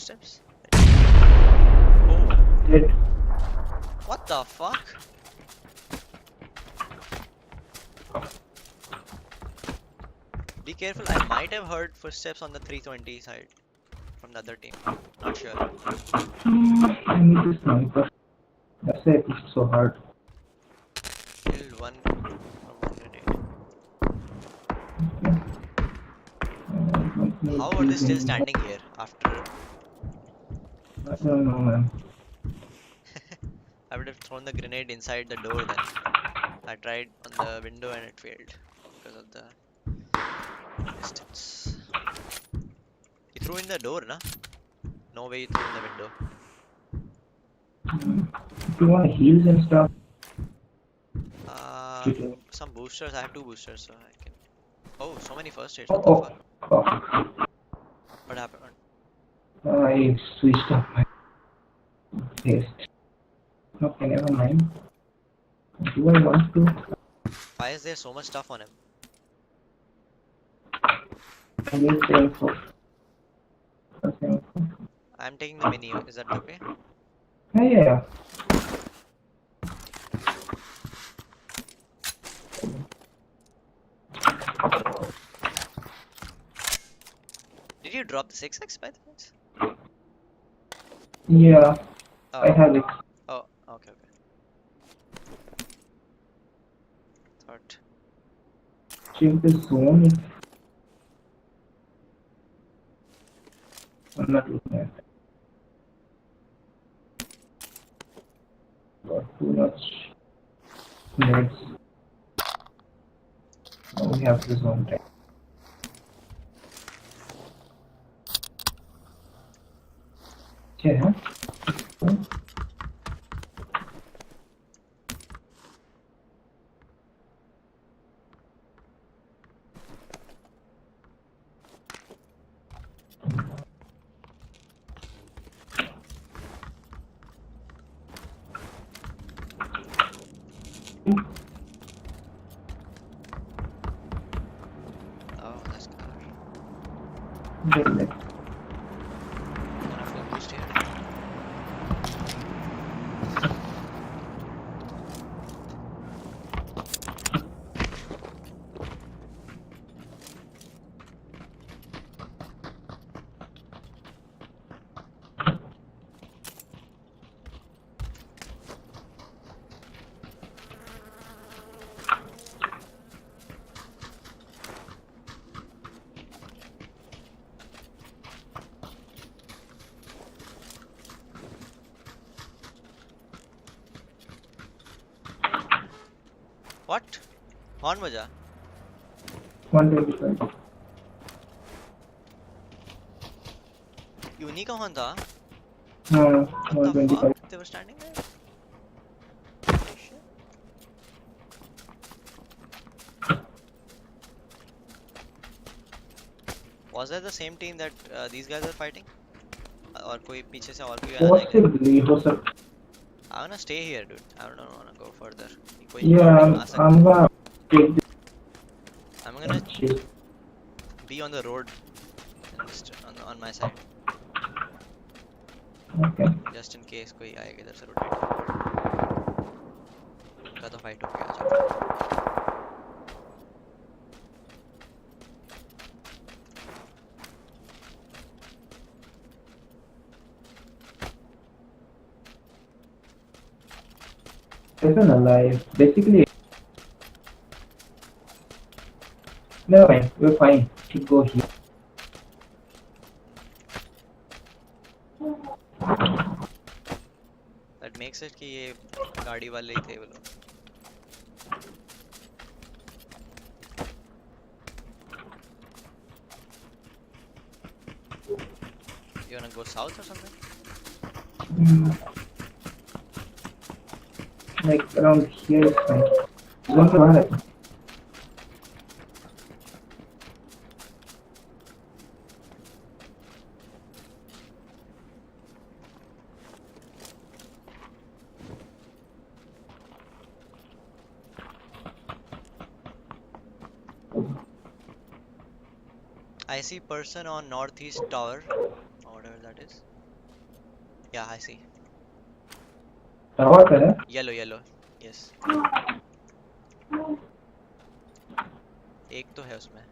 footsteps? Oh, Dead. what the fuck? Be careful, I might have heard footsteps on the 320 side from the other team. Not sure. I need a sniper. That's why I pushed so hard. Killed one from one grenade. How are they still standing here after? I don't know, man. I would have thrown the grenade inside the door then. I tried on the window and it failed because of the distance. You threw in the door, na? No way you threw in the window. If you want heals and stuff, Some boosters. I have 2 boosters, so I can. Oh, so many first aids. oh, What the fuck? oh. What happened? I switched off my face. Okay, never mind. Do I want to? Why is there so much stuff on him? I need the info. Okay. I'm taking the mini. Is that okay? Yeah. Did you drop the 6x by the way? Yeah, Oh. I have it. Oh, okay. Thought. Check the zone. I'm not looking at it. Got too much nades. Now we have the zone tag. Yeah. Oh, that's car. Good luck. Gonna full boost here. What? Horn baja? 125. You उन्हीं का horn था? No, What the 125. fuck? They were standing there? Holy shit. Was that the same team that these guys are fighting? और कोई पीछे से और कोई आया है क्या? Possibly, हो सकता. I wanna stay here, dude. I don't wanna go further. कोई Yeah, boarding आ सकता है. I'm gonna take this I'm gonna shit. be on the road in this, on my side, Okay. just in case कोई आएगा इधर से rotate. का तो fight हो गया चलो. Isn't alive. Basically, never mind. We're fine. Should go here. That makes it कि ये गाड़ी वाले ही थे वो लोग. You wanna go south or something? Like around here is fine. Zone पे बाहर है. I see person on northeast tower or whatever that is. Yeah, I see. Tower पे है. Yellow. Yes. एक तो है उसमें.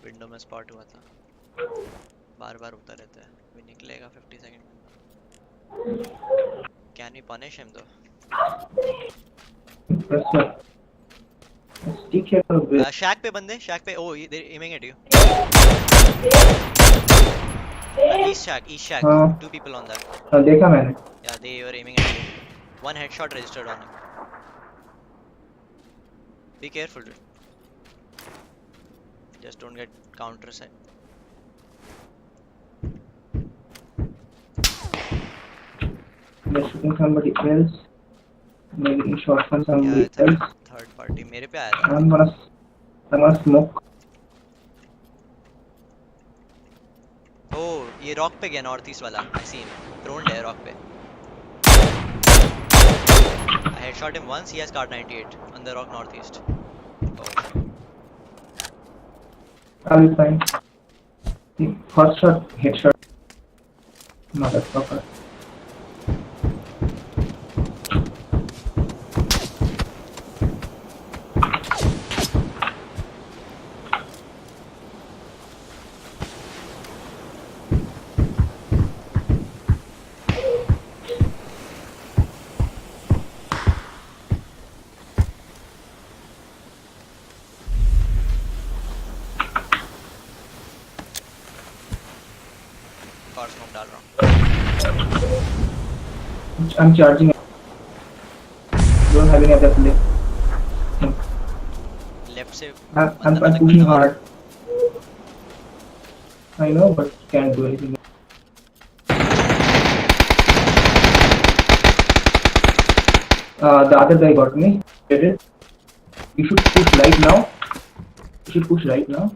विंडो में स्पॉट हुआ था. बार बार होता रहता है. अभी निकलेगा 50 सेकंड में. Can we punish him though? ठीक है तो Shack पे बंदे. Shack पे. Oh, they're aiming at you. East shack. हाँ 2 people on that. हाँ, देखा मैंने. Yeah, they were aiming at you. 1 headshot registered on him. Be careful, dude. Just don't get counter set. They're shooting somebody else. Maybe in shot from somebody Yeah, else. third party. मेरे पे आया था. I'm gonna smoke. Oh, ये rock पे गया north east वाला. I see him. Prone है rock पे. I headshot him once. He has card 98 on the rock northeast. Oh. I'll be fine. First shot, headshot. Motherfucker. और smoke डाल रहा हूँ. I'm charging. Don't have any other play. Left से. I'm pushing hard. I know, but can't do anything. The other guy got me. Get it? You should push right now. You should push right now.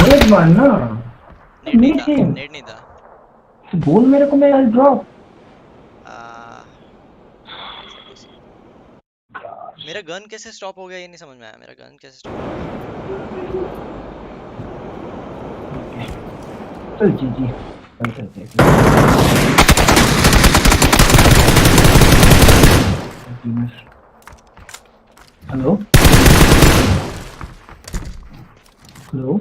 Right, मारना. Need नहीं था. बोल मेरे को, मैं I'll drop. मेरा gun कैसे stop हो गया ये नहीं समझ में आया. मेरा गन कैसे स्टॉप हो गया. चल जी चलते हैं. Hello hello.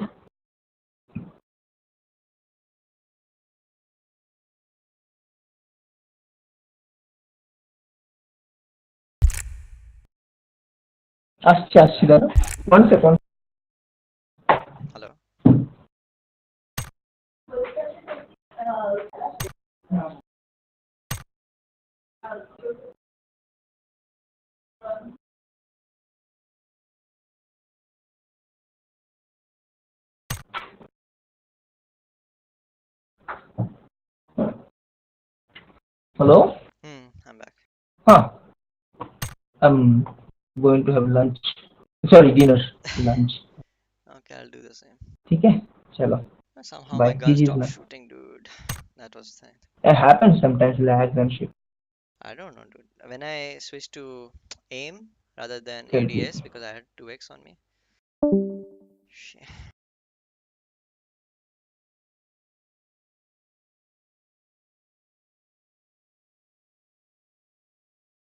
আসছি দাদা. 1 second. Hello. Hello. I'm back. Huh. I'm going to have lunch. Sorry, dinner. Lunch. Okay, I'll do the same. ठीक है, चलो. Somehow Bye. my gun GG's stopped man. shooting, dude. That was the thing. It happens sometimes, lags and shit. I don't know, dude. When I switched to aim rather than Good. ADS because I had 2x on me. Shit.